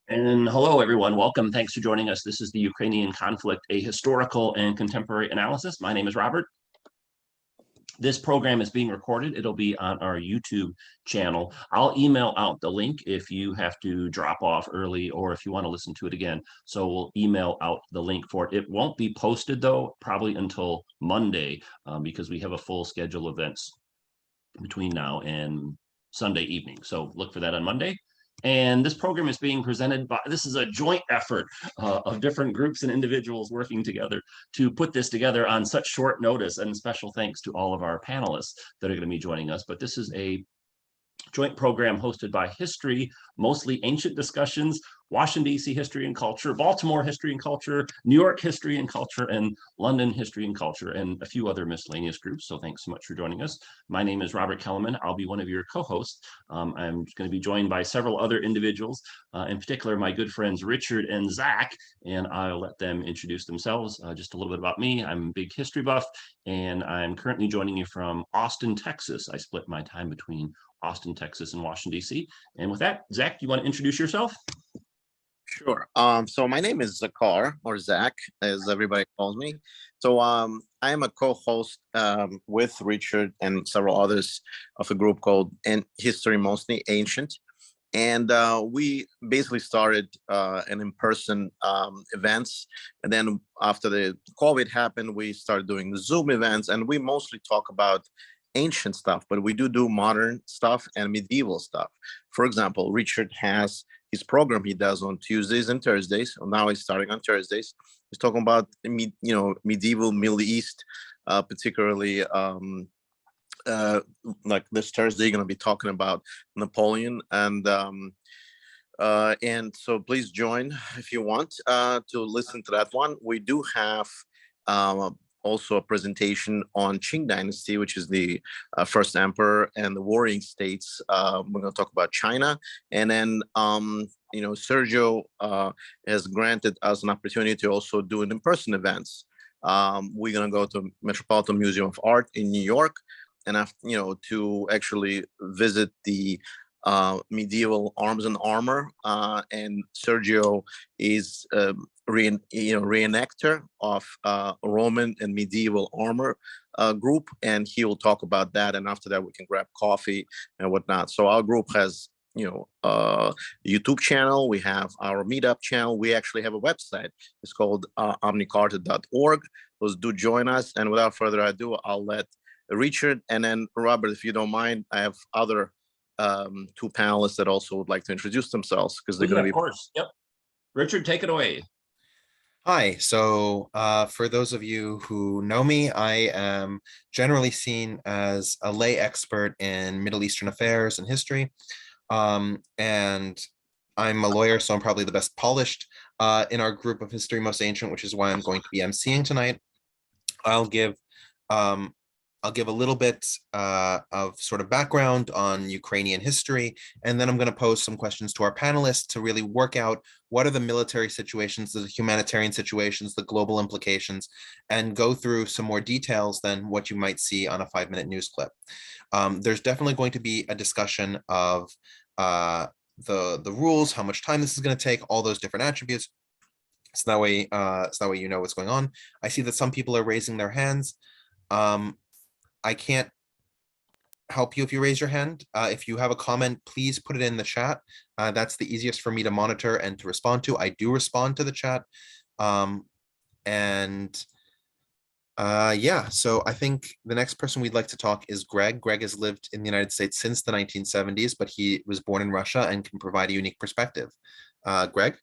And hello, everyone. Welcome. Thanks for joining us. This is the Ukrainian Conflict, a historical and contemporary analysis. My name is Robert. This program is being recorded. It'll be on our YouTube channel. I'll email out the link if you have to drop off early or if you want to listen to it again. So we'll email out the link for it. It won't be posted, though, probably until Monday because we have a full schedule of events between now and Sunday evening. So look for that on Monday. And this program is being presented by, this is a joint effort of different groups and individuals working together to put this together on such short notice, and special thanks to all of our panelists that are going to be joining us. But this is a joint program hosted by History, mostly ancient discussions, Washington, D.C. history and culture, Baltimore history and culture, New York history and culture, and London history and culture, and a few other miscellaneous groups. So thanks so much for joining us. My name is Robert Kellerman. I'll be one of your co-hosts. I'm going to be joined by several other individuals, in particular my good friends Richard and Zach, and I'll let them introduce themselves. Just a little bit about me. I'm a big history buff, and I'm currently joining you from Austin, Texas. I split my time between Austin, Texas, and Washington, D.C. And with that, Zach, you want to introduce yourself? Sure. So my name is Zakar, or Zach, as everybody calls me. So I am a co-host with Richard and several others of a group called History Mostly Ancient. And we basically started an in-person events. And then after the COVID happened, we started doing the Zoom events, and we mostly talk about ancient stuff, but we do modern stuff and medieval stuff. For example, Richard has his program he does on Tuesdays and Thursdays. Now he's starting on Thursdays. He's talking about medieval Middle East, particularly like this Thursday, going to be talking about Napoleon, and so please join if you want to listen to that one. We do have also a presentation on Qing Dynasty, which is the first emperor and the warring states. We're going to talk about China, and then Sergio has granted us an opportunity to also do an in-person events. We're going to go to Metropolitan Museum of Art in New York, and to actually visit the medieval arms and armor, and Sergio is reenactor of Roman and medieval armor group, and he will talk about that, and after that we can grab coffee and whatnot. So our group has YouTube channel, we have our meetup channel, we actually have a website. It's called omnicarta.org. Those do join us, and without further ado, I'll let Richard and then Robert, if you don't mind, I have other two panelists that also would like to introduce themselves, because they're going to be. Of course. Yep. Richard, take it away. Hi. So for those of you who know me, I am generally seen as a lay expert in Middle Eastern affairs and history. And I'm a lawyer, so I'm probably the best polished in our group of History Most Ancient, which is why I'm going to be emceeing tonight. I'll give a little bit of sort of background on Ukrainian history, and then I'm going to pose some questions to our panelists to really work out what are the military situations, the humanitarian situations, the global implications, and go through some more details than what you might see on a 5-minute news clip. There's definitely going to be a discussion of the rules, how much time this is going to take, all those different attributes. So that way you know what's going on. I see that some people are raising their hands. I can't help you if you raise your hand. If you have a comment, please put it in the chat. That's the easiest for me to monitor and to respond to. I do respond to the chat. Yeah, so I think the next person we'd like to talk is Greg. Greg has lived in the United States since the 1970s, but he was born in Russia and can provide a unique perspective. Greg?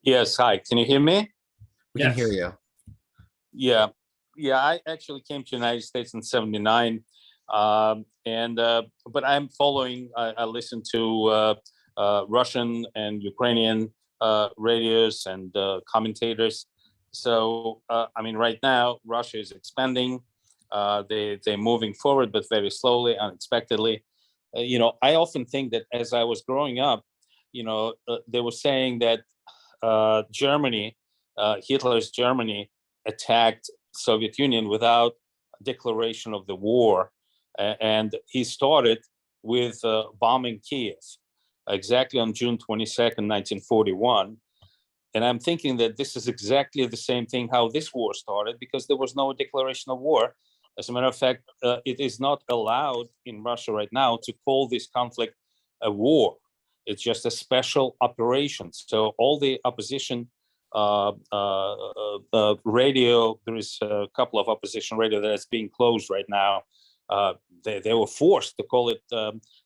Yes, hi. Can you hear me? We can hear you. Yeah, I actually came to the United States in '79, but I'm following. I listen to Russian and Ukrainian radios and commentators. So right now Russia is expanding. They're moving forward, but very slowly, unexpectedly. I often think that as I was growing up, they were saying that Germany, Hitler's Germany, attacked Soviet Union without declaration of the war, and he started with bombing Kiev. exactly on June 22nd, 1941. And I'm thinking that this is exactly the same thing how this war started, because there was no declaration of war. As a matter of fact, it is not allowed in Russia right now to call this conflict a war. It's just a special operation. So all the opposition radio, there is a couple of opposition radio that's being closed right now. They were forced to call it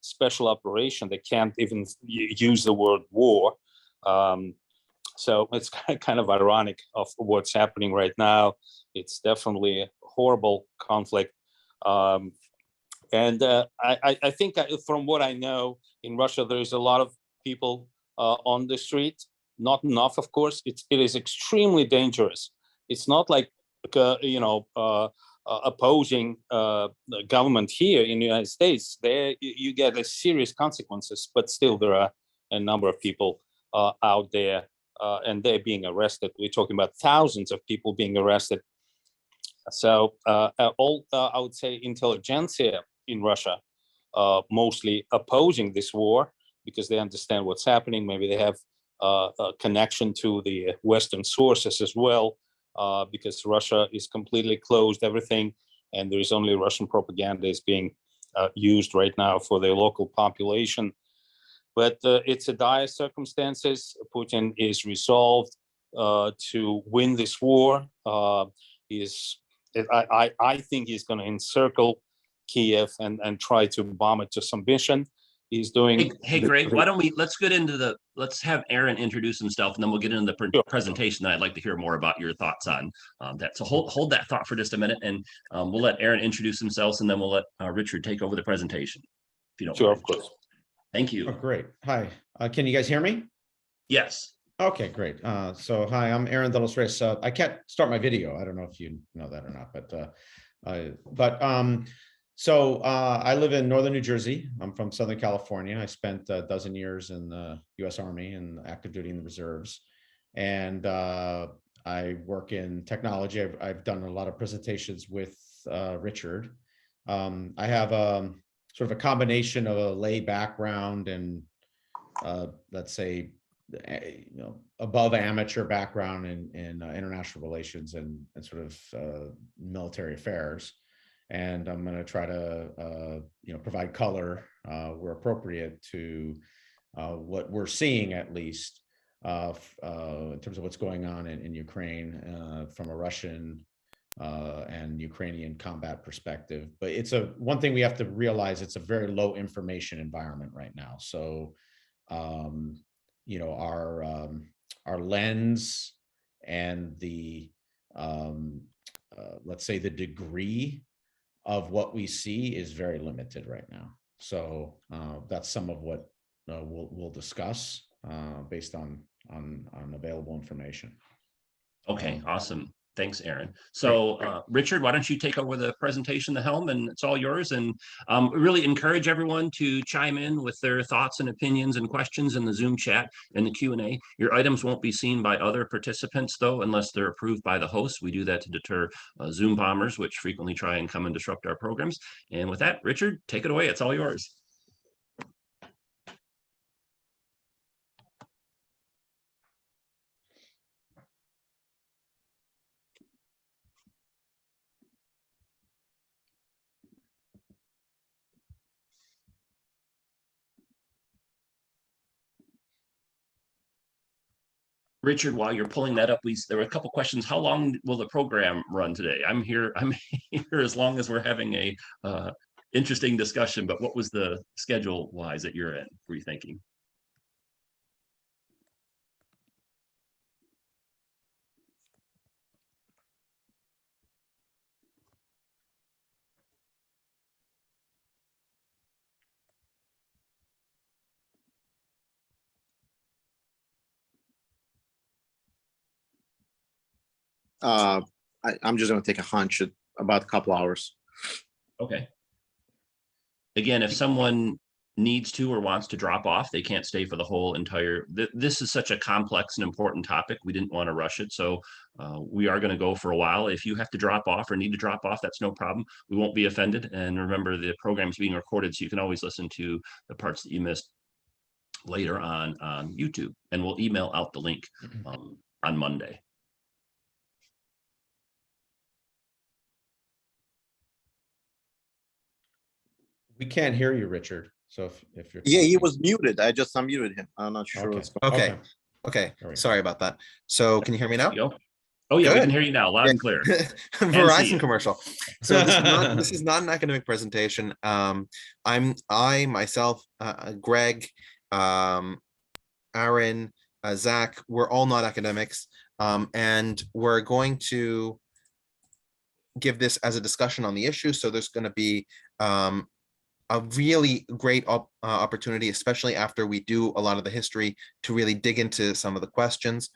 special operation. They can't even use the word war. So it's kind of ironic of what's happening right now. It's definitely a horrible conflict. And I think from what I know, in Russia, there's a lot of people on the street. Not enough, of course. It is extremely dangerous. It's not like, opposing the government here in the United States. There you get serious consequences, but still there are a number of people out there and they're being arrested. We're talking about thousands of people being arrested. So all, I would say, intelligentsia in Russia mostly opposing this war because they understand what's happening. Maybe they have a connection to the Western sources as well, because Russia is completely closed everything, and there is only Russian propaganda is being used right now for the local population. But it's a dire circumstances. Putin is resolved to win this war. I think he's going to encircle Kiev and try to bomb it to submission. He's doing. Hey, Greg, why don't let's get into let's have Aaron introduce himself, and then we'll get into the presentation. I'd like to hear more about your thoughts on that. So hold that thought for just a minute, and we'll let Aaron introduce himself, and then we'll let Richard take over the presentation. If you don't Sure, mind. of course. Thank you. Oh, great. Hi. Can you guys hear me? Yes. Okay, great. So hi, I'm Aaron de los Reyes. I can't start my video. I don't know if you know that or not, so I live in northern New Jersey. I'm from Southern California. I spent a dozen years in the U.S. Army and active duty in the reserves. And I work in technology. I've done a lot of presentations with Richard. I have sort of a combination of a lay background and let's say, above amateur background in international relations and sort of military affairs. And I'm going to try to, provide color where appropriate to what we're seeing, at least in terms of what's going on in Ukraine from a Russian and Ukrainian combat perspective. But it's one thing we have to realize, it's a very low information environment right now. So, our lens and the, let's say the degree of what we see is very limited right now. So that's some of what we'll discuss based on available information. Okay, awesome. Thanks, Aaron. So Richard, why don't you take over the presentation, the helm, and it's all yours. And really encourage everyone to chime in with their thoughts and opinions and questions in the Zoom chat and the Q&A. Your items won't be seen by other participants, though, unless they're approved by the host. We do that to deter Zoom bombers, which frequently try and come and disrupt our programs. And with that, Richard, take it away. It's all yours. Richard, while you're pulling that up, there were a couple questions. How long will the program run today? I'm here as long as we're having a interesting discussion, but what was the schedule wise at your end, were you thinking? I'm just going to take a hunch at about a couple hours. Okay. Again, if someone needs to or wants to drop off, they can't stay for the whole entire, this is such a complex and important topic. We didn't want to rush it. So we are going to go for a while. If you have to drop off or need to drop off, that's no problem. We won't be offended. And remember, the program's being recorded, so you can always listen to the parts that you missed. later on YouTube, and we'll email out the link on Monday. We can't hear you, Richard. So if you're Yeah, he talking- was muted. I just unmuted him. I'm not sure Okay. what's going Okay. There Okay, we go. sorry about that. So can you hear me now? There you go. Oh yeah, we Good. can hear you now, loud Yeah. and clear. see Verizon you. commercial. So this is not an academic presentation. I myself, Greg, Aaron, Zach, we're all not academics, and we're going to give this as a discussion on the issue. So there's going to be a really great opportunity, especially after we do a lot of the history, to really dig into some of the questions.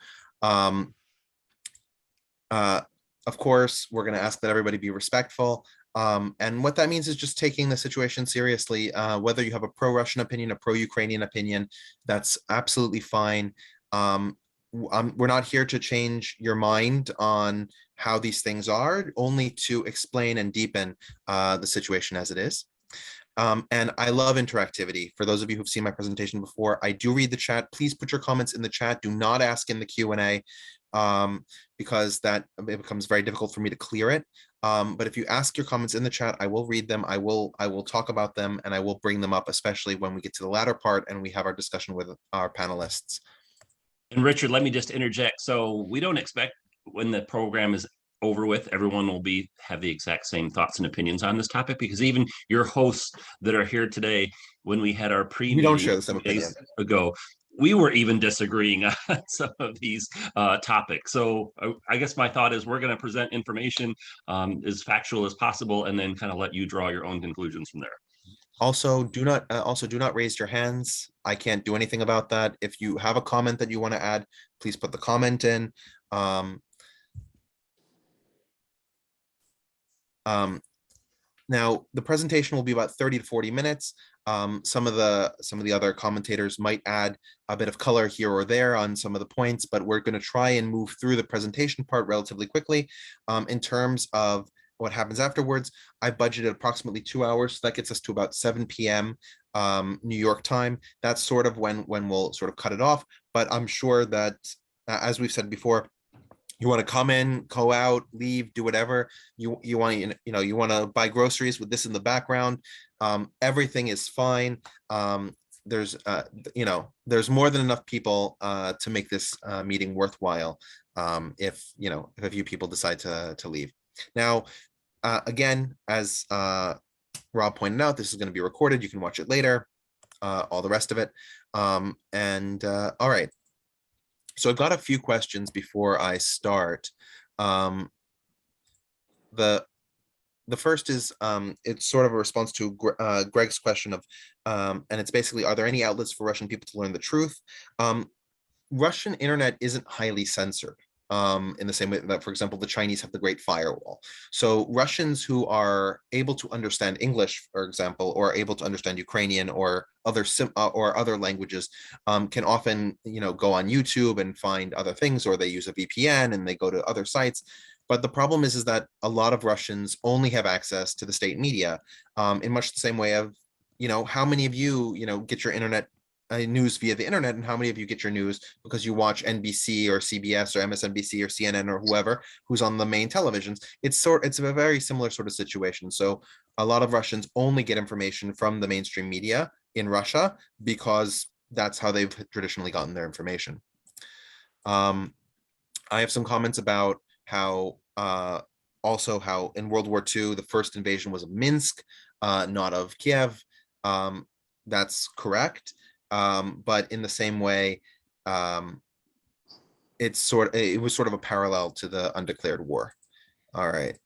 Of course, we're going to ask that everybody be respectful. And what that means is just taking the situation seriously. Whether you have a pro-Russian opinion, a pro-Ukrainian opinion, that's absolutely fine. We're not here to change your mind on how these things are, only to explain and deepen the situation as it is. And I love interactivity. For those of you who've seen my presentation before, I do read the chat. Please put your comments in the chat. Do not ask in the Q&A, because it becomes very difficult for me to clear it. But if you ask your comments in the chat, I will read them. I will talk about them, and I will bring them up, especially when we get to the latter part and we have our discussion with our panelists. And Richard, let me just interject. So we don't expect when the program is over with, everyone will have the exact same thoughts and opinions on this topic, because even your hosts that are here today, when we had our pre-meeting We don't share the same opinion. ago, we were even disagreeing on some of these topics. So I guess my thought is we're going to present information as factual as possible, and then kind of let you draw your own conclusions from there. Also, do not raise your hands. I can't do anything about that. If you have a comment that you want to add, please put the comment in. Now, the presentation will be about 30 to 40 minutes. Some of the other commentators might add a bit of color here or there on some of the points, but we're going to try and move through the presentation part relatively quickly. In terms of what happens afterwards, I budgeted approximately 2 hours. So that gets us to about 7 p.m. New York time. That's sort of when we'll sort of cut it off. But I'm sure that, as we've said before, you want to come in, go out, leave, do whatever you want. You want to buy groceries with this in the background. Everything is fine. There's more than enough people to make this meeting worthwhile. If a few people decide to leave. Now, again, as Rob pointed out, this is going to be recorded. You can watch it later. All the rest of it. All right. So I've got a few questions before I start. The first is it's sort of a response to Greg's question of, and it's basically, are there any outlets for Russian people to learn the truth? Russian internet isn't highly censored. In the same way that, for example, the Chinese have the Great Firewall. So Russians who are able to understand English, for example, or able to understand Ukrainian or other languages, can often go on YouTube and find other things, or they use a VPN and they go to other sites. But the problem is that a lot of Russians only have access to the state media, in much the same way of how many of you get your internet news via the internet, and how many of you get your news because you watch NBC or CBS or MSNBC or CNN or whoever who's on the main televisions. It's a very similar sort of situation. So a lot of Russians only get information from the mainstream media in Russia because that's how they've traditionally gotten their information. I have some comments about how how in World War II the first invasion was of Minsk, not of Kiev. That's correct. But in the same way, it was sort of a parallel to the undeclared war. All right.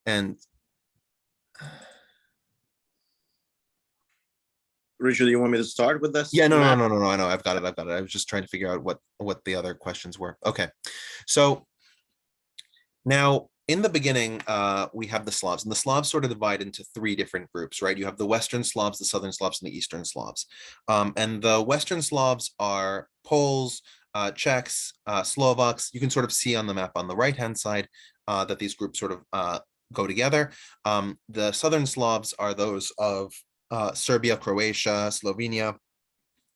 And Richard, you want me to start with this? yeah, no. I know, I've got it. I was just trying to figure out what the other questions were. Okay, so now, in the beginning, we have the Slavs, and the Slavs sort of divide into three different groups, right? You have the Western Slavs, the Southern Slavs, and the Eastern Slavs. And the Western Slavs are Poles, Czechs, Slovaks. You can sort of see on the map on the right-hand side that these groups sort of go together. The southern Slavs are those of Serbia, Croatia, Slovenia,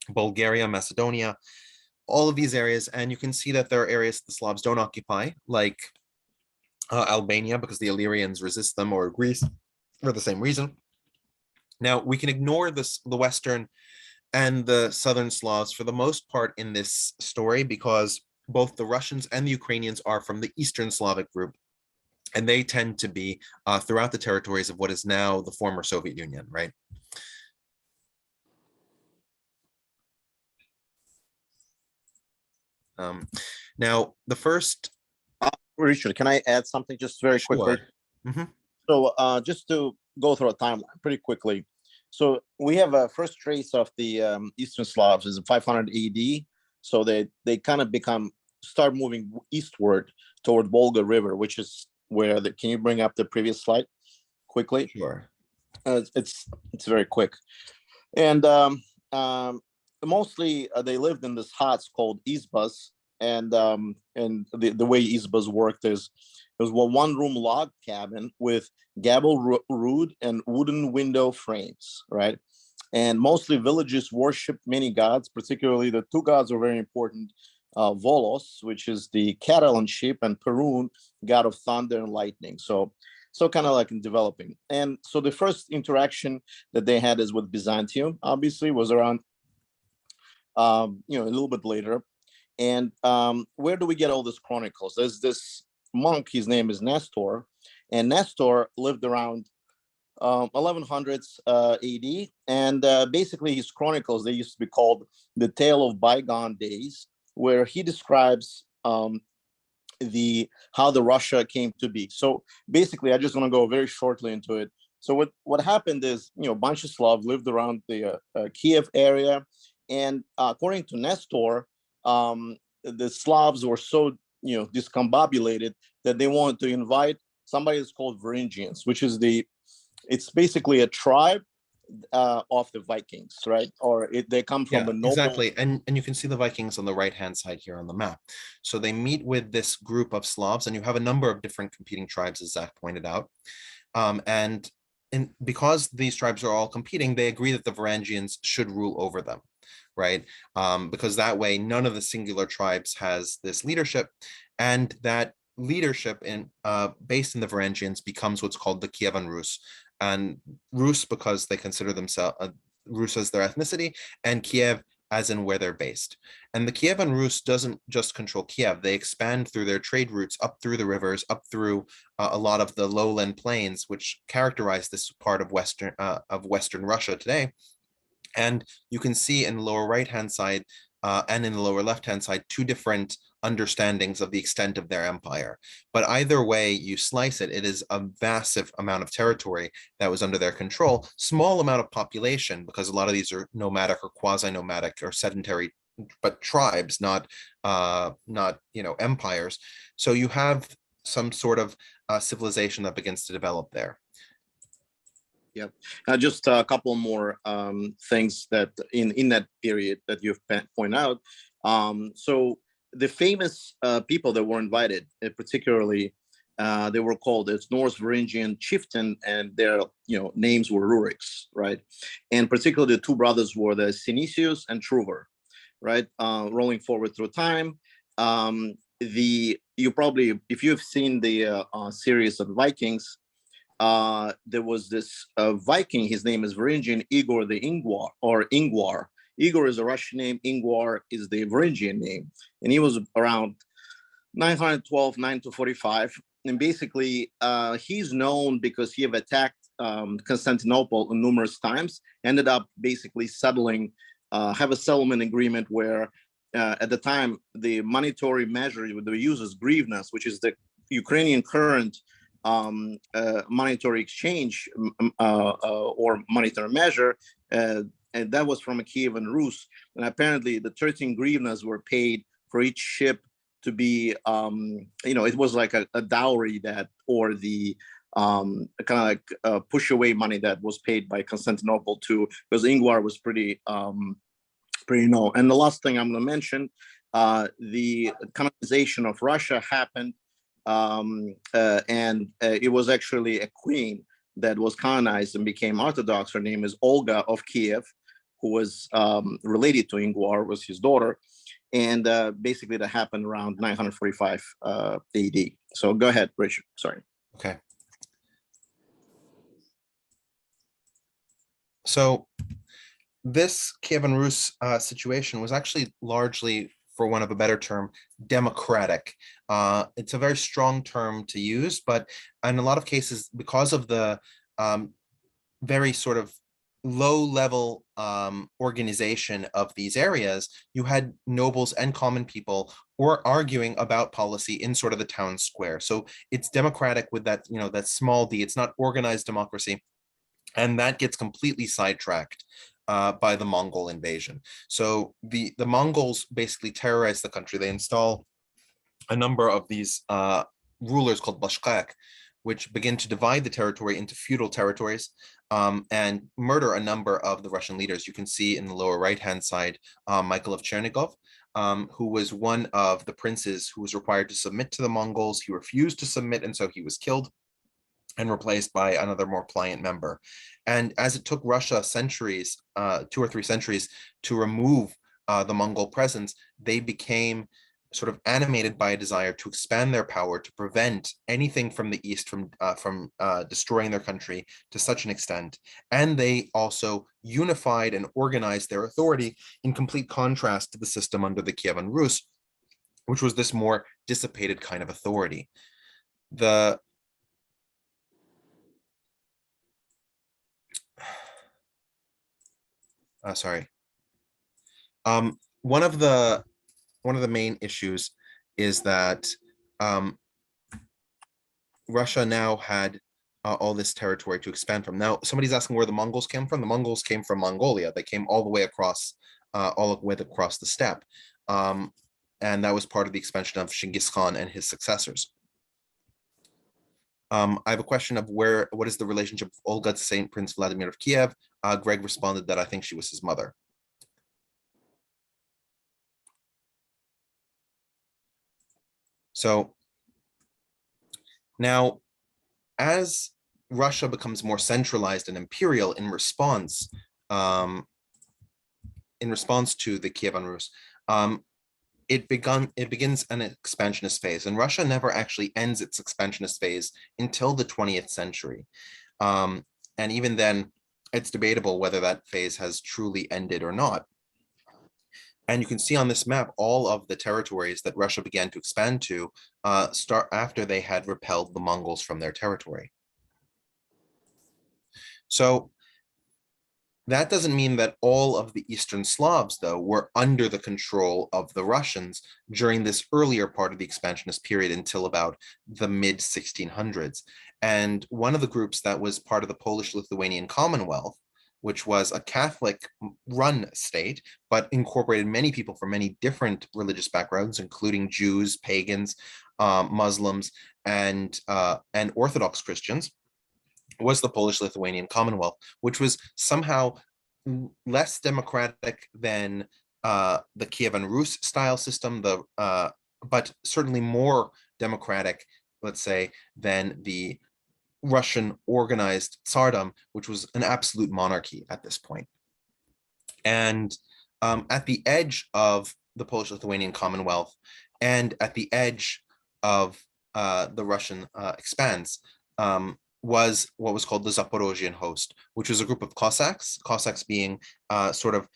Bulgaria, Macedonia, all of these areas. And you can see that there are areas the Slavs don't occupy, like Albania, because the Illyrians resist them, or Greece for the same reason. Now, we can ignore the Western and the Southern Slavs for the most part in this story, because both the Russians and the Ukrainians are from the Eastern Slavic group, and they tend to be throughout the territories of what is now the former Soviet Union, right? Now, the first... Richard, can I add something just very quickly? Mhm. So just to go through a timeline pretty quickly. So we have a first trace of the Eastern Slavs is 500 AD. So they kind of start moving eastward toward Volga River, which is where can you bring up the previous slide quickly? Sure. It's very quick. And mostly they lived in this huts called izbas. And the way izbas worked is it was a one-room log cabin with gable rood and wooden window frames, right? And mostly villages worshipped many gods, particularly the two gods are very important, Volos, which is the cattle and sheep, and Perun, god of thunder and lightning. So kind of like in developing. And so the first interaction that they had is with Byzantium, obviously, was around, a little bit later. And where do we get all these chronicles? There's this monk, his name is Nestor, and Nestor lived around 1100s AD. And basically his chronicles, they used to be called the Tale of Bygone Days, where he describes how the Russia came to be. So basically, I just want to go very shortly into it. So what happened is, a bunch of Slavs lived around the Kiev area. And according to Nestor, the Slavs were so discombobulated that they wanted to invite somebody that's called Varangians, which is it's basically a tribe of the Vikings, right? Or they come from a noble. Exactly. And you can see the Vikings on the right hand side here on the map. So they meet with this group of Slavs, and you have a number of different competing tribes, as Zach pointed out. Because these tribes are all competing, they agree that the Varangians should rule over them, right? Because that way, none of the singular tribes has this leadership, and that leadership based in the Varangians becomes what's called the Kievan Rus. And Rus because they consider themselves Rus as their ethnicity, and Kiev as in where they're based. And the Kievan Rus doesn't just control Kiev; they expand through their trade routes up through the rivers, up through a lot of the lowland plains, which characterize this part of Western Russia today. And you can see in the lower right-hand side and in the lower left-hand side, two different understandings of the extent of their empire. But either way you slice it, it is a massive amount of territory that was under their control, small amount of population, because a lot of these are nomadic or quasi-nomadic or sedentary, but tribes, not empires. So you have some sort of civilization that begins to develop there. Yeah, just a couple more things that in that period that you've pointed out. So the famous people that were invited, particularly, they were called as Norse Varangian chieftain, and their names were Ruriks, right? And particularly the two brothers were the Sinisius and Truver, right? Rolling forward through time, you probably, if you've seen the series of Vikings, there was this Viking, his name is Varangian Igor the Ingvar, or Ingvar. Igor is a Russian name, Ingvar is the Varangian name. And he was around 912, 945. And basically, he's known because he have attacked Constantinople numerous times, ended up basically settling, have a settlement agreement where at the time, the monetary measure they use is grivnas, which is the Ukrainian current monetary exchange or monetary measure, and that was from a Kievan Rus. And apparently the 13 grivnas were paid for each ship to be, it was like a dowry that, or the kind of like push away money that was paid by Constantinople to, because Ingvar was pretty known. And the last thing I'm going to mention, the colonization of Russia happened It was actually a queen that was canonized and became Orthodox. Her name is Olga of Kiev, who was related to Ingvar, was his daughter. And basically that happened around 945 AD. So go ahead, Richard, sorry. Okay. So this Kievan Rus situation was actually largely, for want of a better term, democratic. It's a very strong term to use, but in a lot of cases, because of the very sort of low-level organization of these areas, you had nobles and common people or arguing about policy in sort of the town square. So it's democratic with that, that small d. It's not organized democracy. And that gets completely sidetracked by the Mongol invasion. So the Mongols basically terrorize the country. They install a number of these rulers called bashkak, which begin to divide the territory into feudal territories and murder a number of the Russian leaders. You can see in the lower right-hand side, Michael of Chernigov, who was one of the princes who was required to submit to the Mongols. He refused to submit, and so he was killed and replaced by another more pliant member. And as it took Russia centuries, 2 or 3 centuries, to remove the Mongol presence, they became sort of animated by a desire to expand their power, to prevent anything from the east from destroying their country to such an extent. And they also unified and organized their authority in complete contrast to the system under the Kievan Rus, which was this more dissipated kind of authority. One of the main issues is that Russia now had all this territory to expand from. Now, somebody's asking where the Mongols came from. The Mongols came from Mongolia. They came all the way across the steppe, and that was part of the expansion of Genghis Khan and his successors. I have a question of what is the relationship of Olga to Saint Prince Vladimir of Kiev? Greg responded that I think she was his mother. So now, as Russia becomes more centralized and imperial in response to the Kievan Rus, it begins an expansionist phase, and Russia never actually ends its expansionist phase until the 20th century. And even then, it's debatable whether that phase has truly ended or not. And you can see on this map all of the territories that Russia began to expand to start after they had repelled the Mongols from their territory. So that doesn't mean that all of the Eastern Slavs, though, were under the control of the Russians during this earlier part of the expansionist period until about the mid-1600s. And one of the groups that was part of the Polish-Lithuanian Commonwealth, which was a Catholic-run state, but incorporated many people from many different religious backgrounds, including Jews, pagans, Muslims, and Orthodox Christians, was the Polish-Lithuanian Commonwealth, which was somehow less democratic than the Kievan Rus style system, but certainly more democratic, let's say, than the Russian organized Tsardom, which was an absolute monarchy at this point. And at the edge of the Polish-Lithuanian Commonwealth and at the edge of the Russian expanse was what was called the Zaporozhian host, which was a group of Cossacks being sort of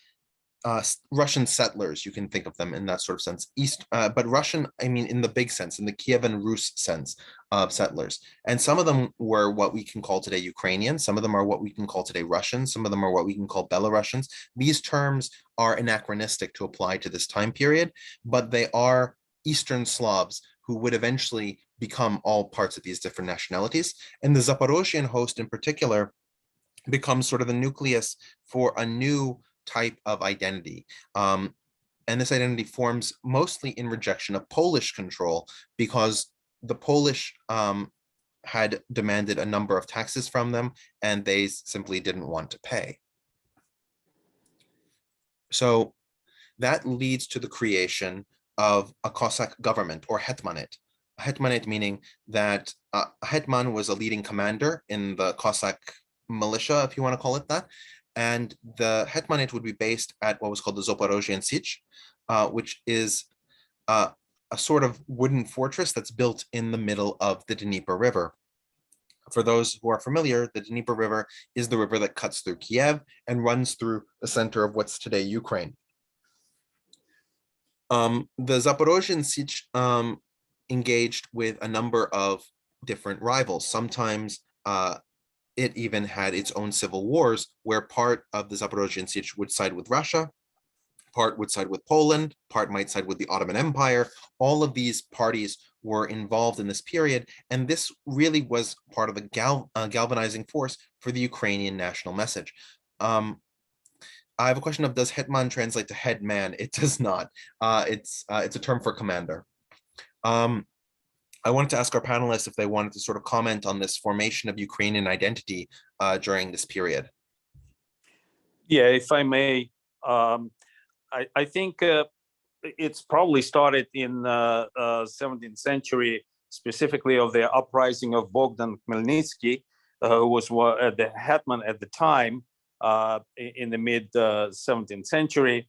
Russian settlers, you can think of them in that sort of sense. But Russian, I mean, in the big sense, in the Kievan Rus sense of settlers. And some of them were what we can call today Ukrainian. Some of them are what we can call today Russian. Some of them are what we can call Belarusians. These terms are anachronistic to apply to this time period, but they are Eastern Slavs who would eventually become all parts of these different nationalities. And the Zaporozhian host in particular becomes sort of the nucleus for a new type of identity. And this identity forms mostly in rejection of Polish control, because the Polish had demanded a number of taxes from them and they simply didn't want to pay. So that leads to the creation of a Cossack government, or hetmanate, hetmanate meaning that a hetman was a leading commander in the Cossack militia, if you want to call it that. And the hetmanate would be based at what was called the Zaporozhian Sich, which is a sort of wooden fortress that's built in the middle of the Dnieper River. For those who are familiar, the Dnieper River is the river that cuts through Kiev and runs through the center of what's today Ukraine. The Zaporozhian Sich engaged with a number of different rivals. Sometimes it even had its own civil wars, where part of the Zaporozhian Sich would side with Russia, part would side with Poland, part might side with the Ottoman Empire. All of these parties were involved in this period, and this really was part of the galvanizing force for the Ukrainian national message. I have a question of, does hetman translate to head man? It does not. It's a term for commander. I wanted to ask our panelists if they wanted to sort of comment on this formation of Ukrainian identity during this period. Yeah, if I may, I think it's probably started in 17th century, specifically of the uprising of Bogdan Khmelnytsky, who was the hetman at the time in the mid 17th century.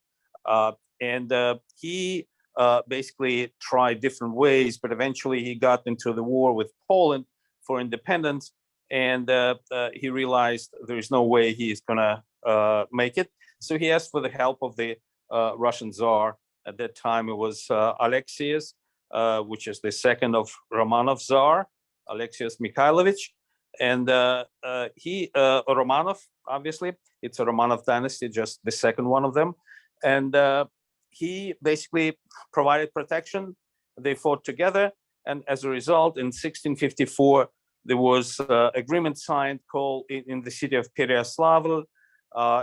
And he basically tried different ways, but eventually he got into the war with Poland for independence. And he realized there is no way he is going to make it. So he asked for the help of the Russian Tsar. At that time, it was Alexius, which is the second of Romanov Tsar, Alexius Mikhailovich. And Romanov, obviously, it's a Romanov dynasty, just the second one of them. And he basically provided protection. They fought together. And as a result, in 1654, there was agreement signed called in the city of Pereyaslav.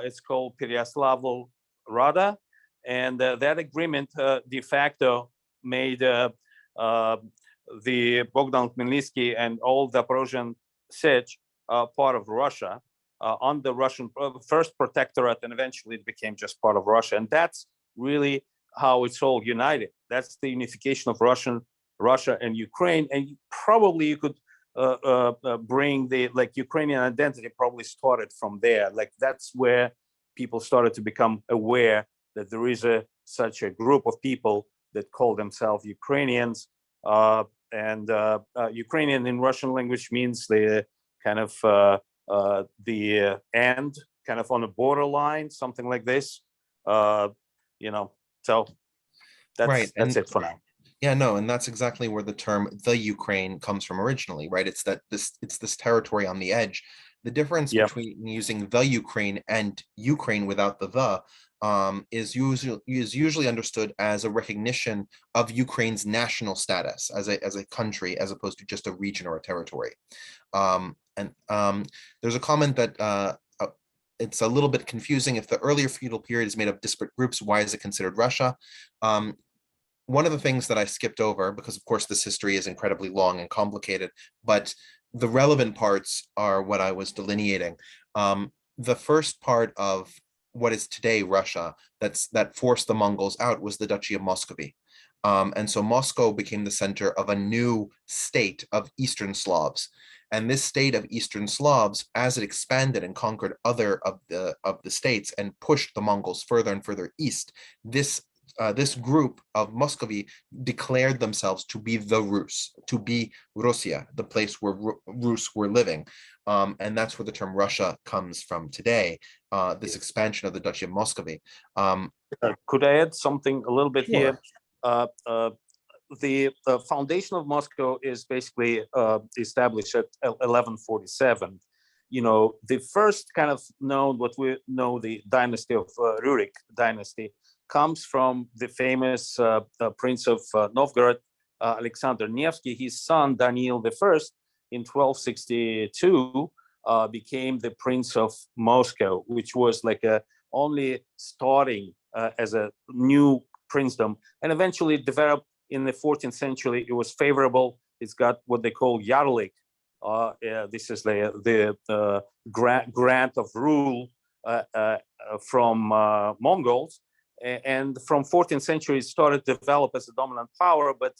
It's called Pereyaslav Rada. And that agreement de facto made the Bogdan Khmelnytsky and all the Zaporozhian Sich part of Russia under Russian first protectorate, and eventually it became just part of Russia. And that's really how it's all united. That's the unification of Russia and Ukraine. And probably you could bring the Ukrainian identity probably started from there. Like that's where people started to become aware that there is such a group of people that call themselves Ukrainians. And Ukrainian in Russian language means the kind of the end, kind of on a borderline, something like this. So that's right. That's it for now. Yeah, no, and that's exactly where the term "the Ukraine" comes from originally, right? It's this territory on the edge. The difference between using the Ukraine and Ukraine without the is usually understood as a recognition of Ukraine's national status as a country, as opposed to just a region or a territory. There's a comment that it's a little bit confusing. If the earlier feudal period is made of disparate groups, why is it considered Russia? One of the things that I skipped over, because of course this history is incredibly long and complicated, but the relevant parts are what I was delineating. The first part of what is today Russia that forced the Mongols out was the Duchy of Muscovy. And so Moscow became the center of a new state of Eastern Slavs. And this state of Eastern Slavs, as it expanded and conquered other of the states and pushed the Mongols further and further east, this group of Muscovy declared themselves to be the Rus, to be Russia, the place where Rus were living. And that's where the term Russia comes from today, this expansion of the Duchy of Muscovy. Could I add something a little bit here? The foundation of Moscow is basically established at 1147. The first kind of known, what we know, the dynasty of Rurik dynasty, comes from the famous Prince of Novgorod, Alexander Nevsky. His son, Daniil I, in 1262, became the Prince of Moscow, which was like only starting as a new princedom, and eventually developed in the 14th century. It was favorable. It's got what they call Yarlik. This is the grant of rule from Mongols. And from 14th century, it started to develop as a dominant power, but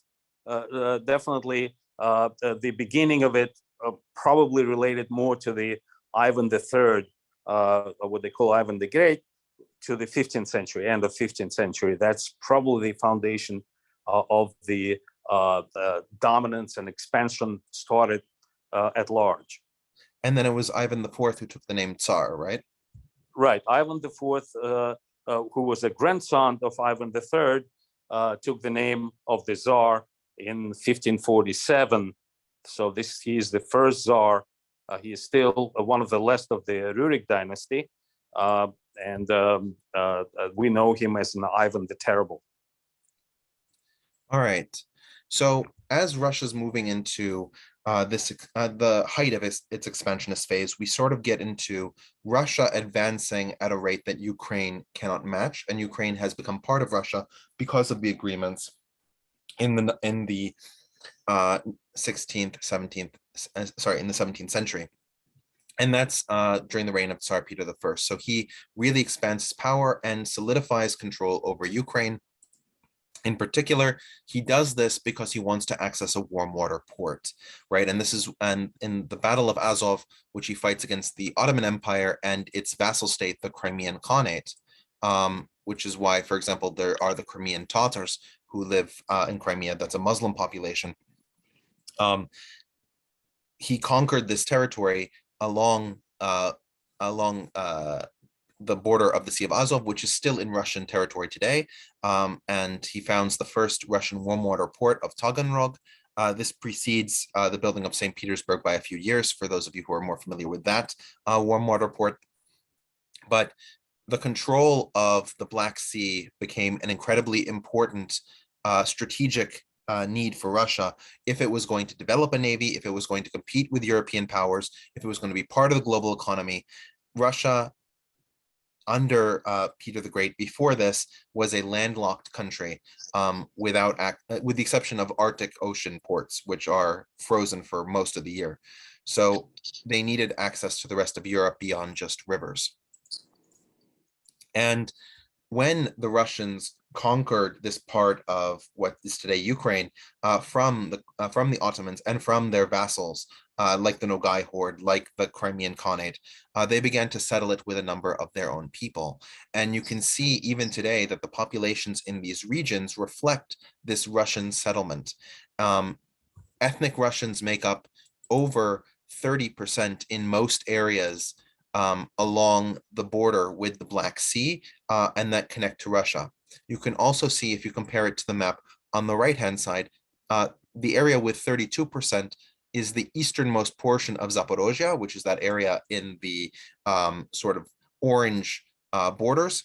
definitely the beginning of it probably related more to the Ivan III, what they call Ivan the Great, to the 15th century, end of 15th century. That's probably the foundation of the dominance and expansion started at large. And then it was Ivan IV who took the name Tsar, right? Right. Ivan IV, who was a grandson of Ivan III, took the name of the Tsar in 1547. So he is the first Tsar. He is still one of the last of the Rurik dynasty. And we know him as an Ivan the Terrible. All right. So as Russia's moving into the height of its expansionist phase, we sort of get into Russia advancing at a rate that Ukraine cannot match, and Ukraine has become part of Russia because of the agreements in the 16th, 17th, in the 17th century. And that's during the reign of Tsar Peter I. So he really expands his power and solidifies control over Ukraine. In particular, he does this because he wants to access a warm water port, right? And this is in the Battle of Azov, which he fights against the Ottoman Empire and its vassal state, the Crimean Khanate, which is why, for example, there are the Crimean Tatars who live in Crimea. That's a Muslim population. He conquered this territory along the border of the Sea of Azov, which is still in Russian territory today. And he founds the first Russian warm water port of Taganrog. This precedes the building of St. Petersburg by a few years, for those of you who are more familiar with that warm water port. But the control of the Black Sea became an incredibly important strategic need for Russia if it was going to develop a navy, if it was going to compete with European powers, if it was going to be part of the global economy. Russia, under Peter the Great, before this, was a landlocked country with the exception of Arctic Ocean ports, which are frozen for most of the year. So they needed access to the rest of Europe beyond just rivers. And when the Russians conquered this part of what is today Ukraine from the Ottomans and from their vassals, like the Nogai Horde, like the Crimean Khanate, they began to settle it with a number of their own people. And you can see even today that the populations in these regions reflect this Russian settlement. Ethnic Russians make up over 30% in most areas along the border with the Black Sea and that connect to Russia. You can also see, if you compare it to the map on the right-hand side, the area with 32% is the easternmost portion of Zaporozhye, which is that area in the sort of orange borders,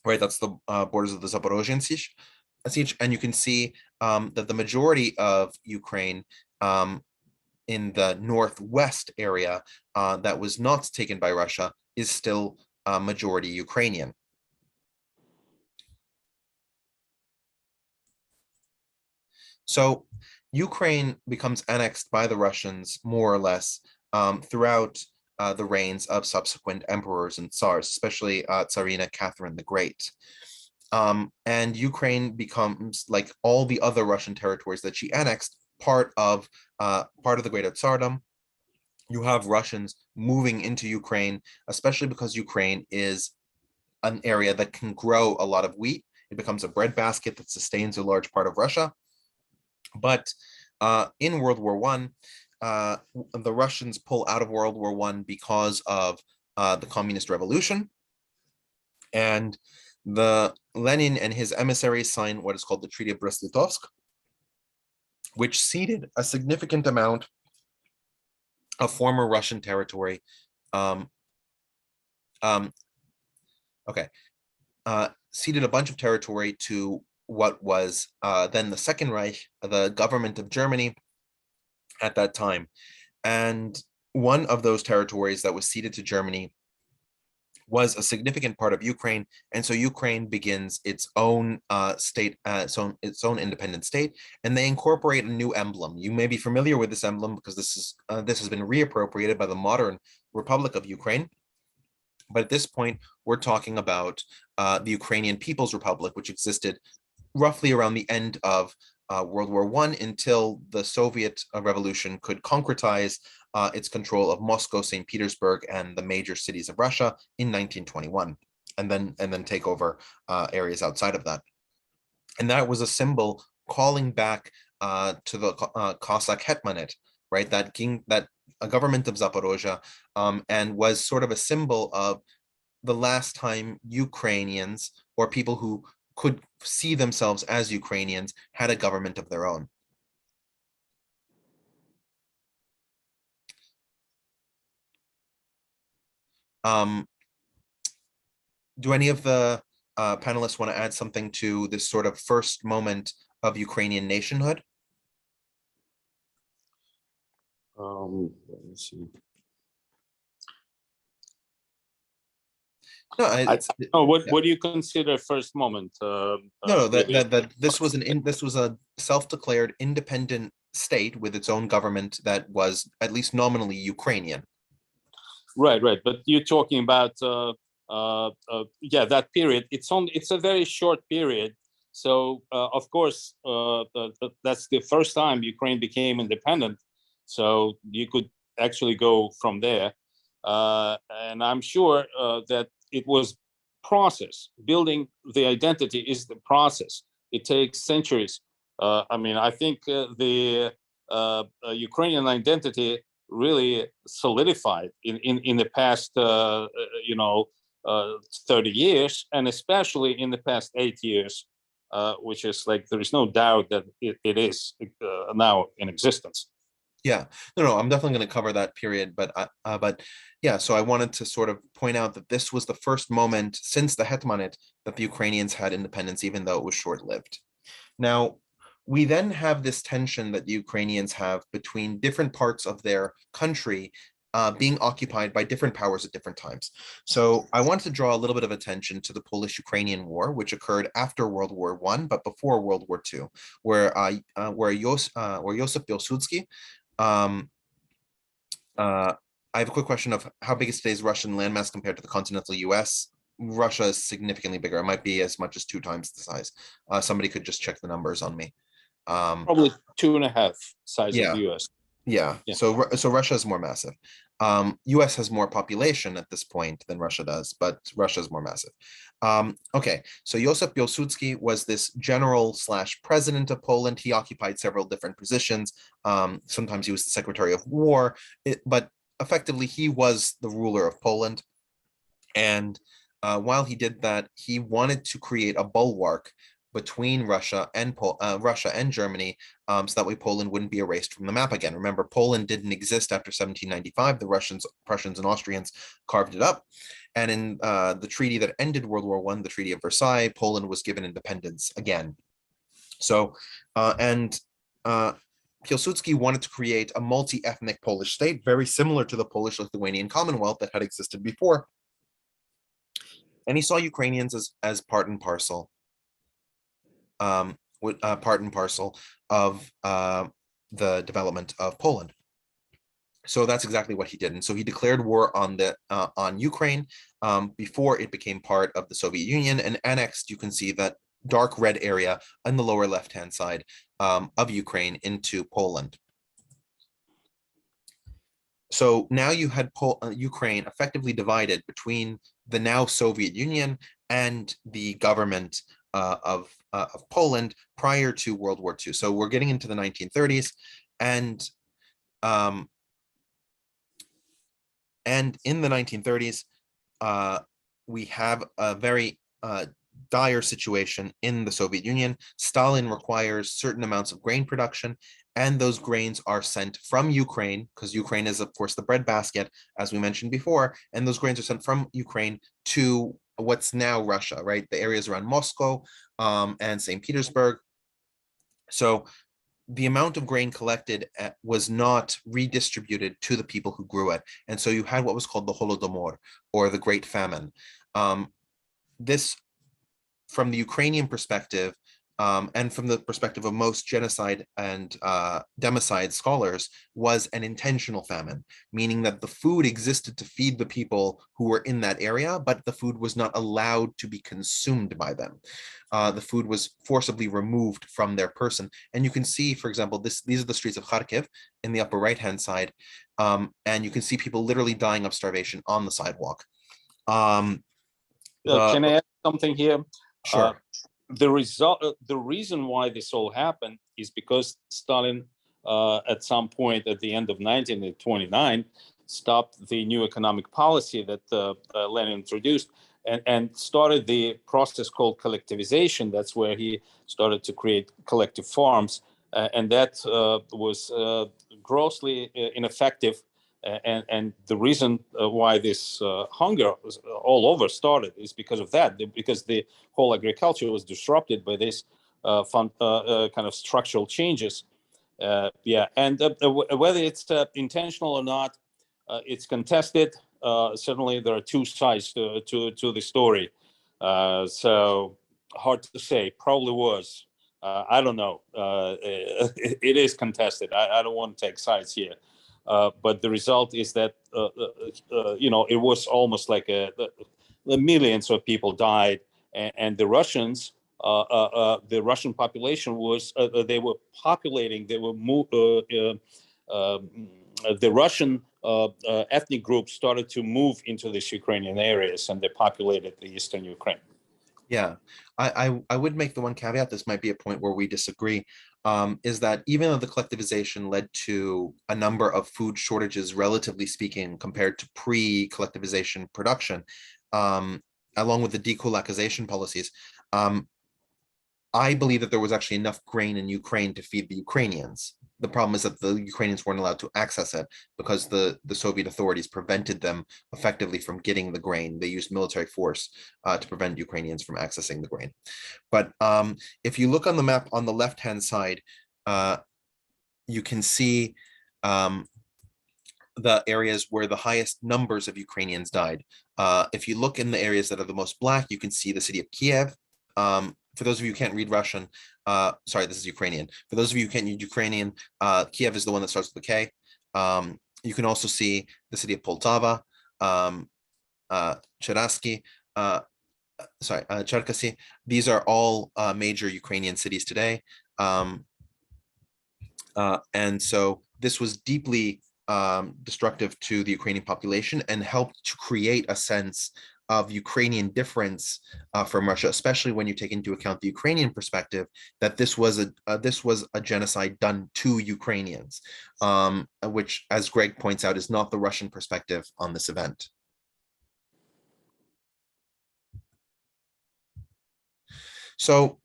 right? That's the borders of the Zaporozhian Siege. And you can see that the majority of Ukraine in the northwest area that was not taken by Russia is still majority Ukrainian. So Ukraine becomes annexed by the Russians more or less throughout the reigns of subsequent emperors and tsars, especially Tsarina Catherine the Great. And Ukraine becomes, like all the other Russian territories that she annexed, part of the Greater Tsardom. You have Russians moving into Ukraine, especially because Ukraine is an area that can grow a lot of wheat. It becomes a breadbasket that sustains a large part of Russia. But in World War I, the Russians pull out of World War I because of the Communist Revolution. And Lenin and his emissaries signed what is called the Treaty of Brest-Litovsk, which ceded a significant amount of former Russian territory. Ceded a bunch of territory to what was then the Second Reich, the government of Germany at that time. And one of those territories that was ceded to Germany was a significant part of Ukraine, and so Ukraine begins its own state, its own independent state, and they incorporate a new emblem. You may be familiar with this emblem because this has been reappropriated by the modern Republic of Ukraine. But at this point, we're talking about the Ukrainian People's Republic, which existed roughly around the end of World War I until the Soviet Revolution could concretize its control of Moscow, St. Petersburg, and the major cities of Russia in 1921, and then take over areas outside of that. And that was a symbol calling back to the Cossack Hetmanate, right? That a government of Zaporozhye, and was sort of a symbol of the last time Ukrainians, or people who could see themselves as Ukrainians, had a government of their own. Do any of the panelists want to add something to this sort of first moment of Ukrainian nationhood? Let me see. No, What do you consider first moment? No, that this was a self-declared independent state with its own government that was at least nominally Ukrainian. Right. But you're talking about yeah, that period. It's a very short period. So of course, that's the first time Ukraine became independent. So you could actually go from there, and I'm sure that it was process. Building the identity is the process. It takes centuries. I mean, I think the Ukrainian identity really solidified in the past, 30 years, and especially in the past 8 years, which is like, there is no doubt that it is now in existence. Yeah, no, I'm definitely going to cover that period, but yeah, so I wanted to sort of point out that this was the first moment since the Hetmanate that the Ukrainians had independence, even though it was short-lived. Now, we then have this tension that the Ukrainians have between different parts of their country being occupied by different powers at different times. So I want to draw a little bit of attention to the Polish-Ukrainian War, which occurred after World War I, but before World War II, where Josip Pilsudski. I have a quick question of how big is today's Russian landmass compared to the continental US? Russia is significantly bigger. It might be as much as 2 times the size. Somebody could just check the numbers on me. Probably 2.5 size of the US. Yeah. So Russia is more massive. US has more population at this point than Russia does, but Russia is more massive. Okay, so Josip Pilsudski was this general / president of Poland. He occupied several different positions. Sometimes he was the Secretary of War, but effectively he was the ruler of Poland. And while he did that, he wanted to create a bulwark between Russia and Germany, so that way Poland wouldn't be erased from the map again. Remember, Poland didn't exist after 1795. The Russians, Prussians, and Austrians carved it up. And in the treaty that ended World War I, the Treaty of Versailles, Poland was given independence again. So, Pilsudski wanted to create a multi-ethnic Polish state, very similar to the Polish-Lithuanian Commonwealth that had existed before. And he saw Ukrainians as part and parcel. Part and parcel of the development of Poland. So that's exactly what he did. And so he declared war on Ukraine before it became part of the Soviet Union, and annexed, you can see that dark red area on the lower left-hand side of Ukraine into Poland. So now you had Ukraine effectively divided between the now Soviet Union and the government of Poland prior to World War II. So we're getting into the 1930s, and in the 1930s, we have a very dire situation in the Soviet Union. Stalin requires certain amounts of grain production, and those grains are sent from Ukraine, because Ukraine is, of course, the breadbasket, as we mentioned before, and those grains are sent from Ukraine to what's now Russia, right? The areas around Moscow and St. Petersburg. So the amount of grain collected was not redistributed to the people who grew it. And so you had what was called the Holodomor, or the Great Famine. This, from the Ukrainian perspective, and from the perspective of most genocide and democide scholars, was an intentional famine, meaning that the food existed to feed the people who were in that area, but the food was not allowed to be consumed by them. The food was forcibly removed from their person. And you can see, for example, these are the streets of Kharkiv in the upper right-hand side, and you can see people literally dying of starvation on the sidewalk. Can I add something here? Sure. The reason why this all happened is because Stalin, at some point at the end of 1929, stopped the new economic policy that Lenin introduced and started the process called collectivization. That's where he started to create collective farms, and that was grossly ineffective. And the reason why this hunger was all over started is because of that, because the whole agriculture was disrupted by this kind of structural changes. And whether it's intentional or not, it's contested. Certainly, there are two sides to the story. So hard to say. Probably was. I don't know. It is contested. I don't want to take sides here. But the result is that it was almost like the millions of people died, and the Russians, the Russian population was they were populating. They were the Russian ethnic groups started to move into these Ukrainian areas, and they populated the eastern Ukraine. Yeah, I would make the one caveat, this might be a point where we disagree, is that even though the collectivization led to a number of food shortages, relatively speaking, compared to pre-collectivization production, along with the dekulakization policies, I believe that there was actually enough grain in Ukraine to feed the Ukrainians. The problem is that the Ukrainians weren't allowed to access it because the Soviet authorities prevented them effectively from getting the grain. They used military force to prevent Ukrainians from accessing the grain. But if you look on the map on the left-hand side, you can see the areas where the highest numbers of Ukrainians died. If you look in the areas that are the most black, you can see the city of Kiev. For those of you who can't read Russian, sorry, this is Ukrainian. For those of you who can't read Ukrainian, Kiev is the one that starts with a K. You can also see the city of Poltava, Cherkasy. Cherkasy. These are all major Ukrainian cities today. And so this was deeply destructive to the Ukrainian population and helped to create a sense of Ukrainian difference from Russia, especially when you take into account the Ukrainian perspective that this was a genocide done to Ukrainians, which, as Greg points out, is not the Russian perspective on this event. So,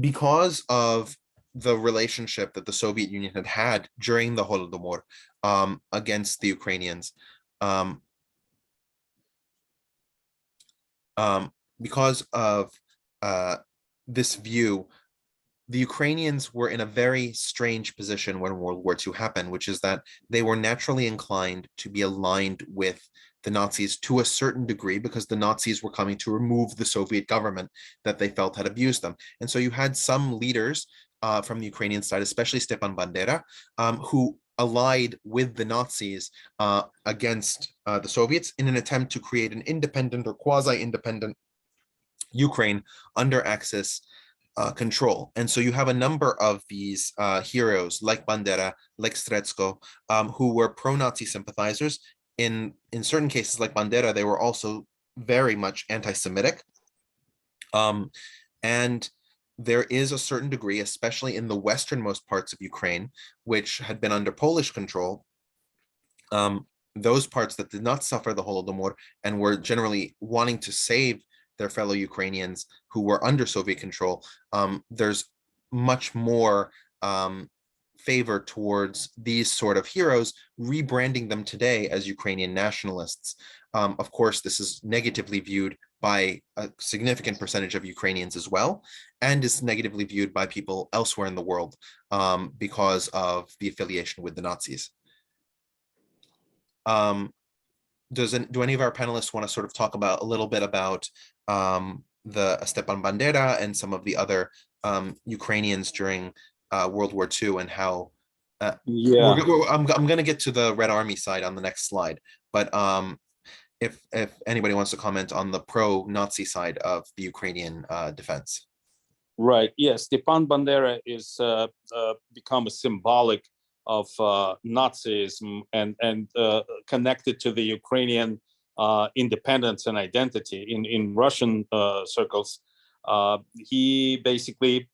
because of the relationship that the Soviet Union had during the Holodomor against the Ukrainians, because of this view, the Ukrainians were in a very strange position when World War II happened, which is that they were naturally inclined to be aligned with the Nazis to a certain degree because the Nazis were coming to remove the Soviet government that they felt had abused them. And so you had some leaders from the Ukrainian side, especially Stepan Bandera, who allied with the Nazis against the Soviets in an attempt to create an independent or quasi-independent Ukraine under Axis control. And so you have a number of these heroes like Bandera, like Stretsko, who were pro-Nazi sympathizers. In certain cases, like Bandera, they were also very much anti-Semitic. And there is a certain degree, especially in the westernmost parts of Ukraine, which had been under Polish control, those parts that did not suffer the Holodomor and were generally wanting to save their fellow Ukrainians who were under Soviet control, there's much more favor towards these sort of heroes, rebranding them today as Ukrainian nationalists. Of course, this is negatively viewed by a significant percentage of Ukrainians as well, and is negatively viewed by people elsewhere in the world because of the affiliation with the Nazis. Do any of our panelists want to sort of talk about a little bit about Stepan Bandera and some of the other Ukrainians during World War II, and how Yeah. I'm going to get to the Red Army side on the next slide, but if anybody wants to comment on the pro-Nazi side of the Ukrainian defense. Right. Yes, Stepan Bandera is become a symbolic of Nazism and connected to the Ukrainian independence and identity in Russian circles. He basically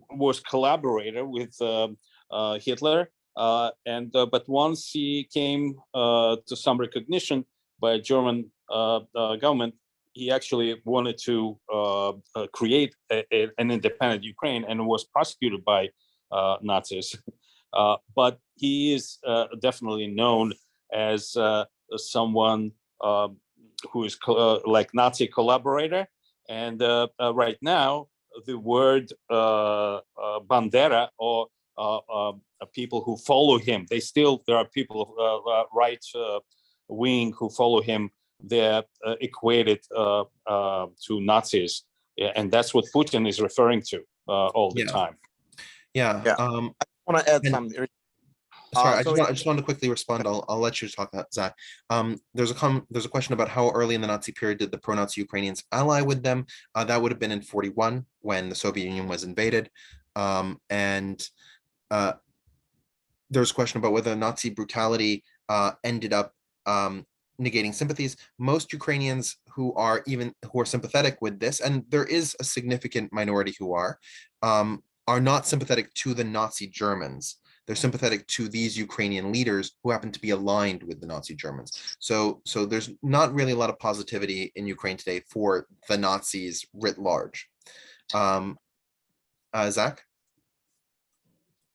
was collaborator with Hitler, but once he came to some recognition by German government, he actually wanted to create an independent Ukraine and was prosecuted by Nazis. But he is definitely known as someone who is like Nazi collaborator. And right now, the word Bandera or people who follow him, there are people right wing who follow him. They're equated to Nazis, and that's what Putin is referring to all the time. Yeah. I want to add something. Sorry, I just want to quickly respond. I'll let you talk, Zach. There's a question about how early in the Nazi period did the pro-Nazi Ukrainians ally with them. That would have been in 1941 when the Soviet Union was invaded, and there's a question about whether Nazi brutality ended up negating sympathies. Most Ukrainians who are sympathetic with this, and there is a significant minority who are not sympathetic to the Nazi Germans. They're sympathetic to these Ukrainian leaders who happen to be aligned with the Nazi Germans. So there's not really a lot of positivity in Ukraine today for the Nazis writ large. Zach?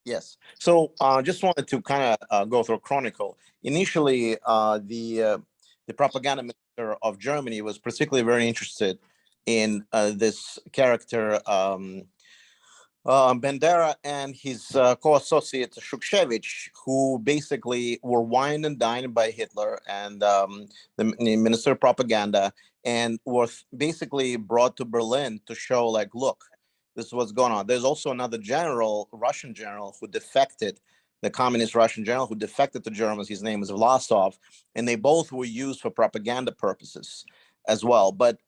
Yes. So just wanted to kind of go through a chronicle. Initially, the propaganda minister of Germany was particularly very interested in this character, Bandera, and his co-associate Shushevich, who basically were wined and dined by Hitler and the Minister of Propaganda, and were basically brought to Berlin to show, like, look, this is what's going on. There's also another general, Russian general, who defected, the communist Russian general who defected to Germans. His name is Vlasov, and they both were used for propaganda purposes as well. But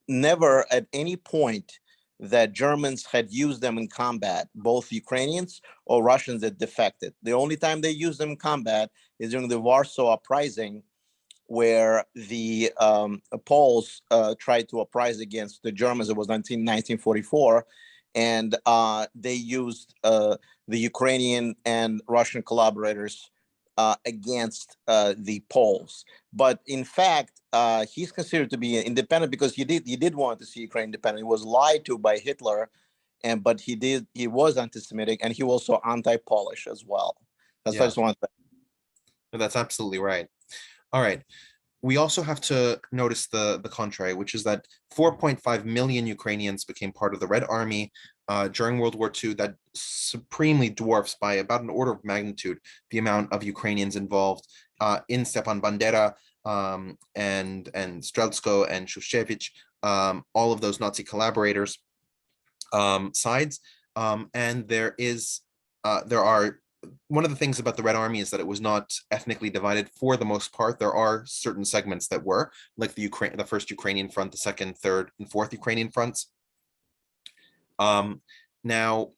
never at any point that Germans had used them in combat, both Ukrainians or Russians that defected. The only time they used them in combat is during the Warsaw Uprising, where the Poles tried to uprise against the Germans. It was 1944, and they used the Ukrainian and Russian collaborators against the Poles. But in fact, he's considered to be independent because he did want to see Ukraine independent. He was lied to by Hitler, but he was anti-Semitic, and he was also anti-Polish as well. That's what I just wanted to say. That's absolutely right. All right. We also have to notice the contrary, which is that 4.5 million Ukrainians became part of the Red Army during World War II. That supremely dwarfs by about an order of magnitude the amount of Ukrainians involved in Stepan Bandera and Strelsko and Shushevich, all of those Nazi collaborators sides. And there are one of the things about the Red Army is that it was not ethnically divided for the most part. There are certain segments that were, like the first Ukrainian front, the second, third, and fourth Ukrainian fronts. Now,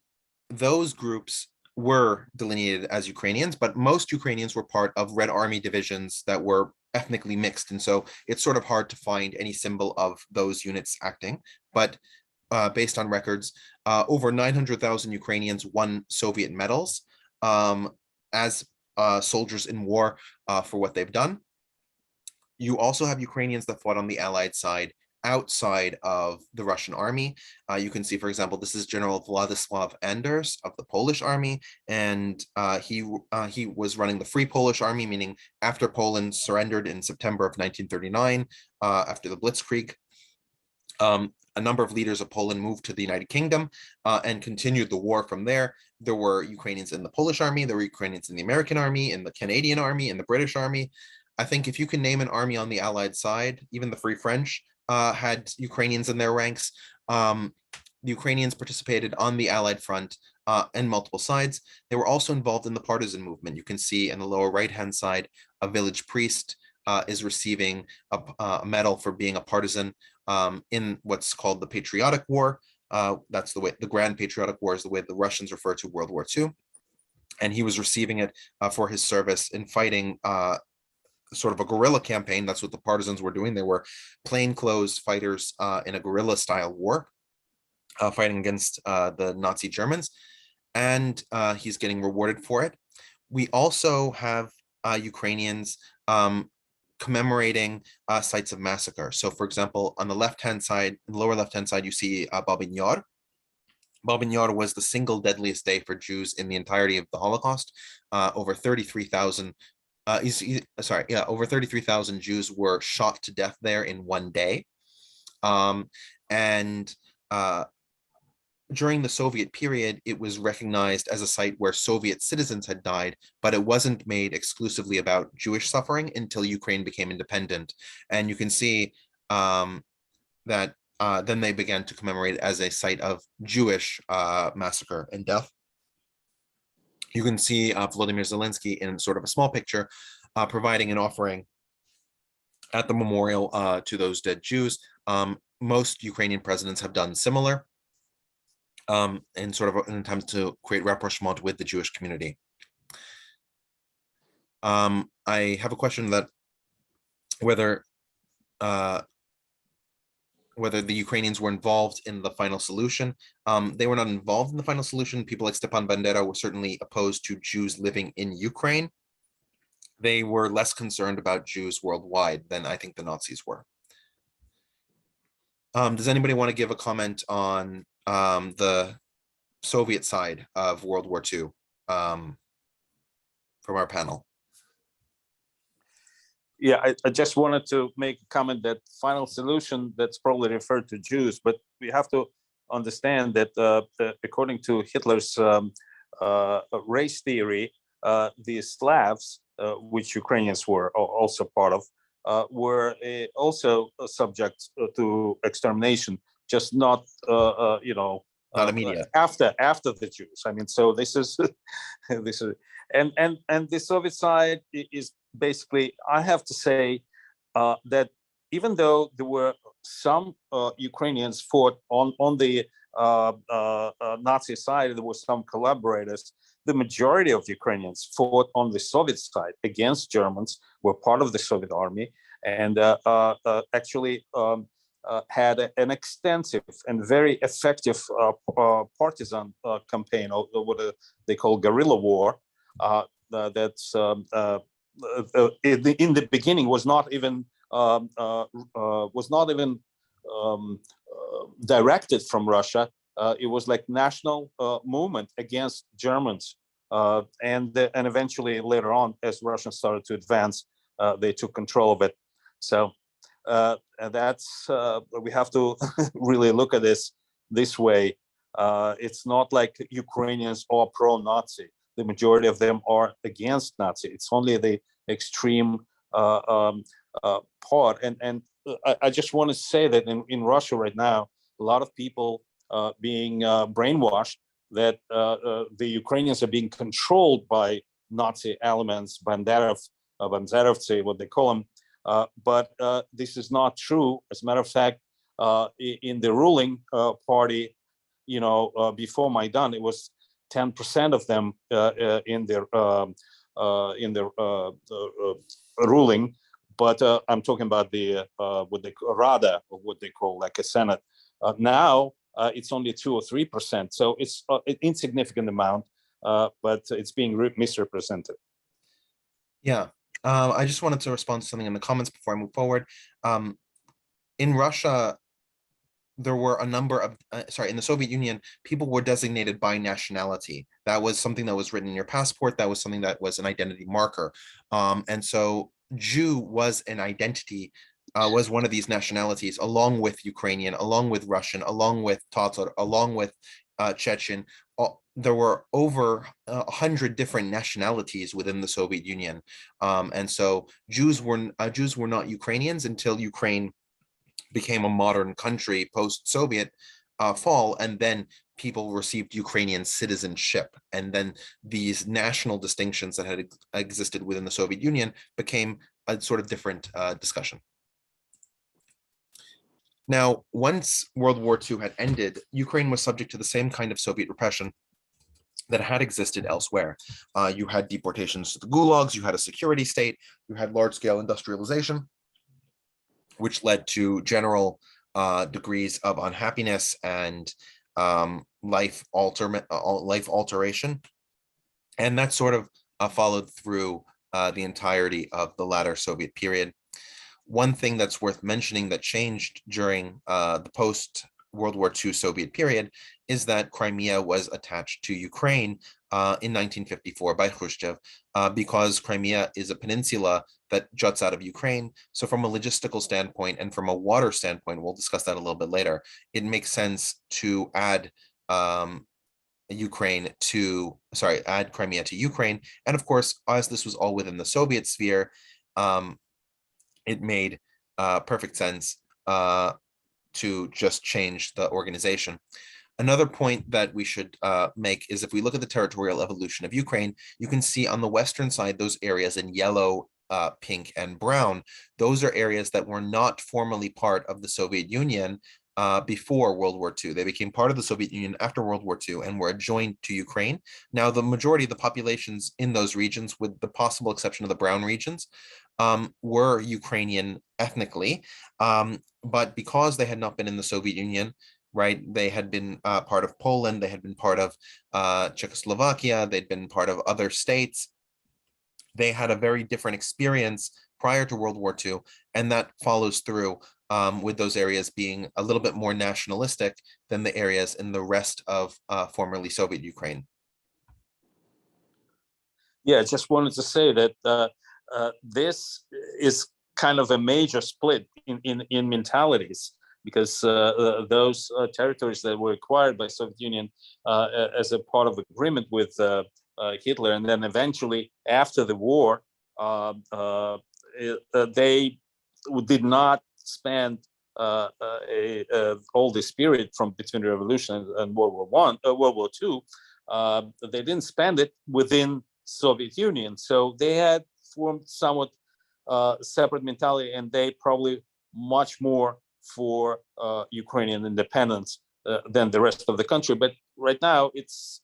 those groups were delineated as Ukrainians, but most Ukrainians were part of Red Army divisions that were ethnically mixed. And so it's sort of hard to find any symbol of those units acting. But based on records, over 900,000 Ukrainians won Soviet medals as soldiers in war for what they've done. You also have Ukrainians that fought on the Allied side outside of the Russian army. You can see, for example, this is General Władysław Anders of the Polish army, and he was running the Free Polish Army, meaning after Poland surrendered in September of 1939, after the Blitzkrieg. A number of leaders of Poland moved to the United Kingdom and continued the war from there. There were Ukrainians in the Polish army, there were Ukrainians in the American army, in the Canadian army, in the British army. I think if you can name an army on the Allied side, even the Free French, had Ukrainians in their ranks. The Ukrainians participated on the Allied front and multiple sides. They were also involved in the partisan movement. You can see in the lower right-hand side, a village priest is receiving a medal for being a partisan in what's called the Patriotic War. That's the way, the Grand Patriotic War is the way the Russians refer to World War II. And he was receiving it for his service in fighting sort of a guerrilla campaign. That's what the partisans were doing. They were plainclothes fighters in a guerrilla style war, fighting against the Nazi Germans. And he's getting rewarded for it. We also have Ukrainians commemorating sites of massacre. So for example, on the left-hand side, the lower left-hand side, you see Babyn Yar. Babyn Yar was the single deadliest day for Jews in the entirety of the Holocaust. Over 33,000 over 33,000 Jews were shot to death there in one day. During the Soviet period, it was recognized as a site where Soviet citizens had died, but it wasn't made exclusively about Jewish suffering until Ukraine became independent. And you can see that then they began to commemorate it as a site of Jewish massacre and death. You can see Volodymyr Zelensky in sort of a small picture providing an offering at the memorial to those dead Jews. Most Ukrainian presidents have done similar in sort of an attempt to create rapprochement with the Jewish community. I have a question that whether the Ukrainians were involved in the final solution. They were not involved in the final solution. People like Stepan Bandera were certainly opposed to Jews living in Ukraine. They were less concerned about Jews worldwide than I think the Nazis were. Does anybody want to give a comment on the Soviet side of World War II from our panel? Yeah, I just wanted to make a comment that final solution, that's probably referred to Jews, but we have to understand that according to Hitler's race theory, the Slavs, which Ukrainians were also part of, were also subject to extermination, just not, Not immediate. after the Jews. I mean, so this is this is, and the Soviet side is basically, I have to say that even though there were some Ukrainians fought on the Nazi side, there were some collaborators. The majority of Ukrainians fought on the Soviet side against Germans, were part of the Soviet army, and actually had an extensive and very effective partisan campaign, or what they call guerrilla war. That's in the beginning was not even directed from Russia. It was like national movement against Germans, and eventually later on, as Russians started to advance, they took control of it. So that's we have to really look at this way. It's not like Ukrainians are pro-Nazi. The majority of them are against Nazi. It's only the extreme part. And I just want to say that in Russia right now, a lot of people being brainwashed that the Ukrainians are being controlled by Nazi elements, Banderovцы, what they call them. But this is not true. As a matter of fact, in the ruling party, before Maidan, it was 10% of them in their ruling. But I'm talking about the what they Rada, or what they call like a Senate. Now it's only 2 or 3%, so it's an insignificant amount, but it's being misrepresented. Yeah, I just wanted to respond to something in the comments before I move forward. In Russia, there were a number of, in the Soviet Union, people were designated by nationality. That was something that was written in your passport. That was something that was an identity marker. And so Jew was an identity, was one of these nationalities, along with Ukrainian, along with Russian, along with Tatar, along with Chechen. There were over 100 different nationalities within the Soviet Union. And so Jews were not Ukrainians until Ukraine became a modern country post-Soviet fall, and then people received Ukrainian citizenship, and then these national distinctions that had existed within the Soviet Union became a sort of different discussion. Now, once World War II had ended, Ukraine was subject to the same kind of Soviet repression that had existed elsewhere. You had deportations to the gulags, you had a security state, you had large-scale industrialization, which led to general degrees of unhappiness and life alteration. And that sort of followed through the entirety of the latter Soviet period. One thing that's worth mentioning that changed during the post-World War II Soviet period is that Crimea was attached to Ukraine in 1954 by Khrushchev because Crimea is a peninsula that juts out of Ukraine. So from a logistical standpoint and from a water standpoint, we'll discuss that a little bit later, it makes sense to add Crimea to Ukraine. And of course, as this was all within the Soviet sphere, it made perfect sense to just change the organization. Another point that we should make is if we look at the territorial evolution of Ukraine, you can see on the western side those areas in yellow, pink, and brown. Those are areas that were not formally part of the Soviet Union before World War II. They became part of the Soviet Union after World War II and were adjoined to Ukraine. Now, the majority of the populations in those regions, with the possible exception of the brown regions, were Ukrainian ethnically, but because they had not been in the Soviet Union, right, they had been part of Poland, they had been part of Czechoslovakia, they'd been part of other states. They had a very different experience prior to World War II, and that follows through with those areas being a little bit more nationalistic than the areas in the rest of formerly Soviet Ukraine. Yeah, I just wanted to say that this is kind of a major split in mentalities, because those territories that were acquired by Soviet Union as a part of agreement with Hitler, and then eventually after the war, they did not spend all the spirit from between the revolution and World War II. They didn't spend it within Soviet Union, so they had formed somewhat separate mentality, and they probably much more for Ukrainian independence than the rest of the country. But right now, it's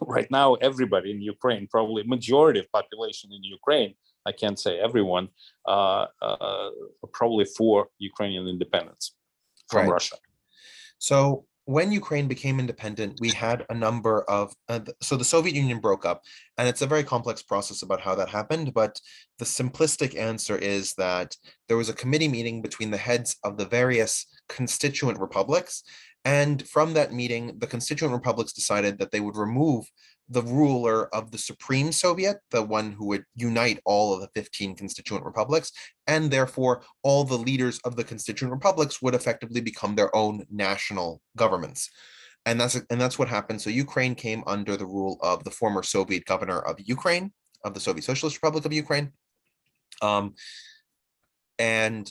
right now everybody in Ukraine, probably majority of population in Ukraine, I can't say everyone, probably for Ukrainian independence from Russia. So when Ukraine became independent, we had a number of, so the Soviet Union broke up, and it's a very complex process about how that happened, but the simplistic answer is that there was a committee meeting between the heads of the various constituent republics, and from that meeting, the constituent republics decided that they would remove the ruler of the Supreme Soviet, the one who would unite all of the 15 constituent republics, and therefore all the leaders of the constituent republics would effectively become their own national governments. And that's what happened. So Ukraine came under the rule of the former Soviet governor of Ukraine, of the Soviet Socialist Republic of Ukraine. And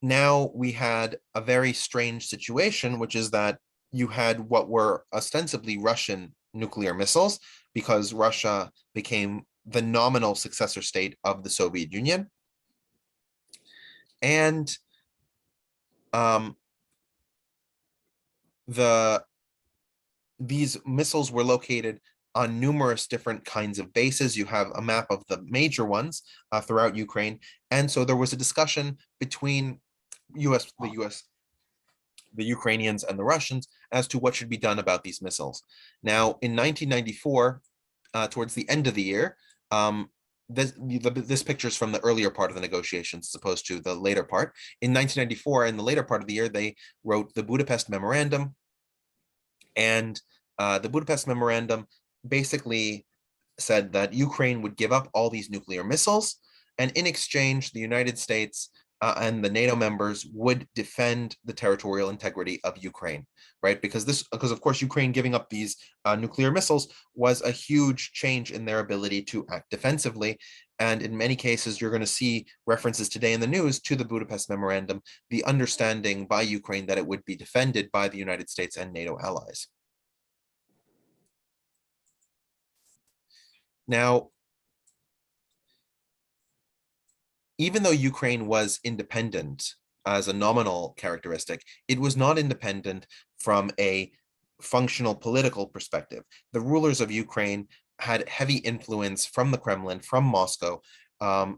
now we had a very strange situation, which is that you had what were ostensibly Russian nuclear missiles, because Russia became the nominal successor state of the Soviet Union. And these missiles were located on numerous different kinds of bases. You have a map of the major ones throughout Ukraine. And so there was a discussion between the Ukrainians and the Russians as to what should be done about these missiles. Now, in 1994, towards the end of the year, this picture is from the earlier part of the negotiations as opposed to the later part. In 1994, in the later part of the year, they wrote the Budapest Memorandum. And the Budapest Memorandum basically said that Ukraine would give up all these nuclear missiles, and in exchange, the United States and the NATO members would defend the territorial integrity of Ukraine, right? Because of course, Ukraine giving up these nuclear missiles was a huge change in their ability to act defensively. And in many cases, you're going to see references today in the news to the Budapest Memorandum, the understanding by Ukraine that it would be defended by the United States and NATO allies. Now, even though Ukraine was independent as a nominal characteristic, it was not independent from a functional political perspective. The rulers of Ukraine had heavy influence from the Kremlin, from Moscow,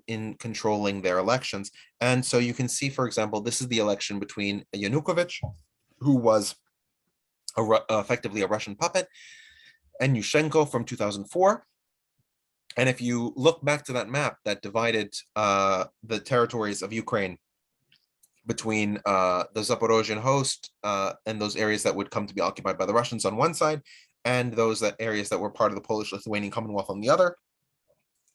in controlling their elections. And so you can see, for example, this is the election between Yanukovych, who was effectively a Russian puppet, and Yushchenko from 2004. And if you look back to that map that divided the territories of Ukraine between the Zaporozhian host and those areas that would come to be occupied by the Russians on one side, and those areas that were part of the Polish-Lithuanian Commonwealth on the other,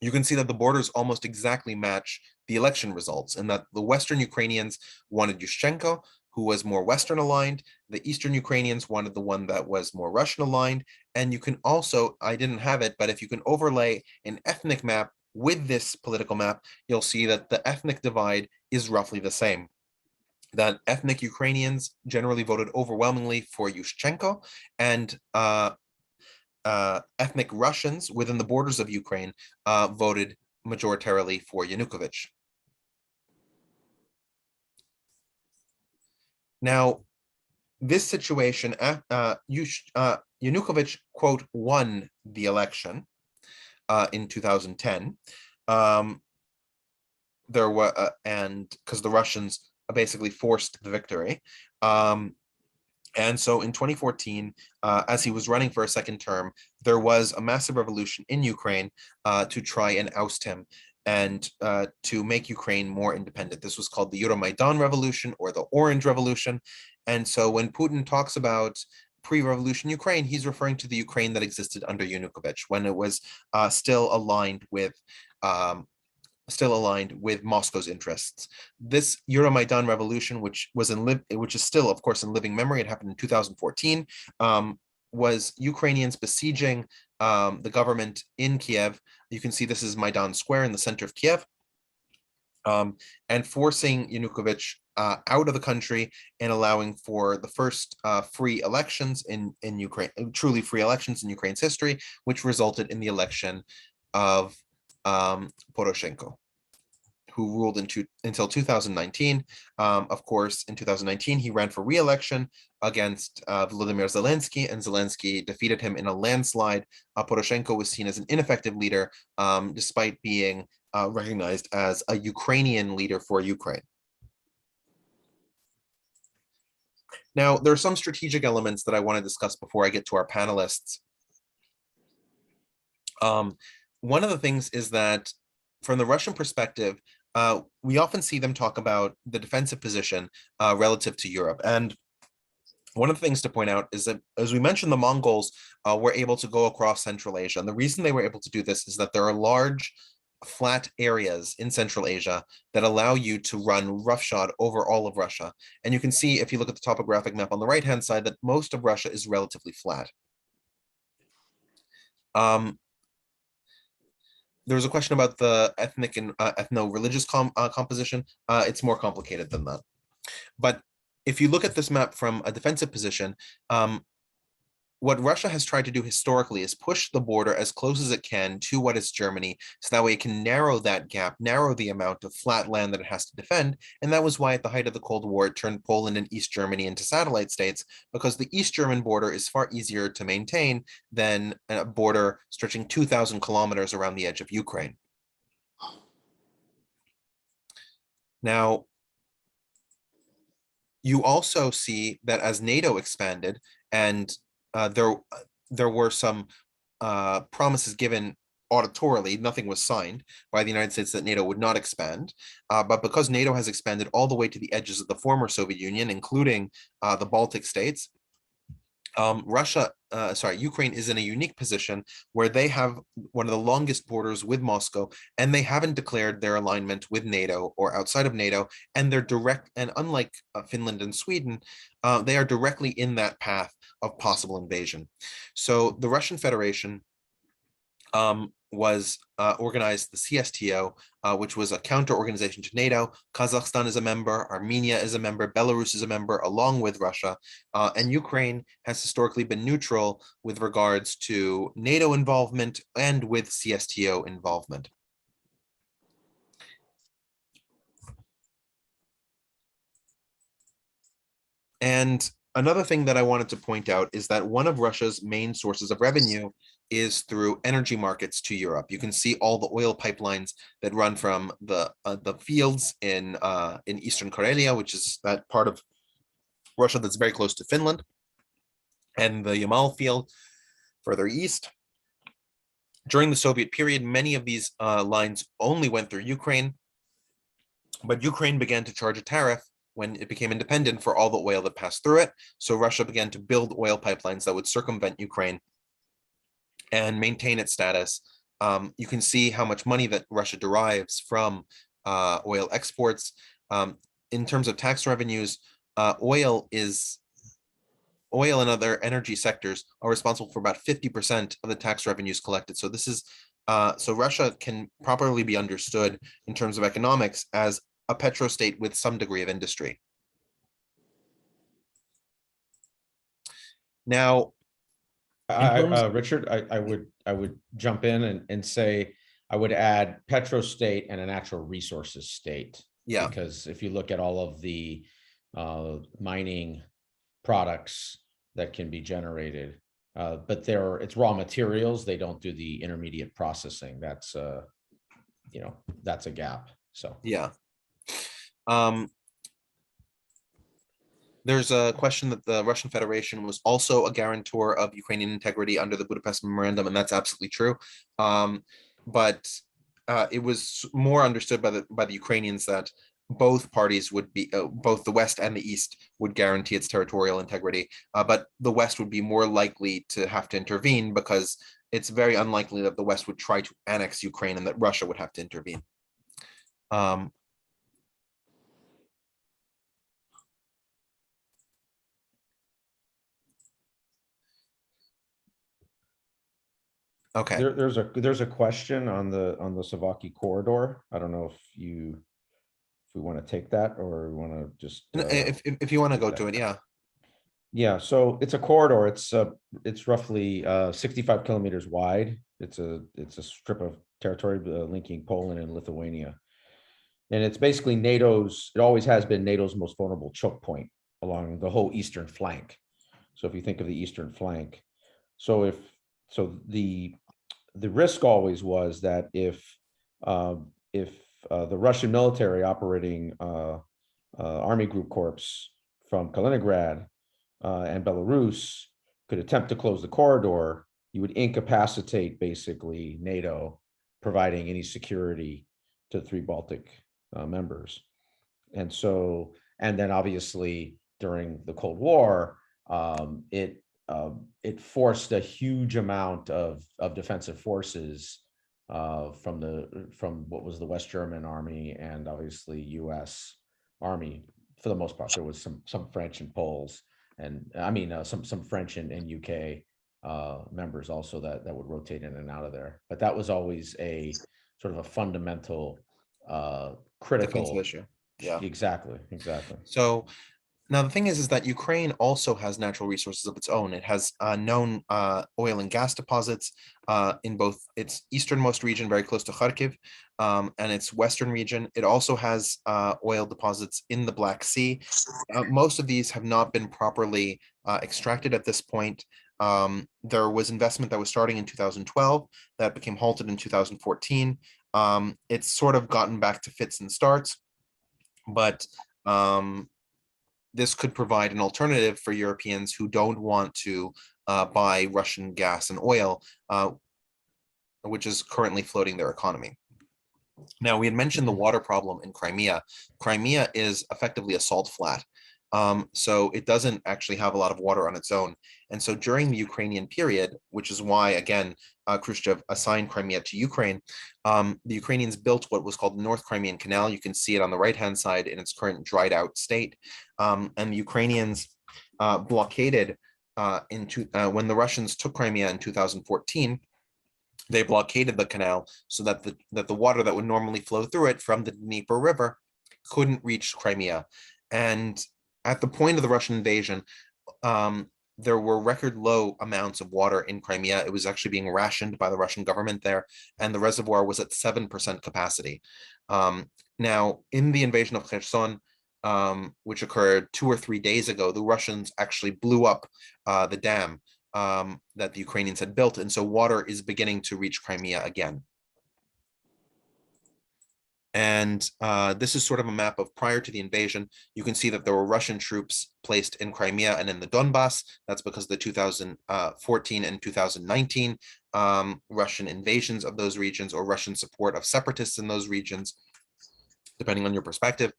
you can see that the borders almost exactly match the election results, and that the Western Ukrainians wanted Yushchenko, who was more Western aligned. The Eastern Ukrainians wanted the one that was more Russian aligned. And you can also, I didn't have it, but if you can overlay an ethnic map with this political map, you'll see that the ethnic divide is roughly the same. That ethnic Ukrainians generally voted overwhelmingly for Yushchenko, and ethnic Russians within the borders of Ukraine voted majoritarily for Yanukovych. Now, this situation, Yanukovych, quote, won the election in 2010. There were, and because the Russians basically forced the victory. And so in 2014, as he was running for a second term, there was a massive revolution in Ukraine to try and oust him and to make Ukraine more independent. This was called the Euromaidan Revolution, or the Orange Revolution. And so when Putin talks about pre-revolution Ukraine, he's referring to the Ukraine that existed under Yanukovych, when it was still aligned with Moscow's interests. This Euromaidan revolution, which is still, of course, in living memory, it happened in 2014, was Ukrainians besieging the government in Kiev. You can see this is Maidan Square in the center of Kiev, and forcing Yanukovych out of the country and allowing for the first free elections in Ukraine, truly free elections in Ukraine's history, which resulted in the election of Poroshenko, who ruled until 2019. Of course, in 2019, he ran for re-election against Volodymyr Zelensky, and Zelensky defeated him in a landslide. Poroshenko was seen as an ineffective leader, despite being recognized as a Ukrainian leader for Ukraine. Now, there are some strategic elements that I want to discuss before I get to our panelists. One of the things is that from the Russian perspective, we often see them talk about the defensive position relative to Europe. And one of the things to point out is that, as we mentioned, the Mongols were able to go across Central Asia. And the reason they were able to do this is that there are large, flat areas in Central Asia that allow you to run roughshod over all of Russia. And you can see, if you look at the topographic map on the right-hand side, that most of Russia is relatively flat. There was a question about the ethnic and ethno-religious composition. It's more complicated than that. But if you look at this map from a defensive position, what Russia has tried to do historically is push the border as close as it can to what is Germany, so that way it can narrow that gap, narrow the amount of flat land that it has to defend. And that was why at the height of the Cold War, it turned Poland and East Germany into satellite states, because the East German border is far easier to maintain than a border stretching 2,000 kilometers around the edge of Ukraine. Now, you also see that as NATO expanded, and there were some promises given auditorily, nothing was signed by the United States that NATO would not expand. But because NATO has expanded all the way to the edges of the former Soviet Union, including the Baltic states, Ukraine is in a unique position where they have one of the longest borders with Moscow, and they haven't declared their alignment with NATO or outside of NATO, and they're direct, and unlike Finland and Sweden, they are directly in that path of possible invasion. So the Russian Federation was organized the CSTO, which was a counter organization to NATO. Kazakhstan is a member, Armenia is a member, Belarus is a member, along with Russia. And Ukraine has historically been neutral with regards to NATO involvement and with CSTO involvement. And another thing that I wanted to point out is that one of Russia's main sources of revenue is through energy markets to Europe. You can see all the oil pipelines that run from the fields in Eastern Karelia, which is that part of Russia that's very close to Finland, and the Yamal field further east. During the Soviet period, many of these lines only went through Ukraine, but Ukraine began to charge a tariff when it became independent for all the oil that passed through it. So Russia began to build oil pipelines that would circumvent Ukraine and maintain its status. You can see how much money that Russia derives from oil exports. In terms of tax revenues, oil and other energy sectors are responsible for about 50% of the tax revenues collected. So this is so Russia can properly be understood in terms of economics as a petrostate with some degree of industry. Now, Richard, I would jump in and say I would add petrostate and a natural resources state. Yeah, because if you look at all of the mining products that can be generated, but it's raw materials. They don't do the intermediate processing. That's that's a gap. So yeah. There's a question that the Russian Federation was also a guarantor of Ukrainian integrity under the Budapest Memorandum, and that's absolutely true. But it was more understood by the Ukrainians that both parties would be, both the West and the East would guarantee its territorial integrity, but the West would be more likely to have to intervene because it's very unlikely that the West would try to annex Ukraine and that Russia would have to intervene. Okay. There's a question on the Savaki corridor. I don't know if we want to take that or we want to just if you want to go to it, yeah. Yeah, so it's a corridor. It's roughly 65 kilometers wide. It's a strip of territory linking Poland and Lithuania, and it's basically it always has been NATO's most vulnerable choke point along the whole eastern flank. So if you think of the eastern flank, the risk always was that if the Russian military operating Army Group Corps from Kaliningrad and Belarus could attempt to close the corridor, you would incapacitate basically NATO providing any security to the three Baltic members. And then obviously during the Cold War, it forced a huge amount of defensive forces from what was the West German army and obviously U.S. Army for the most part. There was some French and Poles, and I mean some French and UK members also that would rotate in and out of there. But that was always a sort of a fundamental critical defensive issue. Yeah, exactly. So now the thing is that Ukraine also has natural resources of its own. It has known oil and gas deposits in both its easternmost region, very close to Kharkiv, and its western region. It also has oil deposits in the Black Sea. Most of these have not been properly extracted at this point. There was investment that was starting in 2012 that became halted in 2014. It's sort of gotten back to fits and starts, but this could provide an alternative for Europeans who don't want to buy Russian gas and oil, which is currently floating their economy. Now, we had mentioned the water problem in Crimea. Crimea is effectively a salt flat. So it doesn't actually have a lot of water on its own. And so during the Ukrainian period, which is why, again, Khrushchev assigned Crimea to Ukraine, the Ukrainians built what was called the North Crimean Canal. You can see it on the right-hand side in its current dried out state. And the Ukrainians blockaded when the Russians took Crimea in 2014, They blockaded the canal so that the water that would normally flow through it from the Dnieper River couldn't reach Crimea. And at the point of the Russian invasion, there were record low amounts of water in Crimea. It was actually being rationed by the Russian government there, and the reservoir was at 7% capacity. Now, in the invasion of Kherson, which occurred 2 or 3 days ago, the Russians actually blew up the dam that the Ukrainians had built, and so water is beginning to reach Crimea again. And this is sort of a map of prior to the invasion. You can see that there were Russian troops placed in Crimea and in the Donbas. That's because the 2014 and 2019 Russian invasions of those regions, or Russian support of separatists in those regions, depending on your perspective.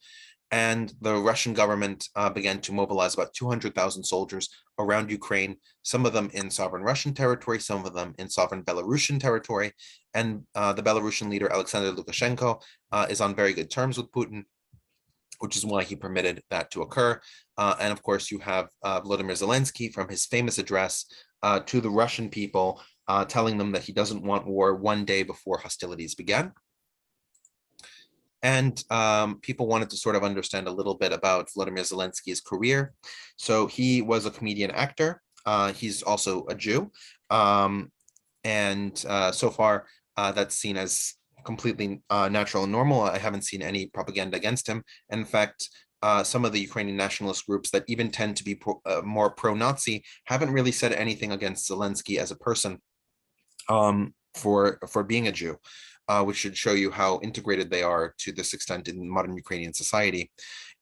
And the Russian government began to mobilize about 200,000 soldiers around Ukraine, some of them in sovereign Russian territory, some of them in sovereign Belarusian territory. And the Belarusian leader, Alexander Lukashenko, is on very good terms with Putin, which is why he permitted that to occur. And of course, you have Vladimir Zelensky from his famous address to the Russian people, telling them that he doesn't want war one day before hostilities began. And people wanted to sort of understand a little bit about Vladimir Zelensky's career. So he was a comedian actor. He's also a Jew. And so far, that's seen as completely natural and normal. I haven't seen any propaganda against him. In fact, some of the Ukrainian nationalist groups that even tend to be more pro-Nazi haven't really said anything against Zelensky as a person for being a Jew. Which should show you how integrated they are to this extent in modern Ukrainian society.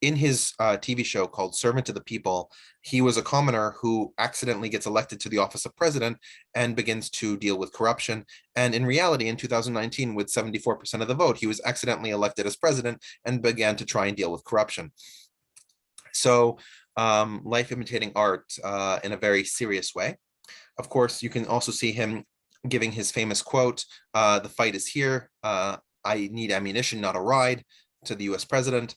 In his TV show called Servant to the People, he was a commoner who accidentally gets elected to the office of president and begins to deal with corruption. And in reality, in 2019, with 74% of the vote, he was accidentally elected as president and began to try and deal with corruption. So life imitating art in a very serious way. Of course, you can also see him giving his famous quote, "The fight is here. I need ammunition, not a ride," to the US president,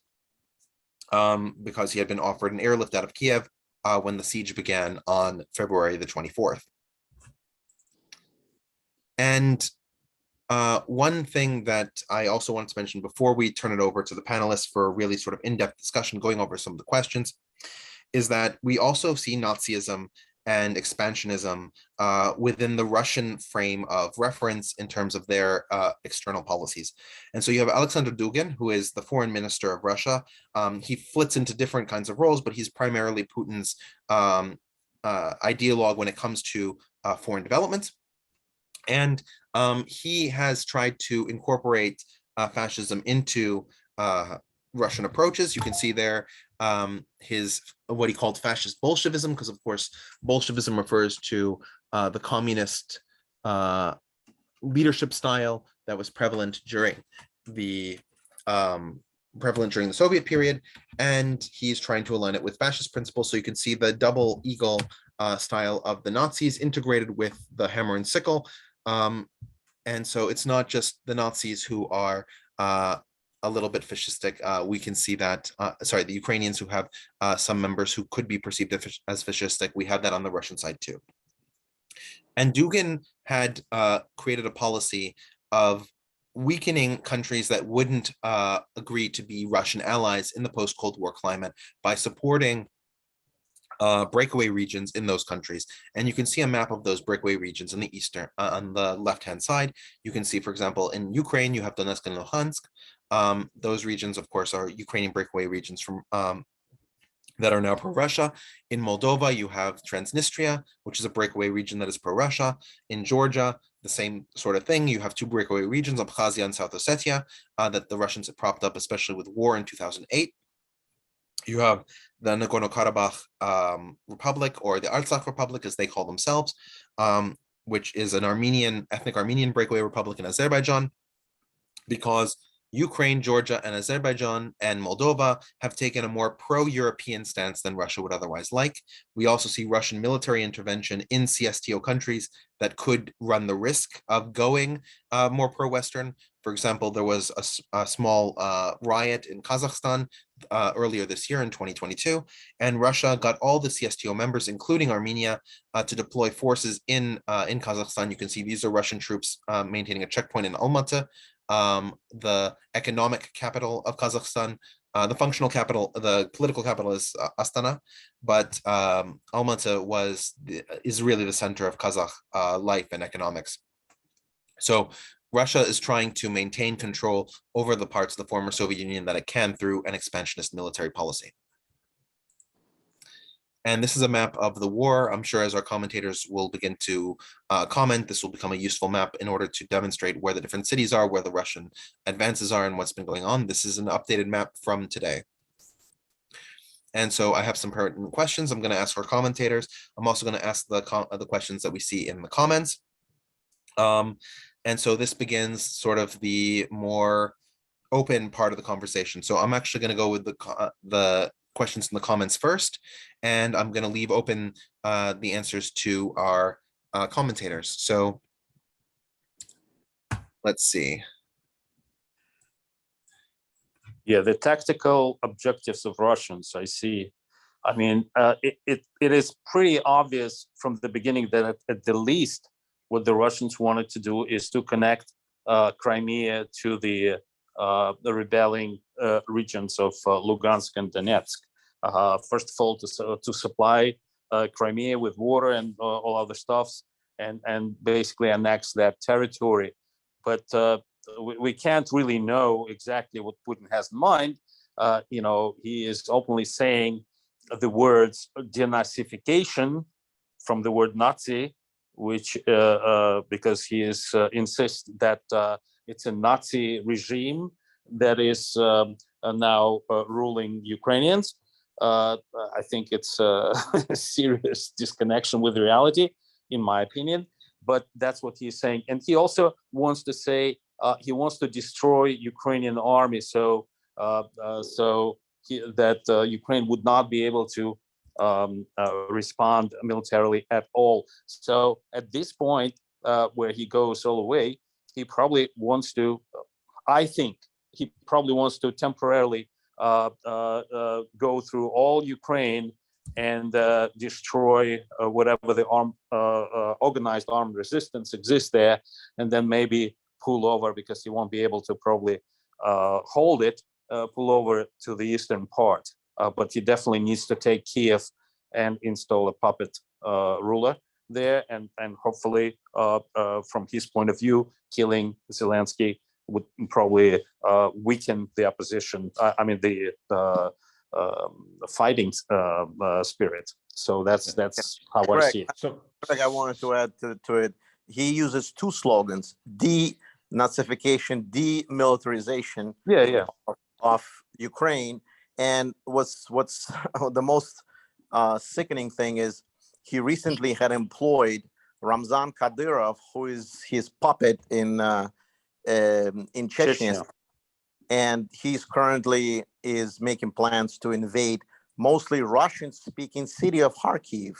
because he had been offered an airlift out of Kiev when the siege began on February the 24th. And one thing that I also wanted to mention before we turn it over to the panelists for a really sort of in-depth discussion going over some of the questions is that we also see Nazism and expansionism within the Russian frame of reference in terms of their external policies. And so you have Alexander Dugin, who is the foreign minister of Russia. He flits into different kinds of roles, but he's primarily Putin's ideologue when it comes to foreign development. And he has tried to incorporate fascism into Russian approaches. You can see there his what he called fascist Bolshevism, because of course Bolshevism refers to the communist leadership style that was prevalent during the Soviet period, and he's trying to align it with fascist principles. So you can see the double eagle style of the Nazis integrated with the hammer and sickle. And so it's not just the Nazis who are a little bit fascistic. We can see that, the Ukrainians who have some members who could be perceived as fascistic, we have that on the Russian side too. And Dugin had created a policy of weakening countries that wouldn't agree to be Russian allies in the post-Cold War climate by supporting breakaway regions in those countries. And you can see a map of those breakaway regions in the eastern, on the left-hand side. You can see, for example, in Ukraine, you have Donetsk and Luhansk. Those regions, of course, are Ukrainian breakaway regions from that are now pro-Russia. In Moldova, you have Transnistria, which is a breakaway region that is pro-Russia. In Georgia, the same sort of thing. You have two breakaway regions, Abkhazia and South Ossetia, that the Russians have propped up, especially with war in 2008. You have the Nagorno-Karabakh Republic, or the Artsakh Republic, as they call themselves, which is an ethnic Armenian breakaway republic in Azerbaijan, because Ukraine, Georgia, and Azerbaijan and Moldova have taken a more pro-European stance than Russia would otherwise like. We also see Russian military intervention in CSTO countries that could run the risk of going more pro-Western. For example, there was a small riot in Kazakhstan earlier this year in 2022, and Russia got all the CSTO members, including Armenia, to deploy forces in Kazakhstan. You can see these are Russian troops maintaining a checkpoint in Almaty, the economic capital of Kazakhstan. The functional capital, the political capital is Astana, but Almaty is really the center of Kazakh life and economics. So Russia is trying to maintain control over the parts of the former Soviet Union that it can through an expansionist military policy. And this is a map of the war. I'm sure as our commentators will begin to comment, this will become a useful map in order to demonstrate where the different cities are, where the Russian advances are, and what's been going on. This is an updated map from today. And so I have some pertinent questions I'm going to ask our commentators. I'm also going to ask the questions that we see in the comments. And so this begins sort of the more open part of the conversation. So I'm actually going to go with the questions in the comments first, and I'm going to leave open the answers to our commentators. So let's see. Yeah, the tactical objectives of Russians, I see. I mean, it is pretty obvious from the beginning that at the least what the Russians wanted to do is to connect Crimea to the rebelling regions of Lugansk and Donetsk. First of all, to supply Crimea with water and all other stuffs, and basically annex that territory. But we can't really know exactly what Putin has in mind. You know, he is openly saying the words denazification from the word Nazi, which because he is insists that it's a Nazi regime that is now ruling Ukrainians. I think it's a serious disconnection with reality, in my opinion. But that's what he's saying, and he also wants to say he wants to destroy Ukrainian army, so that Ukraine would not be able to respond militarily at all. So at this point, where he goes all the way, he probably wants to. I think he probably wants to temporarily go through all Ukraine and destroy whatever the organized armed resistance exists there, and then maybe pull over, because he won't be able to probably hold it, pull over to the eastern part. But he definitely needs to take Kiev and install a puppet ruler there, and hopefully, from his point of view, killing Zelensky would probably weaken the opposition. I mean, the fighting spirit. So that's how I see it. So I wanted to add to it. He uses two slogans: denazification, demilitarization. Of Ukraine. And what's the most sickening thing is he recently had employed Ramzan Kadyrov, who is his puppet in Chechnya. And he's currently is making plans to invade mostly Russian-speaking city of Kharkiv.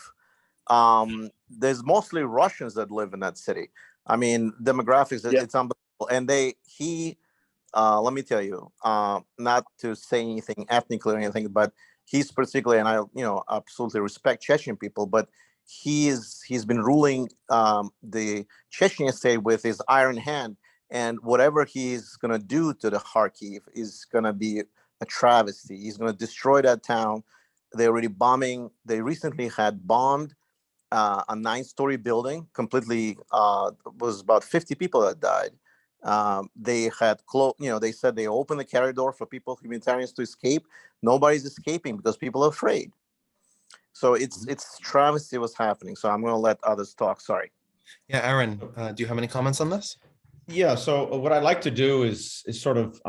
There's mostly Russians that live in that city. I mean, demographics, it's unbelievable. And let me tell you, not to say anything ethnically or anything, but he's particularly, and I, absolutely respect Chechen people, but he's been ruling the Chechen state with his iron hand, and whatever he's gonna do to the Kharkiv is gonna be a travesty. He's gonna destroy that town. They're already bombing. They recently had bombed a 9-story building completely. Was about 50 people that died. They had they said they opened the corridor for humanitarians to escape. Nobody's escaping because people are afraid. So it's travesty what's happening. So I'm going to let others talk. Sorry. Yeah, Aaron, do you have any comments on this? Yeah. So what I'd like to do is sort of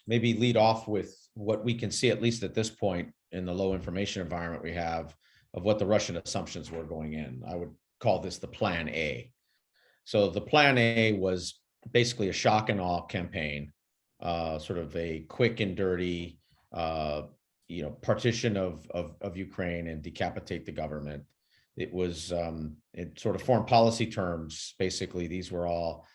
maybe lead off with what we can see, at least at this point in the low information environment we have, of what the Russian assumptions were going in. I would call this the Plan A. So the Plan A was basically a shock and awe campaign sort of a quick and dirty, partition of Ukraine and decapitate the government. It was, in sort of foreign policy terms, basically, these were all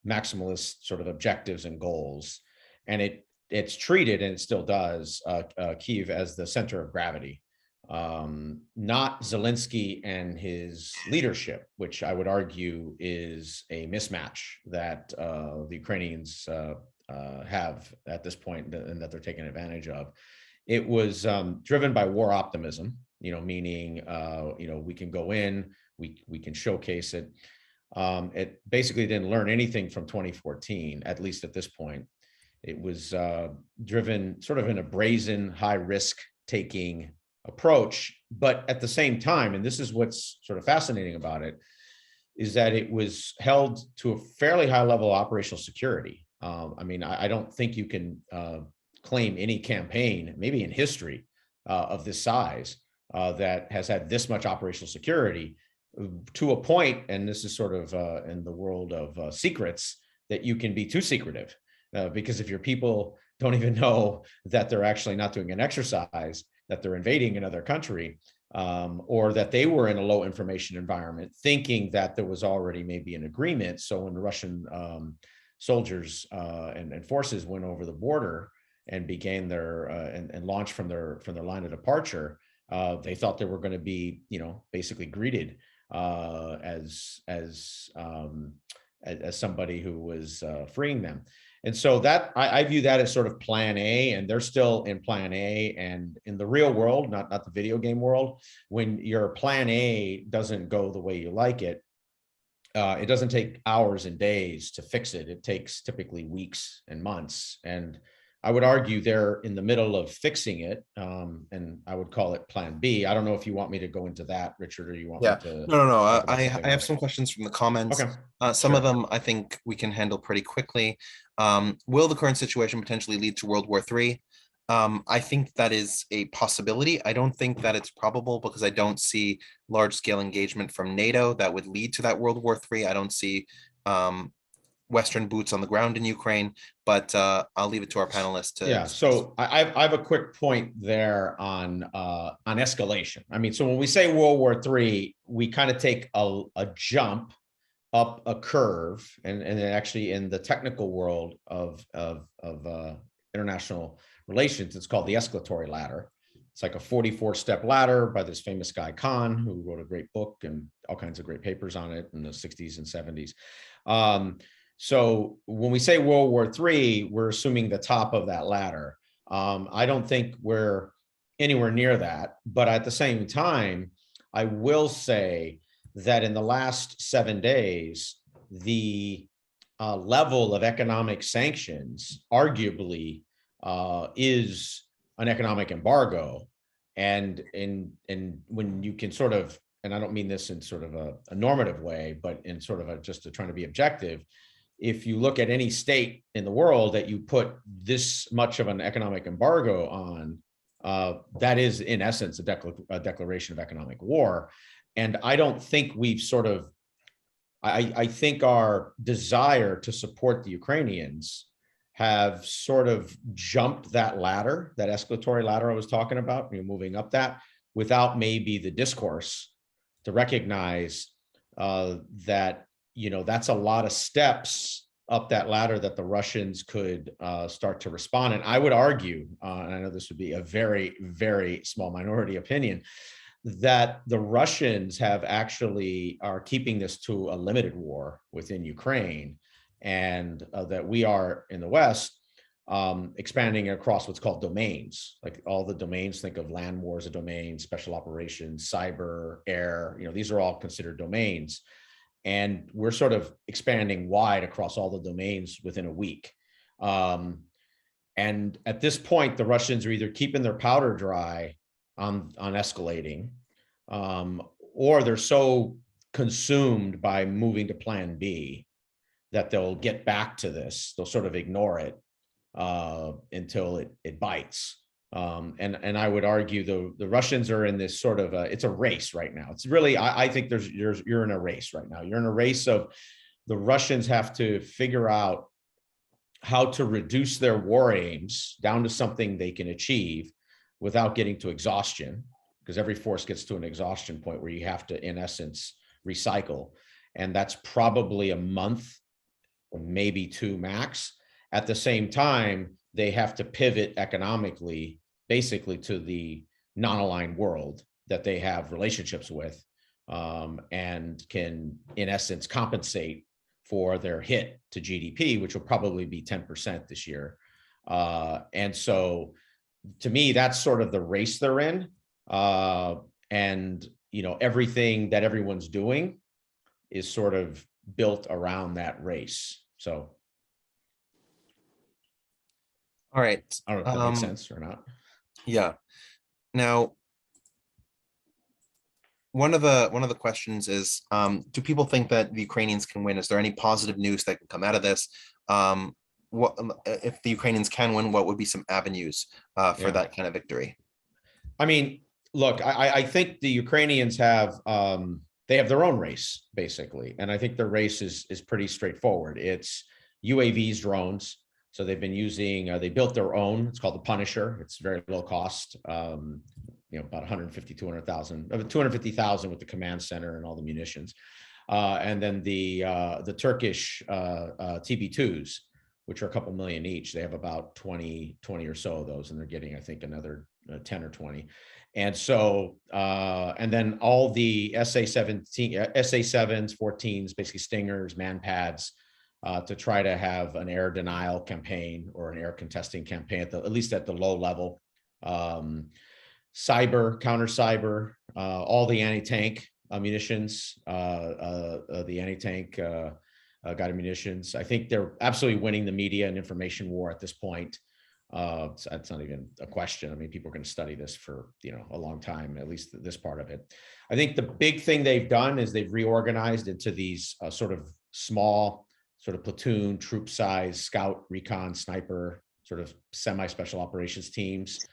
maximalist sort of objectives and goals. And it's treated, and it still does, Kyiv as the center of gravity. Not Zelensky and his leadership, which I would argue is a mismatch that the Ukrainians have at this point, and that they're taking advantage of. It was driven by war optimism, meaning, we can go in, we can showcase it. It basically didn't learn anything from 2014, at least at this point. It was driven sort of in a brazen, high risk taking approach, but at the same time, and this is what's sort of fascinating about it, is that it was held to a fairly high level of operational security. I don't think you can claim any campaign, maybe in history, of this size that has had this much operational security, to a point, and this is sort of in the world of secrets, that you can be too secretive. Because if your people don't even know that they're actually not doing an exercise, that they're invading another country, or that they were in a low information environment, thinking that there was already maybe an agreement. So when the Russian soldiers and forces went over the border and began their and launched from their line of departure, they thought they were going to be, basically greeted as somebody who was freeing them. And so that I view that as sort of plan A, and they're still in plan A. And in the real world, not the video game world, when your plan A doesn't go the way you like it, it doesn't take hours and days to fix it. It takes typically weeks and months. And I would argue they're in the middle of fixing it, and I would call it Plan B. I don't know if you want me to go into that, Richard, or you want me to? No. I have some questions from the comments. Okay. Some of them I think we can handle pretty quickly. Will the current situation potentially lead to World War III? I think that is a possibility. I don't think that it's probable, because I don't see large-scale engagement from NATO that would lead to that World War III. I don't see Western boots on the ground in Ukraine, but I'll leave it to our panelists to. Yeah, so I have a quick point there on escalation. So when we say World War III, we kind of take a jump up a curve, and actually in the technical world of international relations, it's called the escalatory ladder. It's like a 44-step ladder by this famous guy, Kahn, who wrote a great book and all kinds of great papers on it in the 60s and 70s. So when we say World War III, we're assuming the top of that ladder. I don't think we're anywhere near that, but at the same time, I will say that in the last 7 days, the level of economic sanctions arguably is an economic embargo. And when you can sort of, and I don't mean this in sort of a normative way, but in sort of just trying to be objective, if you look at any state in the world that you put this much of an economic embargo on, that is in essence a declaration of economic war. And I don't think we've sort of, I think our desire to support the Ukrainians have sort of jumped that ladder, that escalatory ladder I was talking about, moving up that, without maybe the discourse to recognize that, that's a lot of steps up that ladder that the Russians could start to respond. And I would argue, and I know this would be a very, very small minority opinion, that the Russians are keeping this to a limited war within Ukraine, and that we are in the West expanding across what's called domains, like all the domains. Think of land war as a domain, special operations, cyber, air, these are all considered domains. And we're sort of expanding wide across all the domains within a week. And at this point, the Russians are either keeping their powder dry on escalating, or they're so consumed by moving to Plan B that they'll get back to this. They'll sort of ignore it until it bites. And I would argue the Russians are in this sort of it's a race right now. It's really, I think you're in a race right now. You're in a race of the Russians have to figure out how to reduce their war aims down to something they can achieve without getting to exhaustion, because every force gets to an exhaustion point where you have to, in essence, recycle. And that's probably a month, or maybe 2 max. At the same time, they have to pivot economically, basically to the non-aligned world that they have relationships with, and can, in essence, compensate for their hit to GDP, which will probably be 10% this year. And so, to me, that's sort of the race they're in. And, you know, everything that everyone's doing is sort of built around that race. So, All right. I don't know if that makes sense or not. Yeah. Now, one of the questions is, do people think that the Ukrainians can win? Is there any positive news that can come out of this? What if the Ukrainians can win? What would be some avenues for that kind of victory? I mean, look, I think the Ukrainians have they have their own race, basically, and I think their race is pretty straightforward. It's UAVs, drones. So they've been using, they built their own, it's called the Punisher. It's very low cost, you know, about 150, 200,000, 250,000 with the command center and all the munitions. And then the Turkish TB2s, which are a couple million each. They have about 20 or so of those, and they're getting, I think, another 10 or 20. And so, and then all the SA-7s, 14s, basically Stingers, Manpads, to try to have an air denial campaign or an air contesting campaign, at least at the low level. Cyber, counter cyber, all the anti-tank munitions, the anti-tank guided munitions. I think they're absolutely winning the media and information war at this point. It's not even a question. I mean, people are going to study this for, you know, a long time, at least this part of it. I think the big thing they've done is they've reorganized into these sort of small, sort of platoon, troop size, scout, recon, sniper, sort of semi-special operations teams.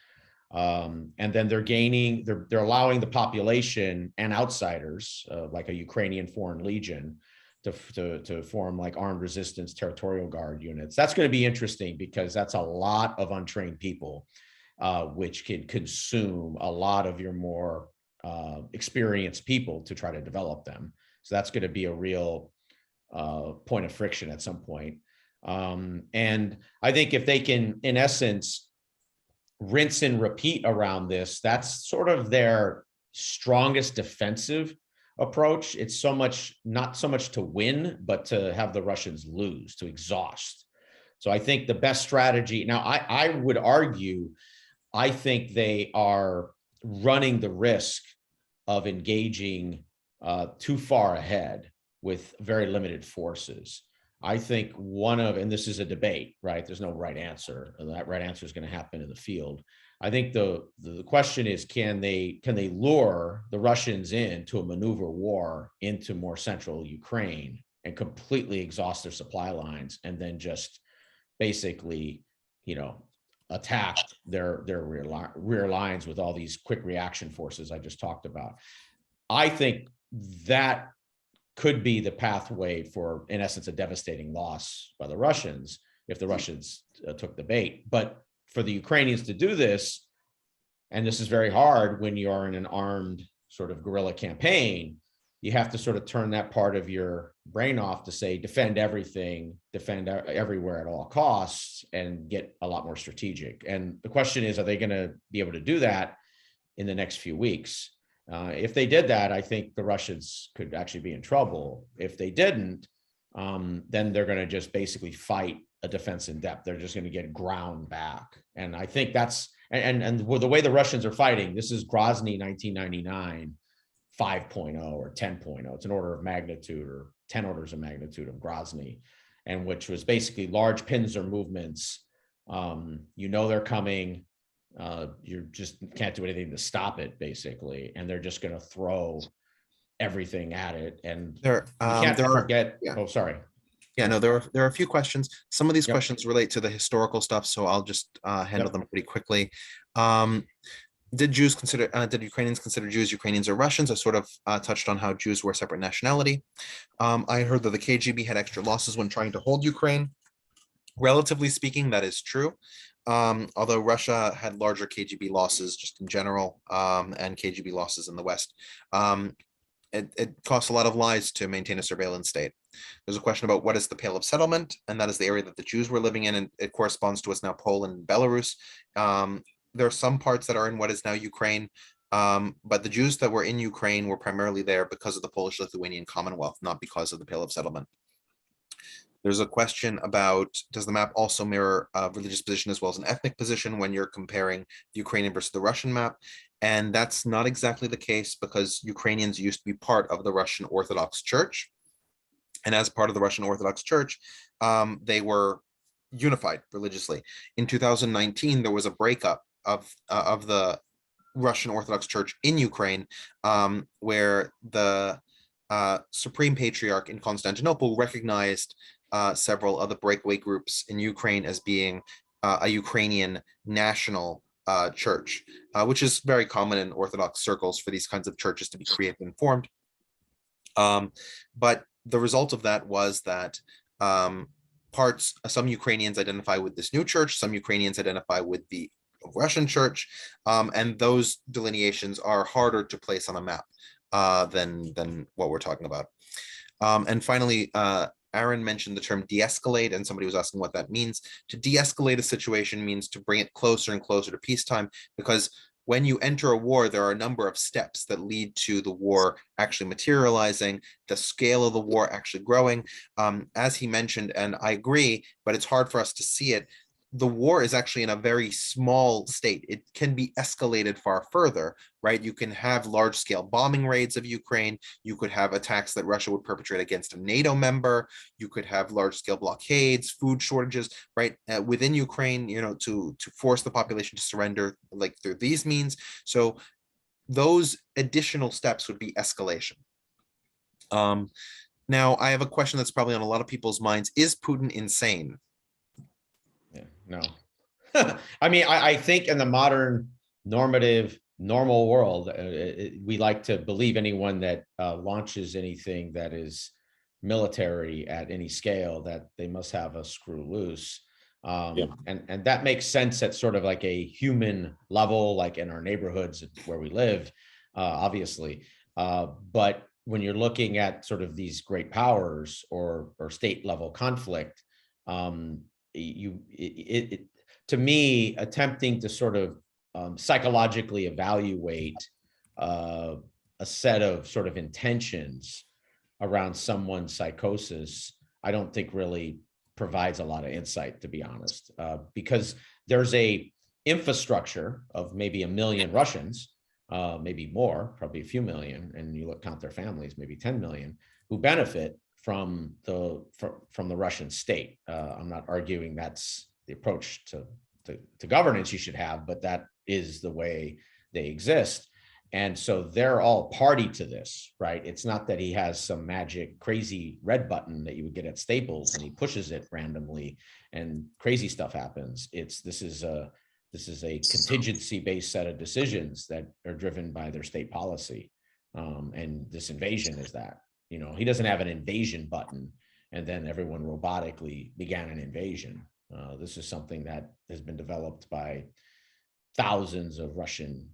And then they're allowing the population and outsiders, like a Ukrainian Foreign Legion, to form like armed resistance territorial guard units. That's going to be interesting because that's a lot of untrained people, which can consume a lot of your more experienced people to try to develop them. So that's going to be a real point of friction at some point. And I think if they can, in essence, rinse and repeat around this, that's sort of their strongest defensive approach. It's not so much to win, but to have the Russians lose, to exhaust. So I think the best strategy, now I would argue, I think they are running the risk of engaging too far ahead with very limited forces. I think and this is a debate, right? There's no right answer. That right answer is going to happen in the field. I think the question is, can they lure the Russians into a maneuver war into more central Ukraine and completely exhaust their supply lines, and then just basically, you know, attack their rear lines with all these quick reaction forces I just talked about. I think that could be the pathway for, in essence, a devastating loss by the Russians if the Russians took the bait. But for the Ukrainians to do this, and this is very hard when you are in an armed sort of guerrilla campaign, you have to sort of turn that part of your brain off to say, defend everything, defend everywhere at all costs, and get a lot more strategic. And the question is, are they going to be able to do that in the next few weeks? If they did that, I think the Russians could actually be in trouble. If they didn't, then they're going to just basically fight a defense in depth. They're just going to get ground back. And I think that's, and the way the Russians are fighting, this is Grozny 1999 5.0 or 10.0. It's an order of magnitude, or 10 orders of magnitude of Grozny, and which was basically large pincer movements. You know they're coming. You just can't do anything to stop it, basically, and they're just going to throw everything at it. And you can't forget. Yeah. Oh, sorry. Yeah, no, there are a few questions. Some of these questions relate to the historical stuff, so I'll just handle them pretty quickly. Did Ukrainians consider Jews Ukrainians or Russians? I sort of touched on how Jews were a separate nationality. I heard that the KGB had extra losses when trying to hold Ukraine. Relatively speaking, that is true. Although Russia had larger KGB losses just in general, and KGB losses in the West. It costs a lot of lives to maintain a surveillance state. There's a question about what is the Pale of Settlement, and that is the area that the Jews were living in, and it corresponds to what's now Poland and Belarus. There are some parts that are in what is now Ukraine, but the Jews that were in Ukraine were primarily there because of the Polish-Lithuanian Commonwealth, not because of the Pale of Settlement. There's a question about, does the map also mirror religious position as well as an ethnic position when you're comparing the Ukrainian versus the Russian map? And that's not exactly the case, because Ukrainians used to be part of the Russian Orthodox Church. And as part of the Russian Orthodox Church, they were unified religiously. In 2019, there was a breakup of the Russian Orthodox Church in Ukraine, where the Supreme Patriarch in Constantinople recognized several of the breakaway groups in Ukraine as being a Ukrainian national church, which is very common in Orthodox circles for these kinds of churches to be created and formed. But the result of that was that some Ukrainians identify with this new church, some Ukrainians identify with the Russian church, and those delineations are harder to place on a map than what we're talking about. And finally, Aaron mentioned the term de-escalate, and somebody was asking what that means. To de-escalate a situation means to bring it closer and closer to peacetime, because when you enter a war, there are a number of steps that lead to the war actually materializing, the scale of the war actually growing. As he mentioned, and I agree, but it's hard for us to see it, the war is actually in a very small state. It can be escalated far further, right? You can have large-scale bombing raids of Ukraine. You could have attacks that Russia would perpetrate against a NATO member. You could have large-scale blockades, food shortages, right? Within Ukraine, to force the population to surrender, like through these means. So those additional steps would be escalation. Now, I have a question that's probably on a lot of people's minds. Is Putin insane? No. I mean, I think in the modern normal world, we like to believe anyone that launches anything that is military at any scale, that they must have a screw loose. And that makes sense at sort of like a human level, like in our neighborhoods where we live, obviously. But when you're looking at sort of these great powers or state level conflict, to me, attempting to sort of psychologically evaluate a set of sort of intentions around someone's psychosis, I don't think really provides a lot of insight, to be honest, because there's a infrastructure of maybe 1 million Russians, maybe more, probably a few million, and you count their families, maybe 10 million, who benefit from the Russian state. I'm not arguing that's the approach to governance you should have, but that is the way they exist. And so they're all party to this, right? It's not that he has some magic crazy red button that you would get at Staples and he pushes it randomly and crazy stuff happens. This is a contingency-based set of decisions that are driven by their state policy. And this invasion is that. He doesn't have an invasion button and then everyone robotically began an invasion. This is something that has been developed by thousands of Russian.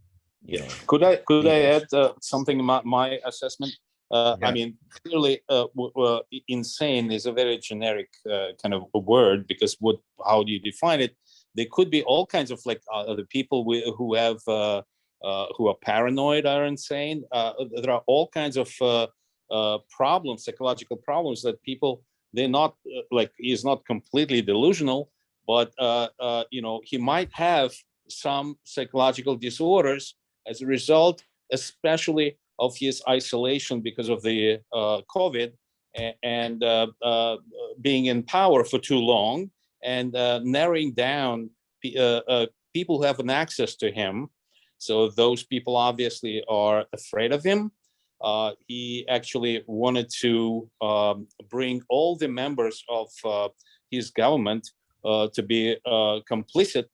Could I add something? My assessment. I mean, clearly, insane is a very generic kind of a word, because how do you define it? There could be all kinds of the people who are paranoid are insane. There are all kinds of problems, psychological problems that people, they're not he's not completely delusional, but he might have some psychological disorders as a result, especially of his isolation because of the COVID and being in power for too long, and narrowing down people who have an access to him. So those people obviously are afraid of him. He actually wanted to bring all the members of his government to be complicit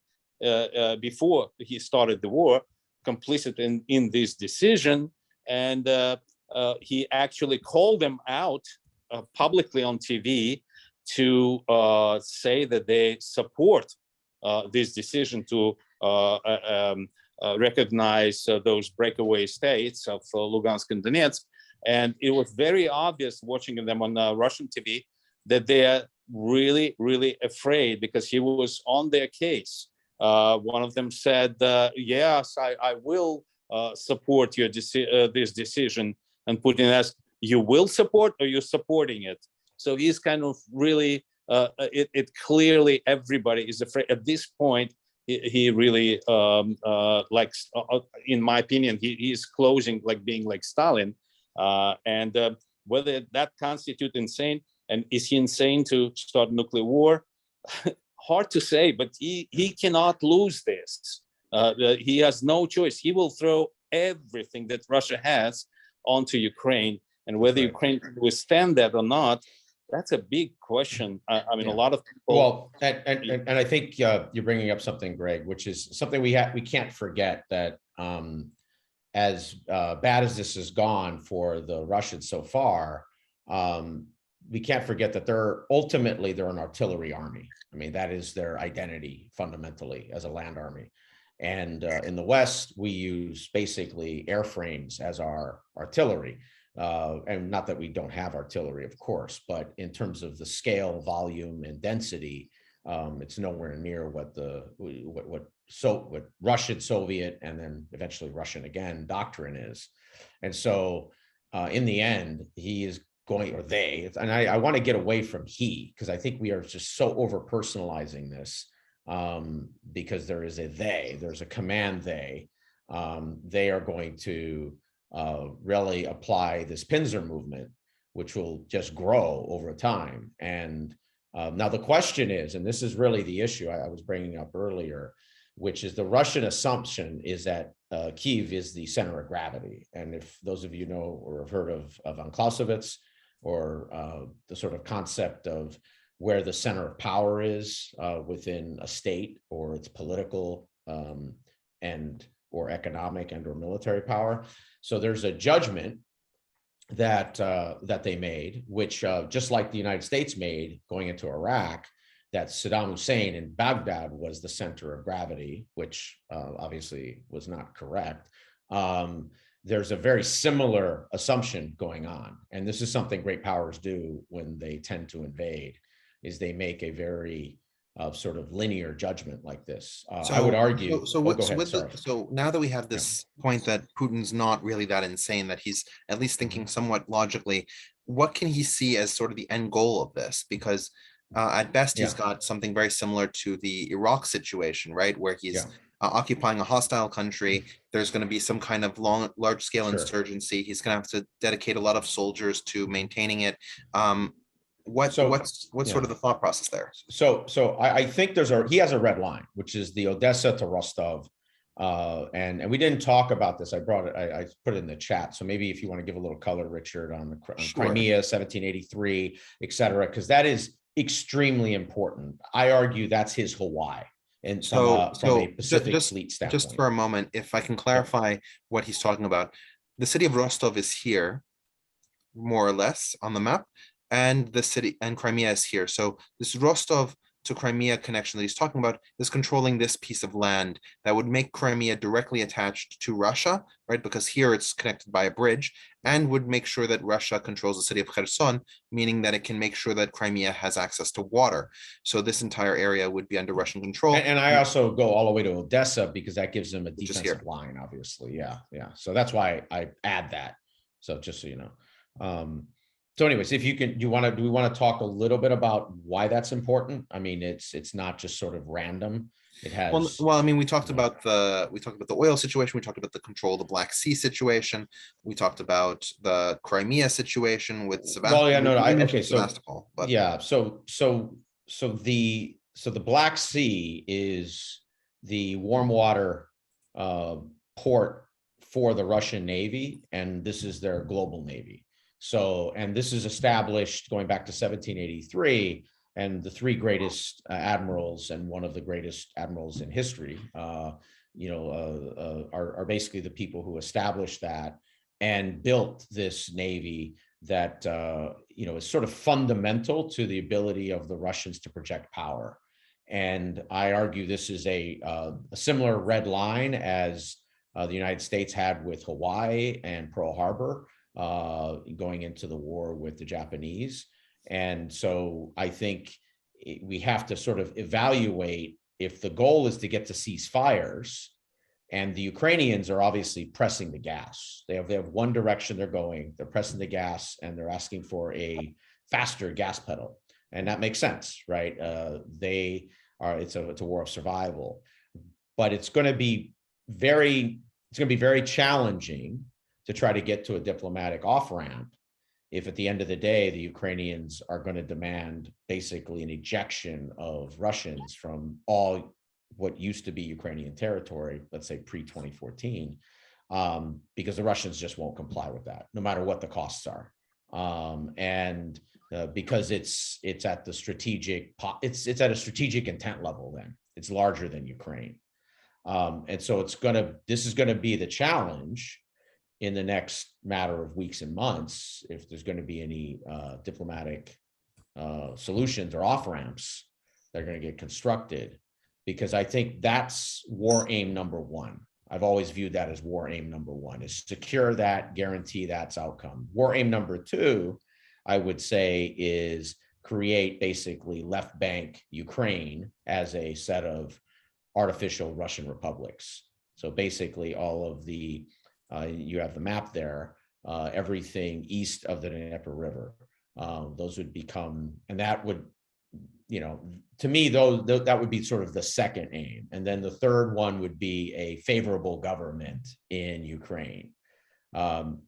before he started the war, complicit in this decision. And he actually called them out publicly on TV to say that they support this decision to recognize those breakaway states of Lugansk and Donetsk. And it was very obvious watching them on Russian TV that they are really, really afraid, because he was on their case. One of them said, yes, I will support your this decision. And Putin asked, you will support, or you're supporting it? So he's kind of really, it clearly everybody is afraid. At this point, he really likes, in my opinion, he's closing, like being like Stalin. And whether that constitutes insane, and is he insane to start nuclear war? Hard to say, but he cannot lose this. He has no choice. He will throw everything that Russia has onto Ukraine, and whether Ukraine can withstand that or not, that's a big question. I mean, a lot of people. Well, and I think you're bringing up something, Greg, which is something we can't forget, that as bad as this has gone for the Russians so far, we can't forget that they're an artillery army. I mean, that is their identity fundamentally, as a land army. And in the West, we use basically airframes as our artillery. And not that we don't have artillery, of course, but in terms of the scale, volume, and density, it's nowhere near what Russian, Soviet, and then eventually Russian again doctrine is. And so in the end, he is going, or they, and I want to get away from he, because I think we are just so over personalizing this, because there is a they, there's a command they are going to really apply this pincer movement, which will just grow over time. And now the question is, and this is really the issue I was bringing up earlier, which is the Russian assumption is that Kyiv is the center of gravity. And if those of you know or have heard of Clausewitz, or the sort of concept of where the center of power is within a state, or its political and or economic and or military power. So there's a judgment that that they made, which just like the United States made going into Iraq, that Saddam Hussein in Baghdad was the center of gravity, which obviously was not correct. There's a very similar assumption going on. And this is something great powers do when they tend to invade, is they make a very sort of linear judgment like this. I would argue. So now that we have this point that Putin's not really that insane, that he's at least thinking somewhat logically, what can he see as sort of the end goal of this? Because at best, he's got something very similar to the Iraq situation, right? Where he's occupying a hostile country. There's going to be some kind of large-scale insurgency. He's going to have to dedicate a lot of soldiers to maintaining it. What's sort of the thought process there? So I think he has a red line, which is the Odessa to Rostov. And we didn't talk about this. I brought it, I put it in the chat. So maybe if you want to give a little color, Richard, on the Crimea, 1783, et cetera, because that is extremely important. I argue that's his Hawaii. And from a Pacific Fleet standpoint. Just for a moment, if I can clarify what he's talking about, the city of Rostov is here, more or less, on the map, and the city and Crimea is here. So this Rostov to Crimea connection that he's talking about is controlling this piece of land that would make Crimea directly attached to Russia, right? Because here it's connected by a bridge, and would make sure that Russia controls the city of Kherson, meaning that it can make sure that Crimea has access to water. So this entire area would be under Russian control. And I also go all the way to Odessa because that gives them a defensive line, obviously. Yeah. So that's why I add that. So just so you know. So anyways, if you can, do we want to talk a little bit about why that's important? I mean, it's not just sort of random. It has. Well, I mean, we talked about the oil situation. We talked about the control of the Black Sea situation. We talked about the Crimea situation with Sevastopol. Well, yeah, no, okay, so Sevastopol, but yeah, so the Black Sea is the warm water port for the Russian Navy, and this is their global navy. So, and this is established going back to 1783, and the three greatest admirals and one of the greatest admirals in history, are basically the people who established that and built this navy that is sort of fundamental to the ability of the Russians to project power. And I argue this is a similar red line as the United States had with Hawaii and Pearl Harbor going into the war with the Japanese. And so I think we have to sort of evaluate if the goal is to get to ceasefires, and the Ukrainians are obviously pressing the gas. They have one direction they're going, they're pressing the gas, and they're asking for a faster gas pedal. And that makes sense, right? It's a war of survival, but it's going to be very challenging to try to get to a diplomatic off-ramp if at the end of the day, the Ukrainians are going to demand basically an ejection of Russians from all what used to be Ukrainian territory, let's say pre-2014, because the Russians just won't comply with that, no matter what the costs are. Because it's at a strategic intent level. Then it's larger than Ukraine, and so this is going to be the challenge in the next matter of weeks and months, if there's going to be any diplomatic solutions or off ramps that are going to get constructed, because I think that's war aim number one. I've always viewed that as war aim number one, is secure that, guarantee that's outcome. War aim number two, I would say, is create basically left bank Ukraine as a set of artificial Russian republics. So basically all of the, you have the map there, everything east of the Dnieper River, those would become, and that would, to me, that would be sort of the second aim. And then the third one would be a favorable government in Ukraine.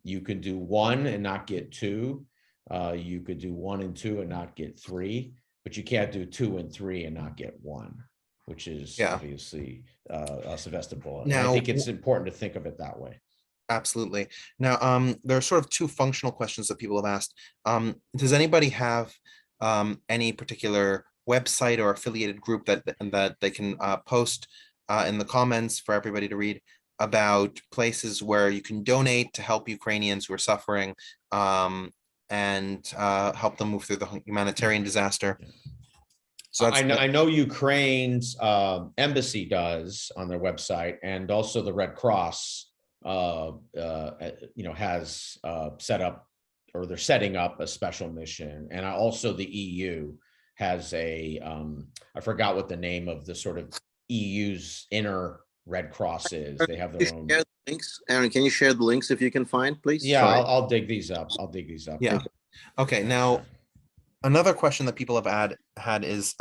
You could do one and not get two. You could do 1 and 2 and not get 3, but you can't do 2 and 3 and not get 1, which is obviously Sevastopol. And I think it's important to think of it that way. Absolutely. Now, there are sort of two functional questions that people have asked. Does anybody have any particular website or affiliated group that they can post in the comments for everybody to read about places where you can donate to help Ukrainians who are suffering and help them move through the humanitarian disaster? So I know Ukraine's embassy does on their website, and also the Red Cross has set up, or they're setting up a special mission. And also the EU has a, I forgot what the name of the sort of EU's inner Red Cross is. They have their own links. Aaron, can you share the links if you can find, please? Yeah, I'll dig these up. Yeah. Okay. Now, another question that people have had is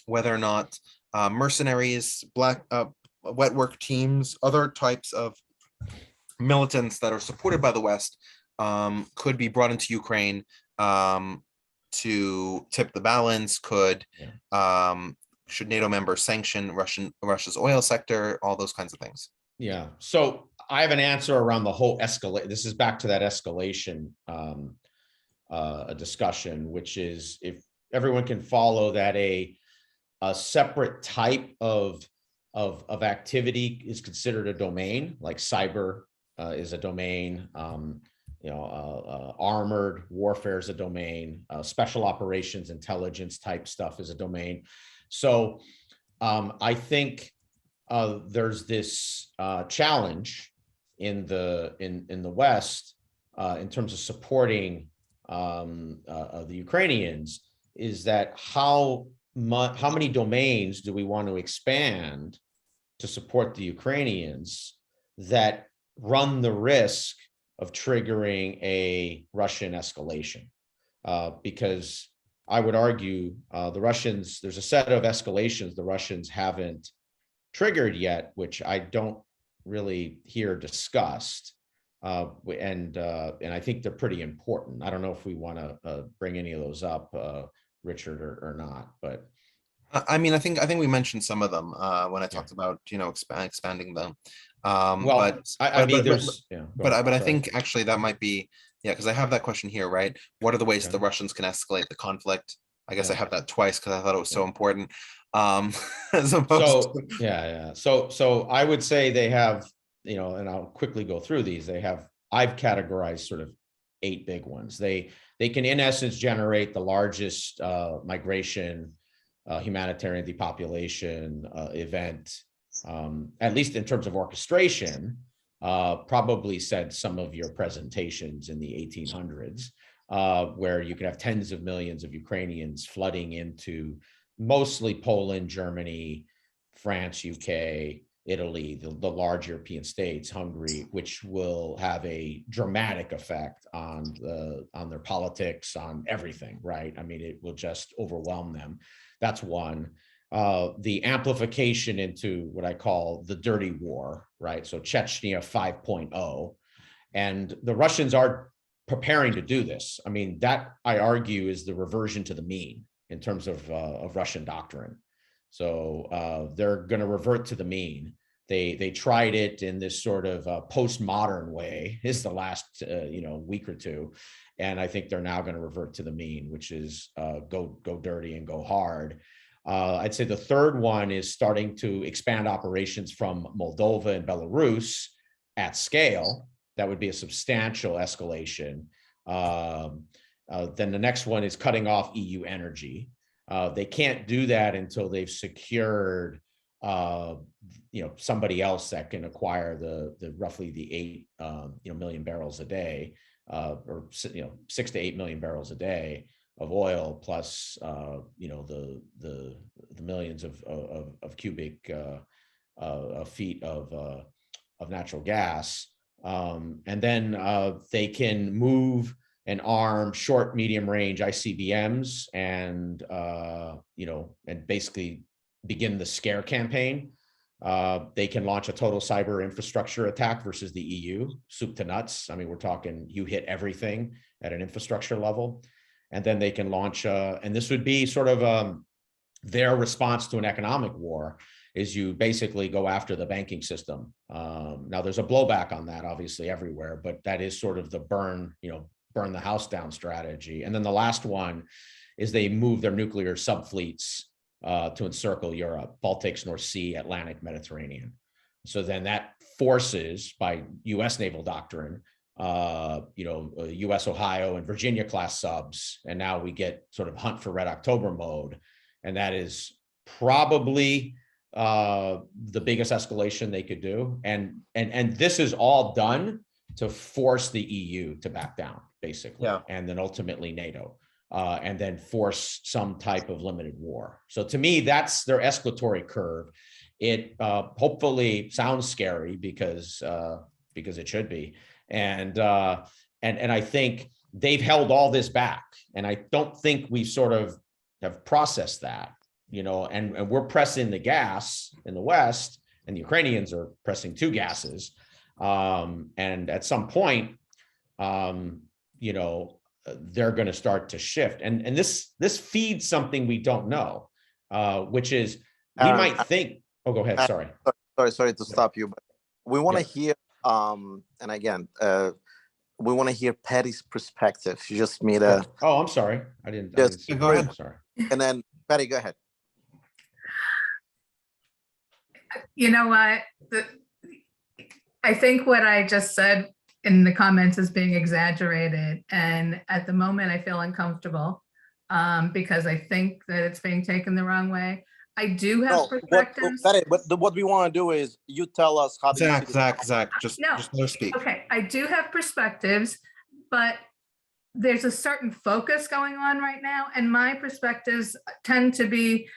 whether or not mercenaries, wet work teams, other types of militants that are supported by the West could be brought into Ukraine to tip the balance. Should NATO members sanction Russia's oil sector, all those kinds of things? Yeah. So I have an answer around the whole escalate. This is back to that escalation discussion, which is if everyone can follow that a separate type of activity is considered a domain, like cyber is a domain, armored warfare is a domain, special operations, intelligence type stuff is a domain. So I think there's this challenge in the West in terms of supporting the Ukrainians, is that how many domains do we want to expand to support the Ukrainians that run the risk of triggering a Russian escalation? Because I would argue the Russians, there's a set of escalations the Russians haven't triggered yet, which I don't really hear discussed. And I think they're pretty important. I don't know if we want to bring any of those up, Richard, or not, but. I mean, I think we mentioned some of them when I talked about, expanding them. I think actually that might be, because I have that question here, right? What are the ways the Russians can escalate the conflict? I guess I have that twice because I thought it was so important. As opposed So I would say they have, and I'll quickly go through these. I've categorized sort of 8 big ones. They can, in essence, generate the largest migration, humanitarian depopulation event, at least in terms of orchestration, probably since some of your presentations in the 1800s, where you could have tens of millions of Ukrainians flooding into mostly Poland, Germany, France, UK, Italy, the large European states, Hungary, which will have a dramatic effect on their politics, on everything, right? I mean, it will just overwhelm them. That's one. The amplification into what I call the dirty war, right? So Chechnya 5.0. And the Russians are preparing to do this. I mean, that, I argue, is the reversion to the mean in terms of Russian doctrine. So they're going to revert to the mean. They tried it in this sort of postmodern way, is the last week or two, and I think they're now going to revert to the mean, which is go dirty and go hard. I'd say the third one is starting to expand operations from Moldova and Belarus at scale. That would be a substantial escalation. Then the next one is cutting off EU energy. They can't do that until they've secured somebody else that can acquire the roughly the 8 million barrels a day, or 6 to 8 million barrels a day of oil, plus the millions of cubic feet of natural gas, and then they can move and arm short, medium range ICBMs, and and basically begin the scare campaign. They can launch a total cyber infrastructure attack versus the EU, soup to nuts. I mean, we're talking you hit everything at an infrastructure level. And then they can launch, and this would be sort of their response to an economic war, is you basically go after the banking system. Now there's a blowback on that, obviously, everywhere, but that is sort of the burn the house down strategy. And then the last one is they move their nuclear subfleets to encircle Europe, Baltics, North Sea, Atlantic, Mediterranean. So then that forces, by US naval doctrine, US Ohio and Virginia class subs. And now we get sort of hunt for Red October mode. And that is probably the biggest escalation they could do. And this is all done to force the EU to back down, basically, and then ultimately NATO, and then force some type of limited war. So to me, that's their escalatory curve. It hopefully sounds scary because it should be, and I think they've held all this back, and I don't think we sort of have processed that, and we're pressing the gas in the West, and the Ukrainians are pressing 2 gases. And at some point, they're going to start to shift. And this feeds something we don't know, which is we might think, go ahead. Sorry to stop you, but we want to hear, and again, we want to hear Patty's perspective. You just made a... Oh, I'm sorry. I didn't go ahead. Sorry. And then Patty, go ahead. You know what? I think what I just said in the comments is being exaggerated. And at the moment, I feel uncomfortable because I think that it's being taken the wrong way. I do have perspectives. But what we want to do is you tell us how. Zach, just let her speak. Okay, I do have perspectives, but there's a certain focus going on right now. And my perspectives tend to be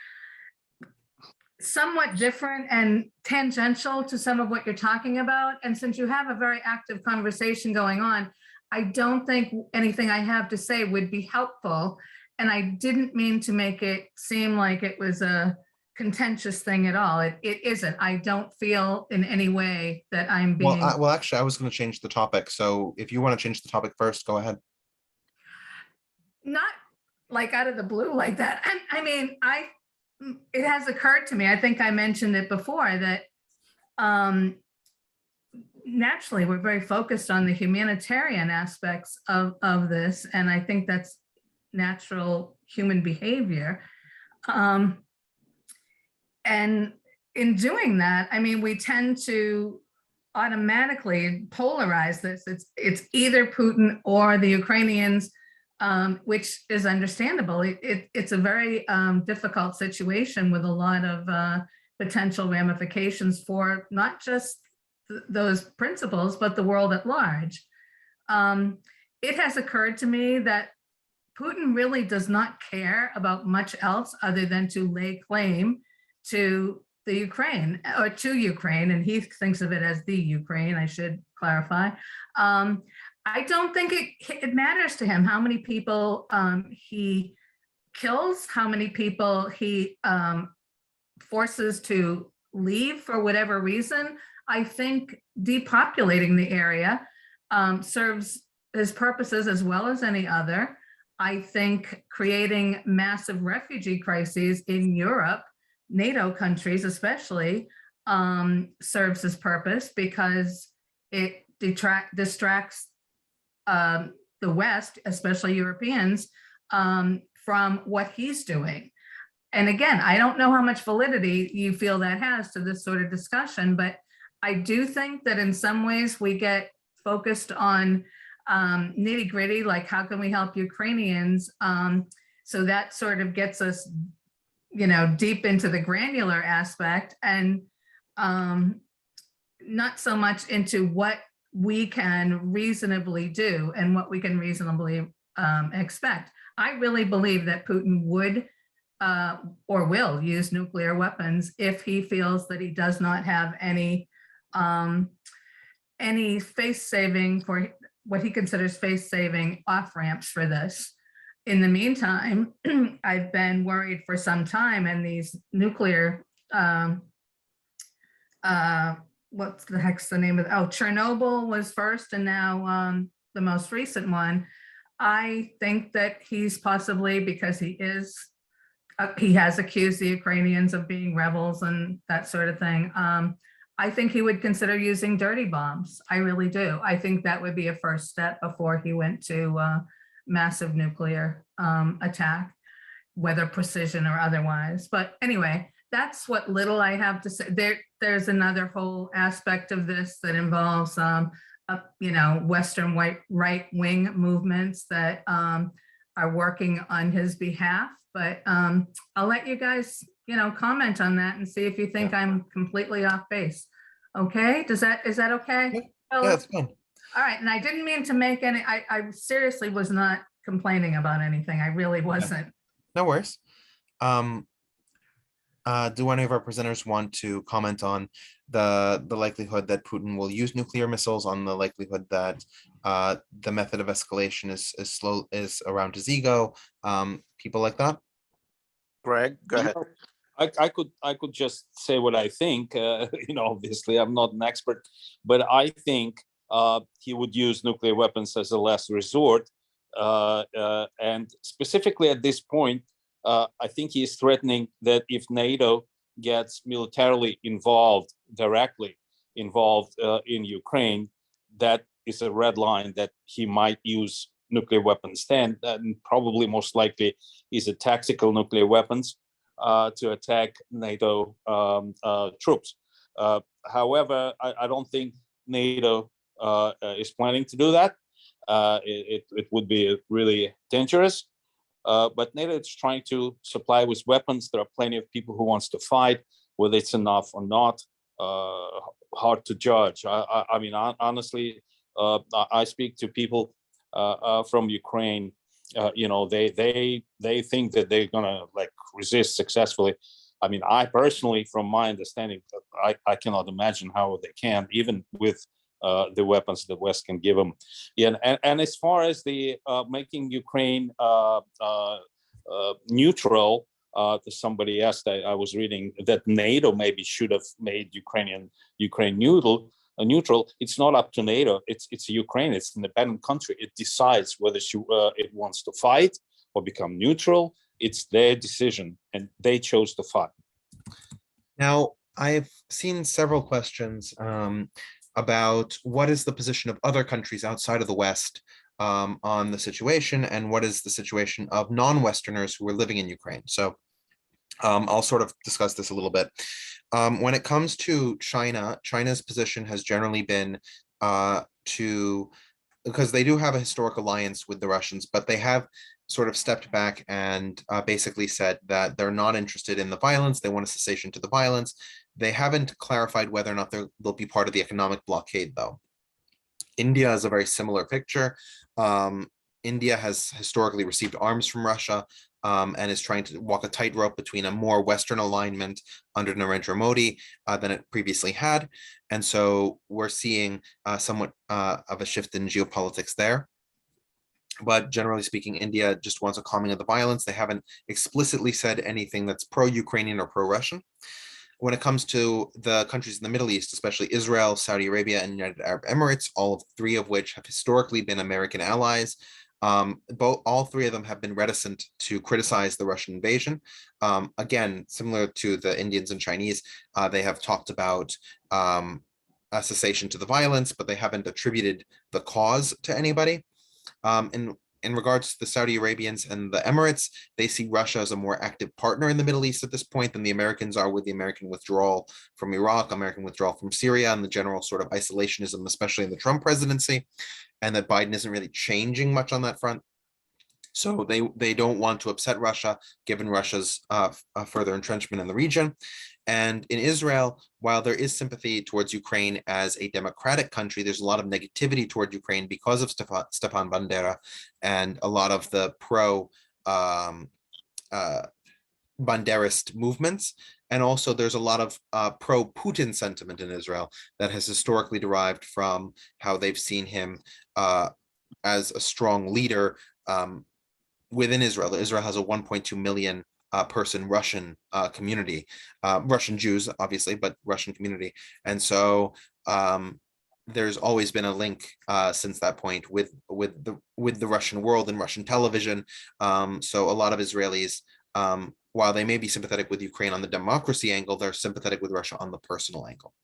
somewhat different and tangential to some of what you're talking about. And since you have a very active conversation going on, I don't think anything I have to say would be helpful. And I didn't mean to make it seem like it was a contentious thing at all. It isn't. I don't feel in any way that I'm being... Well, actually, I was going to change the topic. So if you want to change the topic first, go ahead. Not like out of the blue like that. I mean, it has occurred to me, I think I mentioned it before, that naturally we're very focused on the humanitarian aspects of this, and I think that's natural human behavior. And in doing that, I mean, we tend to automatically polarize this. It's either Putin or the Ukrainians, which is understandable. It's a very difficult situation with a lot of potential ramifications for not just those principles, but the world at large. It has occurred to me that Putin really does not care about much else other than to lay claim to the Ukraine, or to Ukraine, and he thinks of it as the Ukraine, I should clarify. I don't think it matters to him how many people he kills, how many people he forces to leave for whatever reason. I think depopulating the area serves his purposes as well as any other. I think creating massive refugee crises in Europe, NATO countries especially, serves his purpose because it distracts the West, especially Europeans, from what he's doing. And again, I don't know how much validity you feel that has to this sort of discussion, but I do think that in some ways we get focused on nitty gritty, like how can we help Ukrainians? So that sort of gets us, deep into the granular aspect, and not so much into what we can reasonably do and what we can reasonably expect. I really believe that Putin would or will use nuclear weapons if he feels that he does not have any face-saving, for what he considers face-saving off-ramps for this. In the meantime, I've been worried for some time, and these nuclear, what's the heck's the name of it? Oh, Chernobyl was first, and now the most recent one. I think that he's possibly, because he has accused the Ukrainians of being rebels and that sort of thing. I think he would consider using dirty bombs. I really do. I think that would be a first step before he went to massive nuclear attack, whether precision or otherwise. But anyway, that's what little I have to say. There's another whole aspect of this that involves, Western right-wing movements that are working on his behalf. But I'll let you guys, comment on that and see if you think I'm completely off base. Okay, is that okay? Yeah, that's fine. All right, and I didn't mean to make any, I seriously was not complaining about anything. I really wasn't. No worries. Do any of our presenters want to comment on the likelihood that Putin will use nuclear missiles, on the likelihood that the method of escalation is around his ego, people like that? Greg, go ahead. I could just say what I think. Obviously, I'm not an expert, but I think he would use nuclear weapons as a last resort. And specifically at this point, I think he is threatening that if NATO gets militarily directly involved in Ukraine, that is a red line that he might use nuclear weapons then, and probably most likely is a tactical nuclear weapons to attack NATO troops. However, I don't think NATO is planning to do that. It would be really dangerous. But NATO is trying to supply with weapons. There are plenty of people who wants to fight. Whether it's enough or not, hard to judge. I mean, honestly, I speak to people from Ukraine. They think that they're gonna resist successfully. I mean, I personally, from my understanding, I cannot imagine how they can, even with the weapons the West can give them. Yeah, and as far as the making Ukraine neutral, somebody asked, I was reading that NATO maybe should have made Ukraine neutral. It's not up to NATO. It's Ukraine. It's an independent country. It decides whether it wants to fight or become neutral. It's their decision, and they chose to fight. Now, I've seen several questions about what is the position of other countries outside of the West on the situation, and what is the situation of non-Westerners who are living in Ukraine. So I'll sort of discuss this a little bit. When it comes to China, China's position has generally been because they do have a historic alliance with the Russians, but they have sort of stepped back and basically said that they're not interested in the violence. They want a cessation to the violence. They haven't clarified whether or not they'll be part of the economic blockade, though. India is a very similar picture. India has historically received arms from Russia and is trying to walk a tightrope between a more Western alignment under Narendra Modi than it previously had. And so we're seeing somewhat of a shift in geopolitics there. But generally speaking, India just wants a calming of the violence. They haven't explicitly said anything that's pro-Ukrainian or pro-Russian. When it comes to the countries in the Middle East, especially Israel, Saudi Arabia, and United Arab Emirates, all three of which have historically been American allies, all three of them have been reticent to criticize the Russian invasion. Again, similar to the Indians and Chinese, they have talked about a cessation to the violence, but they haven't attributed the cause to anybody. In regards to the Saudi Arabians and the Emirates, they see Russia as a more active partner in the Middle East at this point than the Americans are, with the American withdrawal from Iraq, American withdrawal from Syria, and the general sort of isolationism, especially in the Trump presidency, and that Biden isn't really changing much on that front. So they don't want to upset Russia, given Russia's further entrenchment in the region. And in Israel, while there is sympathy towards Ukraine as a democratic country, there's a lot of negativity toward Ukraine because of Stepan Bandera and a lot of the Banderist movements. And also there's a lot of pro-Putin sentiment in Israel that has historically derived from how they've seen him as a strong leader within Israel. Israel has a 1.2 million person Russian community, Russian Jews, obviously, but Russian community. And so there's always been a link since that point with the Russian world and Russian television. So a lot of Israelis, while they may be sympathetic with Ukraine on the democracy angle, they're sympathetic with Russia on the personal angle.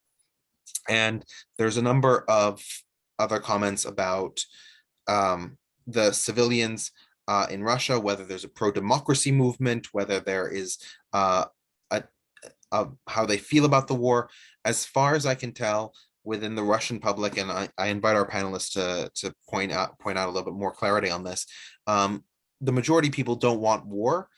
And there's a number of other comments about the civilians in Russia, whether there's a pro-democracy movement, whether there is how they feel about the war. As far as I can tell, within the Russian public, and I invite our panelists to point out a little bit more clarity on this, the majority of people don't want war.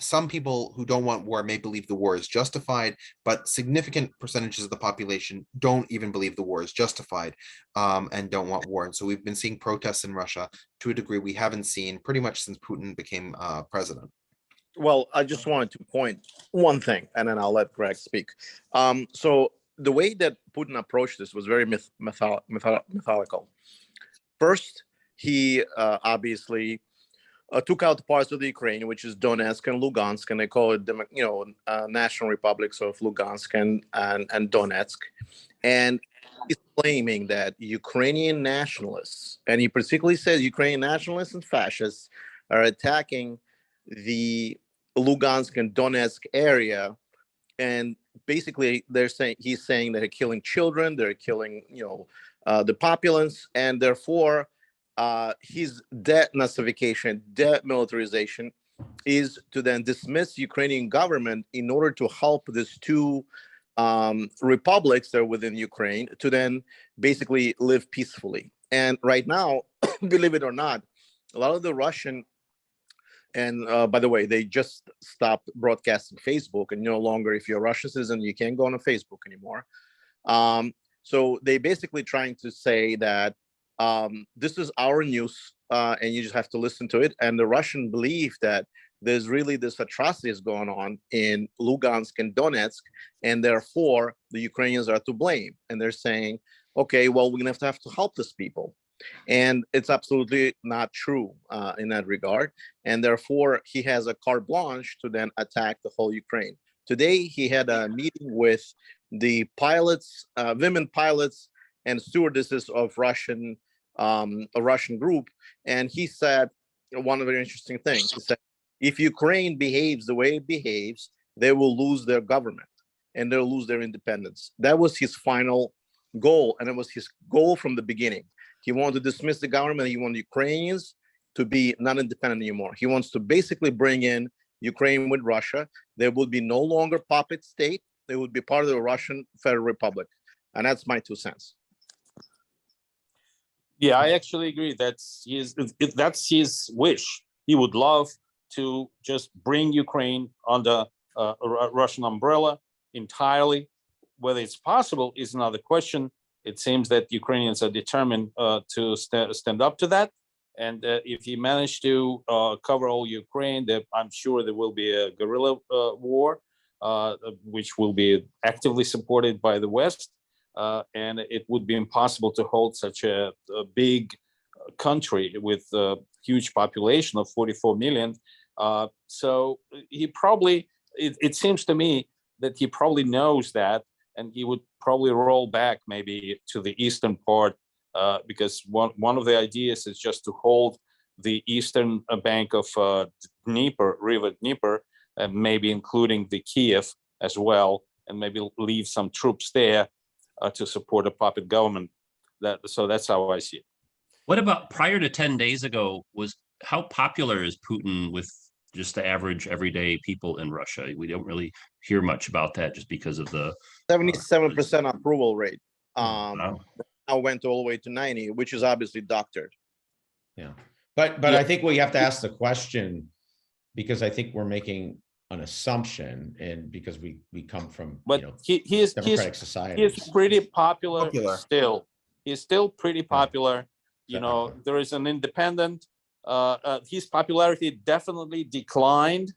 Some people who don't want war may believe the war is justified, but significant percentages of the population don't even believe the war is justified and don't want war. And so we've been seeing protests in Russia to a degree we haven't seen pretty much since Putin became president. Well, I just wanted to point one thing, and then I'll let Greg speak. So the way that Putin approached this was very methodical. First, he obviously took out parts of the Ukraine, which is Donetsk and Lugansk, and they call it, national republics of Lugansk and Donetsk. And he's claiming that Ukrainian nationalists, and he particularly says Ukrainian nationalists and fascists, are attacking the Lugansk and Donetsk area. And basically, he's saying that they're killing children, they're killing, the populace, and therefore, his denazification, demilitarization, is to then dismiss Ukrainian government in order to help these two republics that are within Ukraine to then basically live peacefully. And right now, believe it or not, a lot of the Russian, and by the way, they just stopped broadcasting Facebook, and no longer, if you're a Russian citizen, you can't go on Facebook anymore. So they basically trying to say that this is our news, and you just have to listen to it. And the Russian believe that there's really this atrocities going on in Lugansk and Donetsk, and therefore the Ukrainians are to blame. And they're saying, okay, well, we're gonna have to help these people. And it's absolutely not true in that regard. And therefore, he has a carte blanche to then attack the whole Ukraine. Today, he had a meeting with the pilots, women pilots, and stewardesses of a Russian group, and he said one very interesting thing. He said, if Ukraine behaves the way it behaves, they will lose their government and they'll lose their independence. That was his final goal, and it was his goal from the beginning. He wanted to dismiss the government. He wanted Ukrainians to be not independent anymore. He wants to basically bring in Ukraine with Russia. There would be no longer puppet state. They would be part of the Russian Federal Republic. And that's my 2 cents. Yeah, I actually agree. That's his wish. He would love to just bring Ukraine under a Russian umbrella entirely. Whether it's possible is another question. It seems that Ukrainians are determined to stand up to that. And if he managed to cover all Ukraine, I'm sure there will be a guerrilla war, which will be actively supported by the West. And it would be impossible to hold such a big country with a huge population of 44 million. So he probably, it seems to me that he probably knows that, and he would probably roll back maybe to the eastern part, because one of the ideas is just to hold the eastern bank of River Dnieper, maybe including the Kiev as well, and maybe leave some troops there to support a puppet government. So that's how I see it. What about prior to 10 days ago, how popular is Putin with just the average everyday people in Russia? We don't really hear much about that just because of the 77% approval rate. Wow. Now went all the way to 90, which is obviously doctored. Yeah, but I think we have to ask the question, because I think we're making an assumption, and because we come from, but he's democratic society. He's pretty popular still. He's still pretty popular. There is an independent. His popularity definitely declined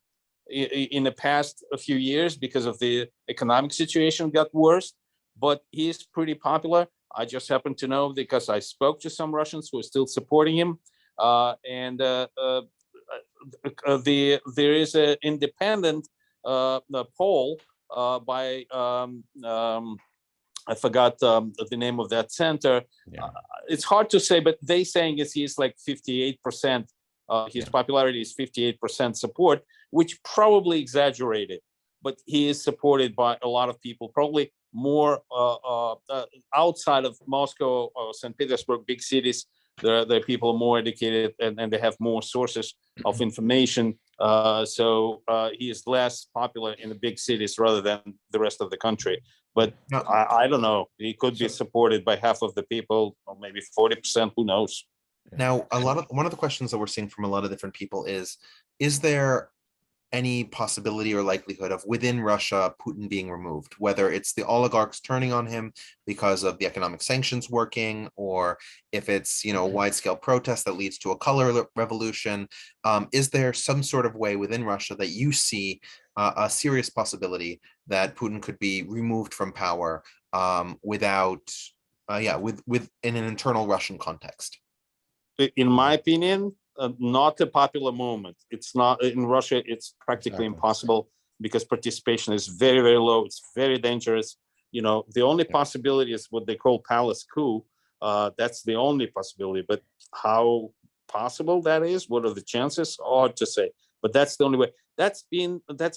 in the past few years because of the economic situation got worse, but he's pretty popular. I just happen to know because I spoke to some Russians who are still supporting him, and there is an independent poll by I forgot the name of that center. Yeah. It's hard to say, but they saying he's like 58%. His popularity is 58% support, which probably exaggerated, but he is supported by a lot of people, probably more outside of Moscow or St. Petersburg, big cities. There are people more educated and they have more sources of information. So he is less popular in the big cities rather than the rest of the country. But I don't know. He could be supported by half of the people, or maybe 40%. Who knows? Now, one of the questions that we're seeing from a lot of different people is there any possibility or likelihood of within Russia Putin being removed, whether it's the oligarchs turning on him because of the economic sanctions working, or if it's wide-scale protest that leads to a color revolution? Is there some sort of way within Russia that you see a serious possibility that Putin could be removed from power without in an internal Russian context? In my opinion, not a popular movement. It's not in Russia. It's practically impossible because participation is very, very low. It's very dangerous. The only possibility is what they call palace coup. That's the only possibility. But how possible that is, what are the chances? Hard to say. But that's the only way. That's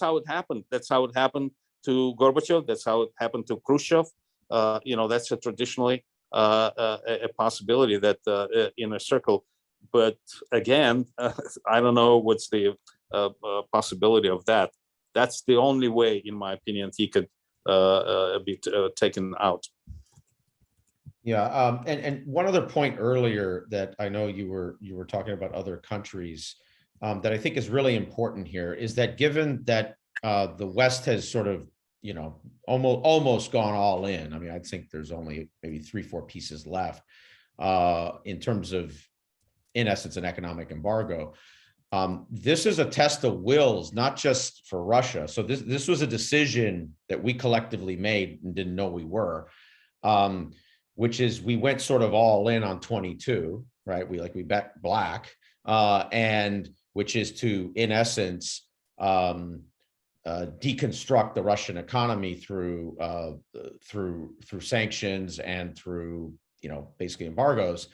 how it happened. That's how it happened to Gorbachev. That's how it happened to Khrushchev. That's traditionally a possibility that in a circle. But again, I don't know what's the possibility of that. That's the only way, in my opinion, he could be taken out. Yeah, and one other point earlier that I know you were talking about other countries that I think is really important here is that given that the West has sort of almost gone all in. I mean, I think there's only maybe 3-4 pieces left in terms of, in essence, an economic embargo. This is a test of wills, not just for Russia. So this was a decision that we collectively made and didn't know we were, which is we went sort of all in on 22, right? We bet black, and which is to, in essence, deconstruct the Russian economy through sanctions and through basically embargoes.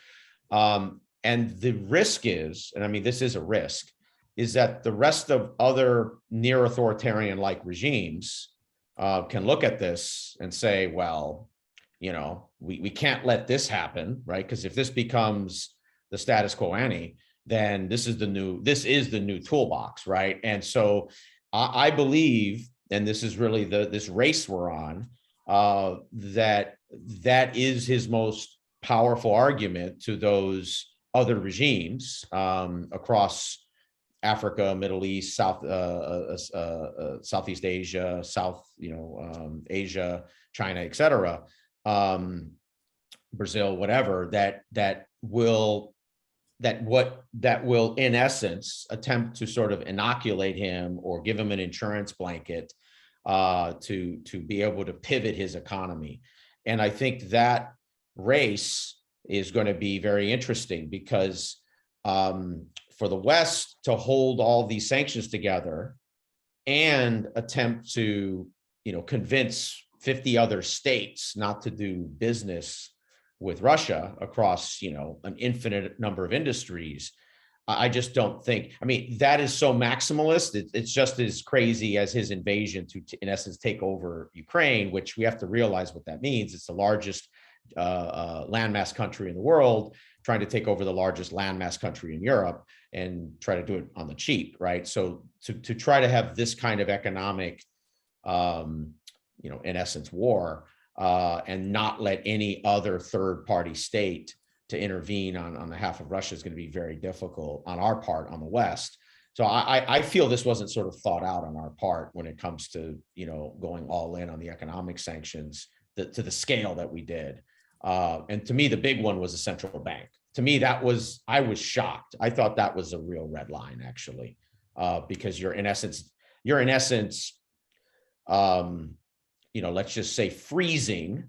And the risk is, and I mean, this is a risk, is that the rest of other near authoritarian like regimes can look at this and say, well, we can't let this happen, right? Because if this becomes the status quo ante, then this is the new toolbox, right? And so I believe, and this is really this race we're on, that is his most powerful argument to those other regimes across Africa, Middle East, Southeast Asia, Asia, China, etc., Brazil, whatever, that will in essence attempt to sort of inoculate him or give him an insurance blanket to be able to pivot his economy. And I think that race is going to be very interesting because for the West to hold all these sanctions together and attempt to, convince 50 other states not to do business with Russia across, an infinite number of industries, I just don't think, that is so maximalist. It's just as crazy as his invasion to, in essence, take over Ukraine, which we have to realize what that means. It's the largest landmass country in the world, trying to take over the largest landmass country in Europe and try to do it on the cheap, right? So to try to have this kind of economic, in essence, war, and not let any other third-party state to intervene on behalf of Russia is going to be very difficult on our part, on the West. So I feel this wasn't sort of thought out on our part when it comes to, going all in on the economic sanctions to the scale that we did. And to me, the big one was the central bank. To me, I was shocked. I thought that was a real red line, actually, because you're in essence, let's just say freezing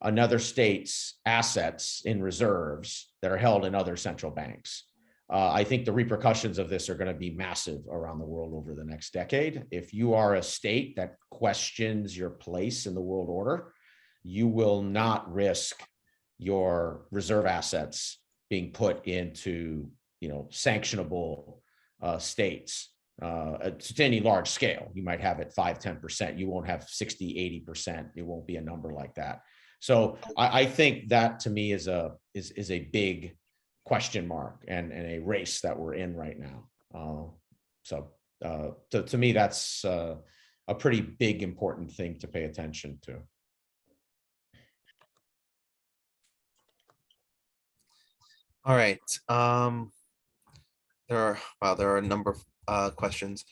another state's assets in reserves that are held in other central banks. I think the repercussions of this are going to be massive around the world over the next decade. If you are a state that questions your place in the world order, you will not risk your reserve assets being put into, sanctionable states to any large scale. You might have it 5-10%. You won't have 60-80%. It won't be a number like that. So I think that to me is a big question mark and a race that we're in right now. To me, that's a pretty big, important thing to pay attention to. All right. There are a number of questions.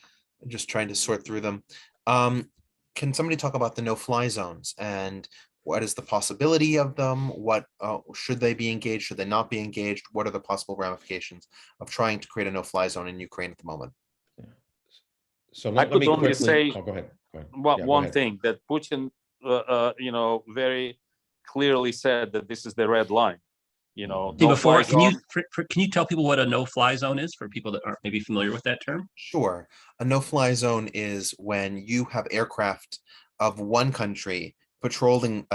I'm just trying to sort through them. Can somebody talk about the no-fly zones and what is the possibility of them? What should they be engaged? Should they not be engaged? What are the possible ramifications of trying to create a no-fly zone in Ukraine at the moment? So I could only say go ahead. One thing that Putin, very clearly said that this is the red line. Before, can you tell people what a no-fly zone is for people that aren't maybe familiar with that term? Sure. A no-fly zone is when you have aircraft of one country patrolling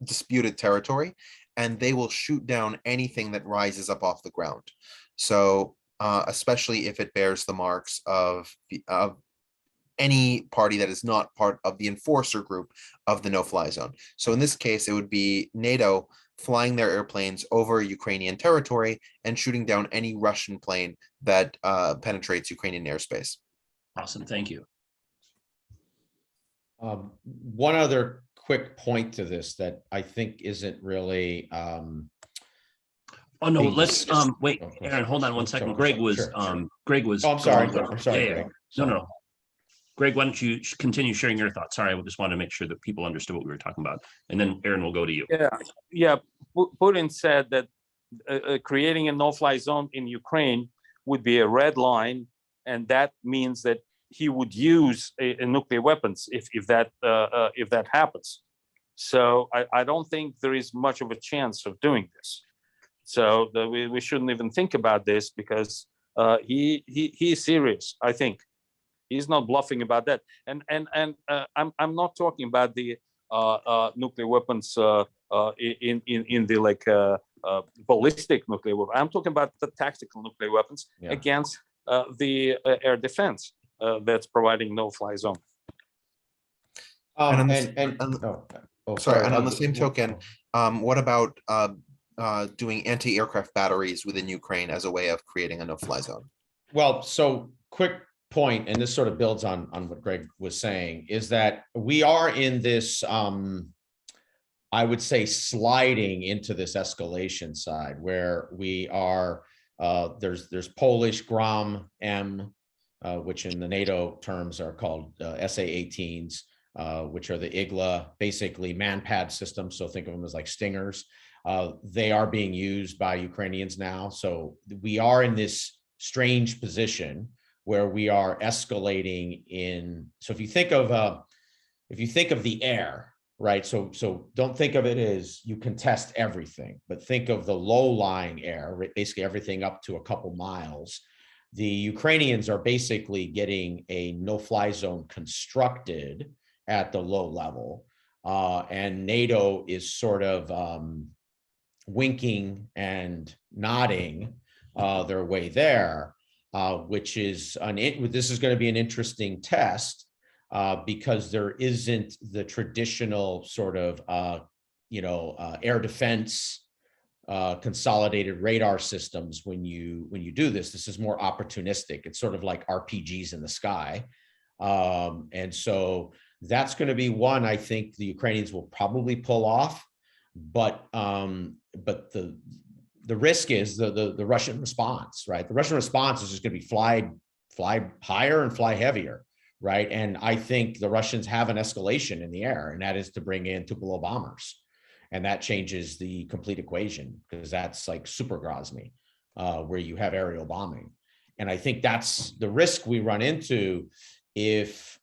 disputed territory, and they will shoot down anything that rises up off the ground. So especially if it bears the marks of any party that is not part of the enforcer group of the no-fly zone. So in this case, it would be NATO flying their airplanes over Ukrainian territory and shooting down any Russian plane that penetrates Ukrainian airspace. Awesome, thank you. One other quick point to this that I think isn't really. Oh no, let's wait, Aaron, hold on one second. Greg was. Greg was. Oh, I'm sorry. I'm sorry, yeah, Greg. No. Greg, why don't you continue sharing your thoughts? Sorry, I just wanted to make sure that people understood what we were talking about. And then Aaron will go to you. Yeah. Putin said that creating a no-fly zone in Ukraine would be a red line, and that means that he would use nuclear weapons if that happens. So I don't think there is much of a chance of doing this. So we shouldn't even think about this because he is serious, I think. He's not bluffing about that, and I'm not talking about the nuclear weapons in the ballistic nuclear weapons. I'm talking about the tactical nuclear weapons against the air defense that's providing no-fly zone. Sorry, and on the same token, what about doing anti-aircraft batteries within Ukraine as a way of creating a no-fly zone? Well, so quick point, and this sort of builds on what Greg was saying, is that we are in this, I would say, sliding into this escalation side where we are, there's Polish Grom M, which in the NATO terms are called SA-18s, which are the IGLA, basically man-pad systems. So think of them as like Stingers. They are being used by Ukrainians now. So we are in this strange position where we are escalating in. So if you think of the air, right? So don't think of it as you contest everything, but think of the low-lying air, basically everything up to a couple miles. The Ukrainians are basically getting a no-fly zone constructed at the low level, and NATO is sort of winking and nodding their way there, which is this is going to be an interesting test because there isn't the traditional sort of air defense consolidated radar systems when you do this. This is more opportunistic. It's sort of like RPGs in the sky, and so that's going to be one I think the Ukrainians will probably pull off, but the risk is the Russian response, right? The Russian response is just going to be fly higher and fly heavier, right? And I think the Russians have an escalation in the air, and that is to bring in Tupolev bombers. And that changes the complete equation because that's like super Grozny, where you have aerial bombing. And I think that's the risk we run into if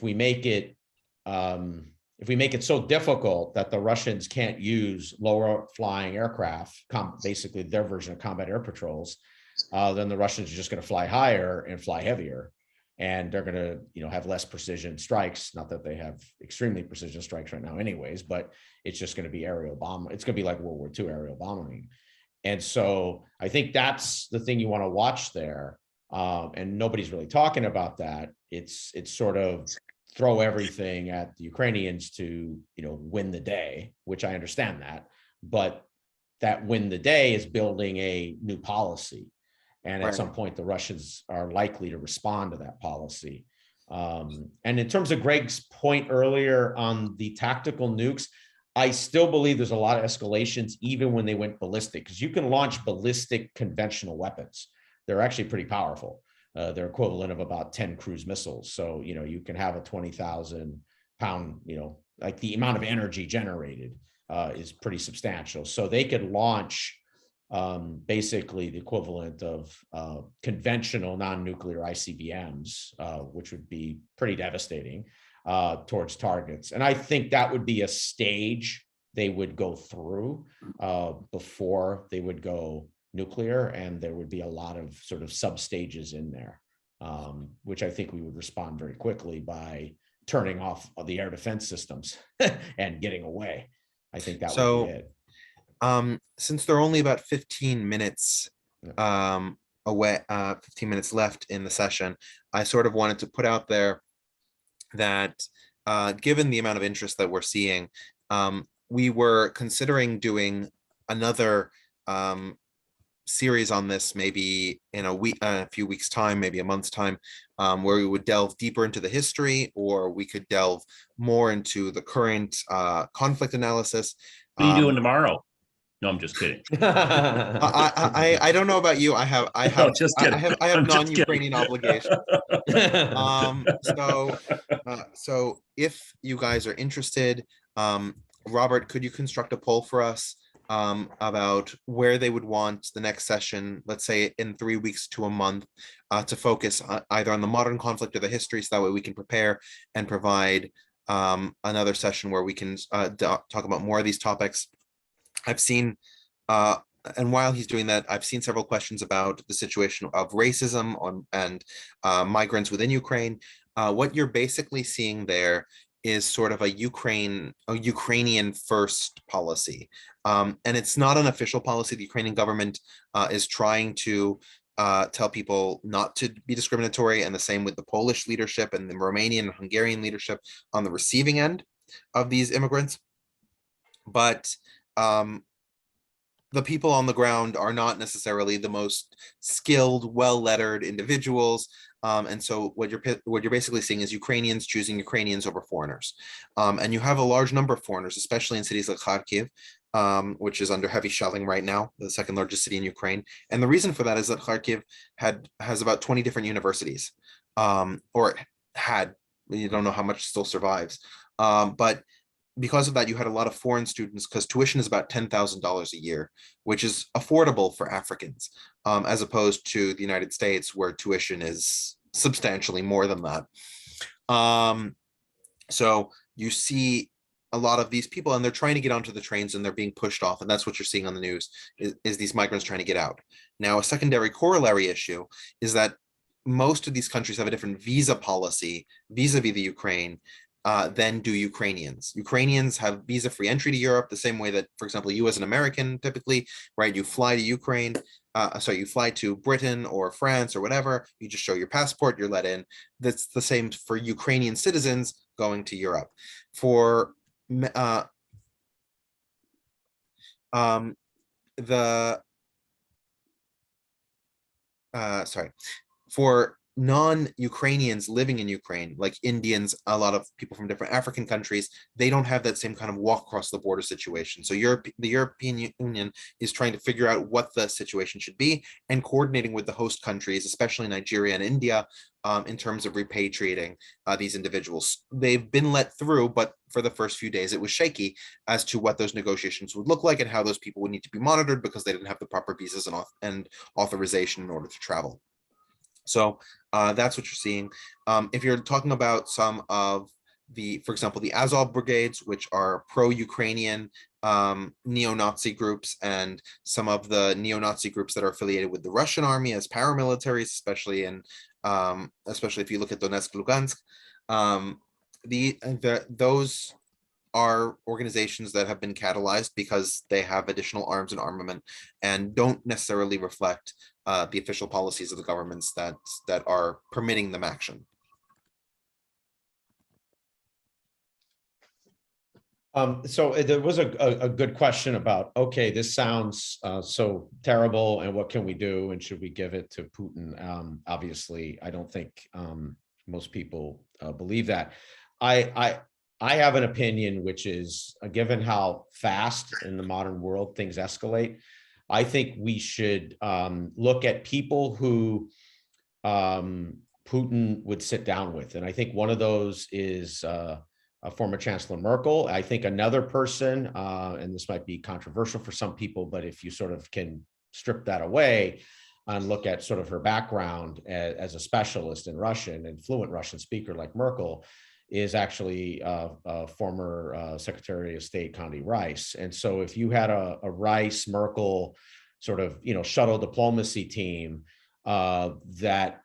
we make it so difficult that the Russians can't use lower flying aircraft, basically their version of combat air patrols, then the Russians are just going to fly higher and fly heavier. And they're going to, have less precision strikes. Not that they have extremely precision strikes right now anyways, but it's just going to be aerial bomb. It's going to be like World War II aerial bombing. And so I think that's the thing you want to watch there. And nobody's really talking about that. It's sort of throw everything at the Ukrainians to, win the day, which I understand that. But that win the day is building a new policy. And at some point, the Russians are likely to respond to that policy. And in terms of Greg's point earlier on the tactical nukes, I still believe there's a lot of escalations, even when they went ballistic, because you can launch ballistic conventional weapons. They're actually pretty powerful. They're equivalent of about 10 cruise missiles. So, you can have a 20,000 pound, like the amount of energy generated is pretty substantial. So they could launch basically the equivalent of conventional non-nuclear ICBMs, which would be pretty devastating towards targets. And I think that would be a stage they would go through before they would go nuclear, and there would be a lot of sort of sub-stages in there, which I think we would respond very quickly by turning off the air defense systems and getting away. I think that would be it. Since there are only about 15 minutes away, 15 minutes left in the session, I sort of wanted to put out there that given the amount of interest that we're seeing, we were considering doing another series on this, maybe in a few weeks' time, maybe a month's time, where we would delve deeper into the history, or we could delve more into the current conflict analysis. What are you doing tomorrow? No, I'm just kidding. I don't know about you. I have No, just kidding. I have I'm just non-Ukrainian obligations. So if you guys are interested, Robert, could you construct a poll for us about where they would want the next session, let's say in 3 weeks to a month, to focus either on the modern conflict or the history, so that way we can prepare and provide another session where we can talk about more of these topics. I've seen, and while he's doing that, I've seen several questions about the situation of racism and migrants within Ukraine. What you're basically seeing there is sort of a Ukrainian first policy. And it's not an official policy. The Ukrainian government is trying to tell people not to be discriminatory, and the same with the Polish leadership and the Romanian and Hungarian leadership on the receiving end of these immigrants. But the people on the ground are not necessarily the most skilled, well-lettered individuals. And so what you're basically seeing is Ukrainians choosing Ukrainians over foreigners. And you have a large number of foreigners, especially in cities like Kharkiv, which is under heavy shelling right now, the second largest city in Ukraine. And the reason for that is that Kharkiv has about 20 different universities, or had. You don't know how much still survives. But because of that, you had a lot of foreign students, because tuition is about $10,000 a year, which is affordable for Africans, as opposed to the United States, where tuition is substantially more than that. So you see a lot of these people, and they're trying to get onto the trains, and they're being pushed off, and that's what you're seeing on the news, is these migrants trying to get out. Now, a secondary corollary issue is that most of these countries have a different visa policy vis-a-vis the Ukraine than do Ukrainians. Ukrainians have visa-free entry to Europe the same way that, for example, you as an American typically, right? You fly to Ukraine, you fly to Britain or France or whatever, you just show your passport, you're let in. That's the same for Ukrainian citizens going to Europe. For for non-Ukrainians living in Ukraine, like Indians, a lot of people from different African countries, they don't have that same kind of walk across the border situation. So the European Union is trying to figure out what the situation should be, and coordinating with the host countries, especially Nigeria and India, in terms of repatriating these individuals. They've been let through, but for the first few days, it was shaky as to what those negotiations would look like and how those people would need to be monitored, because they didn't have the proper visas and authorization in order to travel. So that's what you're seeing. If you're talking about some of for example, the Azov brigades, which are pro-Ukrainian neo-Nazi groups, and some of the neo-Nazi groups that are affiliated with the Russian army as paramilitaries, especially if you look at Donetsk, Lugansk, those are organizations that have been catalyzed because they have additional arms and armament, and don't necessarily reflect the official policies of the governments that are permitting them action. So there was a good question about, okay, this sounds so terrible, and what can we do, and should we give it to Putin? Obviously, I don't think most people believe that. I have an opinion, which is, given how fast in the modern world things escalate, I think we should look at people who Putin would sit down with. And I think one of those is former Chancellor Merkel. I think another person, and this might be controversial for some people, but if you sort of can strip that away and look at sort of her background as a specialist in Russian and fluent Russian speaker like Merkel, is actually a former Secretary of State Condi Rice. And so if you had a Rice Merkel sort of, shuttle diplomacy team that,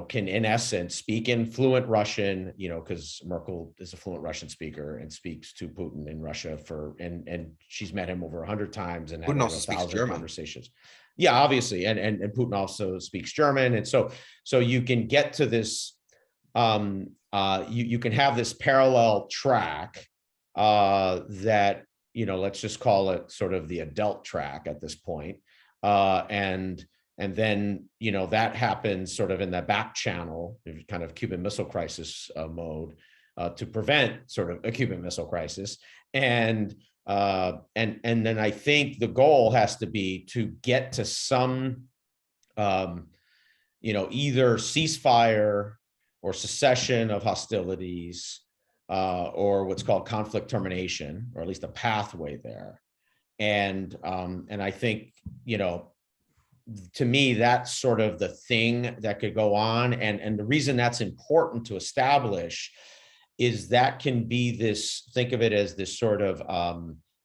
can in essence speak in fluent Russian, because Merkel is a fluent Russian speaker and speaks to Putin in Russia and she's met him over 100 times and had over 1,000 conversations. Yeah, obviously. And Putin also speaks German. And so you can get to this, you can have this parallel track that, let's just call it sort of the adult track at this point. And then, that happens sort of in the back channel, kind of Cuban Missile Crisis mode, to prevent sort of a Cuban Missile Crisis. And then I think the goal has to be to get to some, either ceasefire or cessation of hostilities, or what's called conflict termination, or at least a pathway there. And I think, to me, that's sort of the thing that could go on. And the reason that's important to establish is that can be this, think of it as this sort of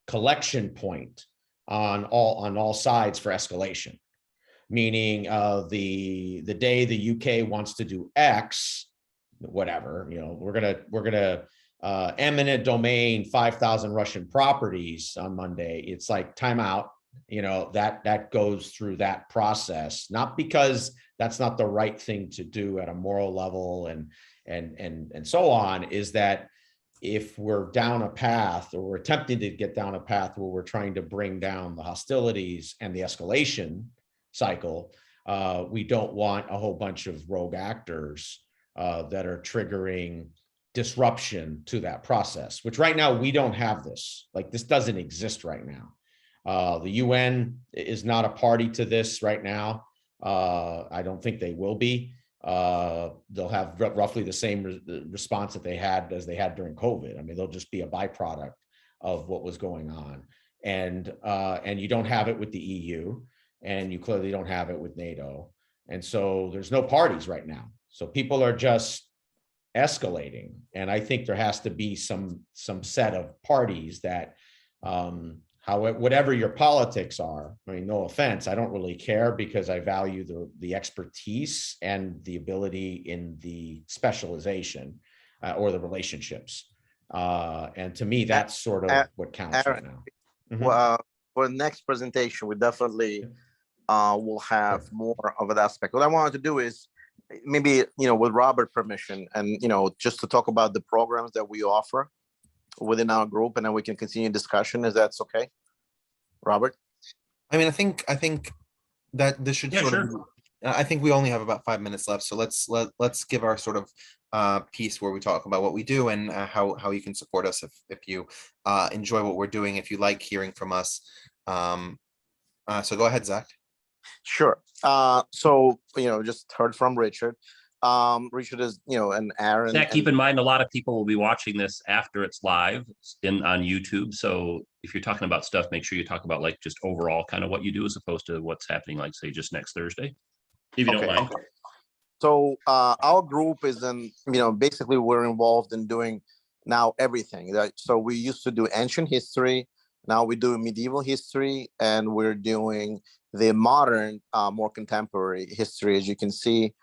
collection point on all sides for escalation. Meaning the day the UK wants to do X, whatever, we're gonna eminent domain 5,000 Russian properties on Monday. It's like timeout. That goes through that process, not because that's not the right thing to do at a moral level and so on, is that if we're down a path, or we're attempting to get down a path where we're trying to bring down the hostilities and the escalation cycle, we don't want a whole bunch of rogue actors that are triggering disruption to that process, which right now we don't have this. Like, this doesn't exist right now. The UN is not a party to this right now. I don't think they will be. They'll have roughly the same response that they had during COVID. I mean, they'll just be a byproduct of what was going on. And you don't have it with the EU, and you clearly don't have it with NATO. And so there's no parties right now. So people are just escalating. And I think there has to be some set of parties that, whatever your politics are, I mean, no offense, I don't really care, because I value the expertise and the ability in the specialization or the relationships. And to me, that's sort of what counts right now. Well, for the next presentation, we definitely will have more of an aspect. What I wanted to do is maybe, with Robert permission, and, just to talk about the programs that we offer within our group, and then we can continue discussion. Is that okay, Robert? I mean, I think that this should I think we only have about 5 minutes left, so let's give our sort of piece where we talk about what we do and how you can support us if you enjoy what we're doing, if you like hearing from us. So go ahead, Zach. Sure. So just heard from Richard. Richard is, and Aaron. Zach, keep in mind, a lot of people will be watching this after it's live on YouTube. So if you're talking about stuff, make sure you talk about, like, just overall kind of what you do, as opposed to what's happening, like, say, just next Thursday, if you don't mind. Okay. So our group is basically we're involved in doing now everything. So we used to do ancient history. Now we do medieval history, and we're doing the modern, more contemporary history, as you can see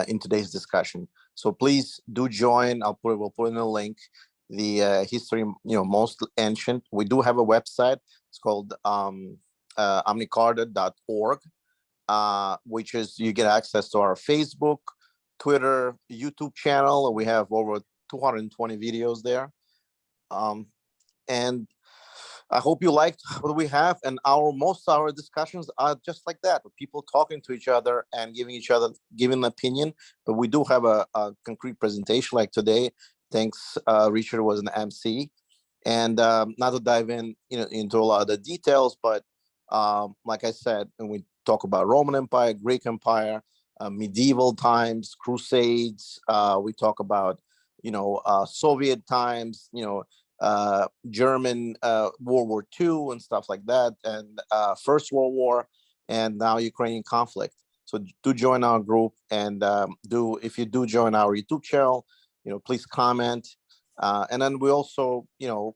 in today's discussion. So please do join. We'll put in a link, the history, most ancient. We do have a website. It's called omnicarta.org, which is, you get access to our Facebook, Twitter, YouTube channel. We have over 220 videos there. And I hope you liked what we have, and most of our discussions are just like that, with people talking to each other and giving an opinion. But we do have a concrete presentation like today. Thanks, Richard was an MC, and not to dive into a lot of the details, but like I said, when we talk about Roman Empire, Greek Empire, medieval times, Crusades, we talk about Soviet times, German World War II and stuff like that, and First World War, and now Ukrainian conflict. So do join our group, and if you do join our YouTube channel, please comment. And then we also,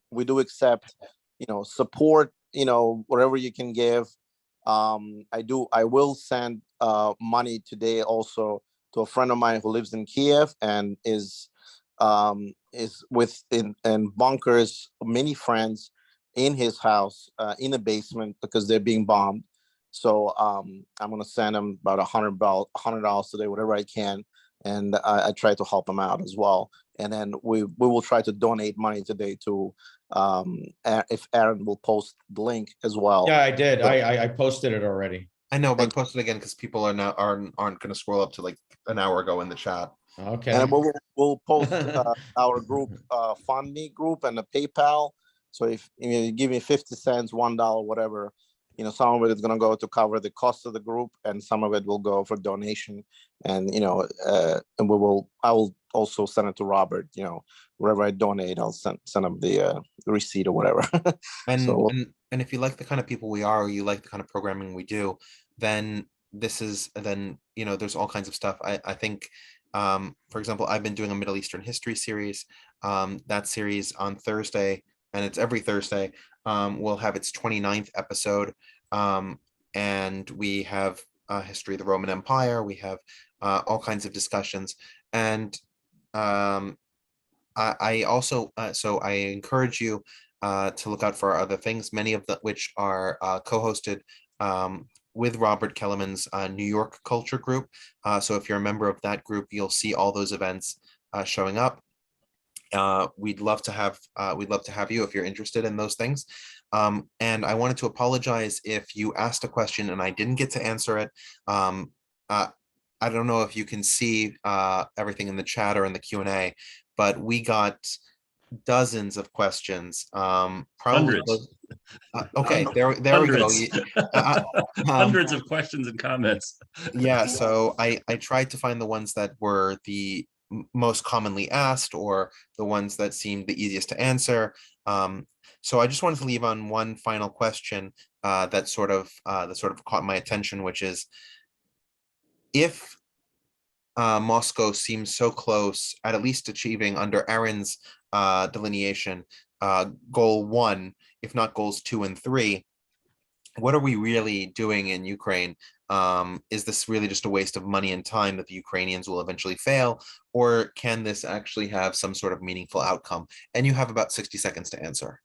we do accept, support, whatever you can give. I will send money today also to a friend of mine who lives in Kiev and is in bunkers, many friends in his house, in the basement, because they're being bombed. So I'm going to send him about $100 today, whatever I can. And I try to help him out as well. And then we will try to donate money today to, if Aaron will post the link as well. Yeah, I did. So, I posted it already. I know, but post it again, because people aren't going to scroll up to like an hour ago in the chat. Okay. and we'll post our group, Fund Me group, and the PayPal. So if you give me 50 cents, $1, whatever, some of it is going to go to cover the cost of the group, and some of it will go for donation. And and I will also send it to Robert. Wherever I donate, I'll send him the receipt or whatever. And if you like the kind of people we are, or you like the kind of programming we do, then there's all kinds of stuff. I think, for example, I've been doing a Middle Eastern history series. That series on Thursday, and it's every Thursday, will have its 29th episode. And we have history of the Roman Empire. We have all kinds of discussions. And I also, so I encourage you to look out for our other things, many of which are co-hosted with Robert Kellerman's New York Culture Group. So if you're a member of that group, you'll see all those events showing up. we'd love to have you if you're interested in those things. And I wanted to apologize if you asked a question and I didn't get to answer it. I don't know if you can see everything in the chat or in the Q&A, but we got dozens of questions. Probably Hundreds. Okay, there we go. Hundreds. Hundreds of questions and comments. Yeah, so I tried to find the ones that were the most commonly asked or the ones that seemed the easiest to answer. So I just wanted to leave on one final question that sort of caught my attention, which is, if Moscow seems so close at least achieving, under Aaron's delineation, goal 1, if not goals 2 and 3, what are we really doing in Ukraine? Is this really just a waste of money and time that the Ukrainians will eventually fail, or can this actually have some sort of meaningful outcome? And you have about 60 seconds to answer.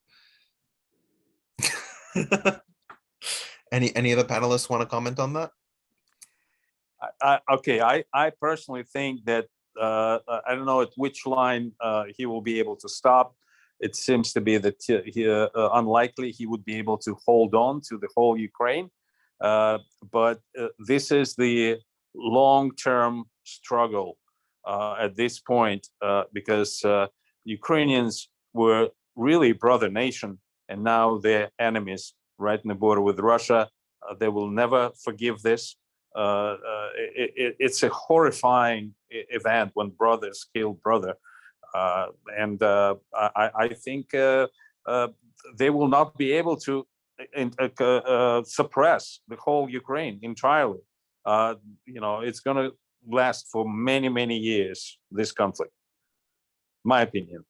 Any of the panelists want to comment on that? Okay, I personally think that I don't know at which line he will be able to stop. It seems to be that unlikely he would be able to hold on to the whole Ukraine. But this is the long-term struggle at this point, because Ukrainians were really a brother nation, and now they're enemies right in the border with Russia. They will never forgive this. It's a horrifying event when brothers kill brother, and I think they will not be able to suppress the whole Ukraine entirely. It's going to last for many years, this conflict, my opinion.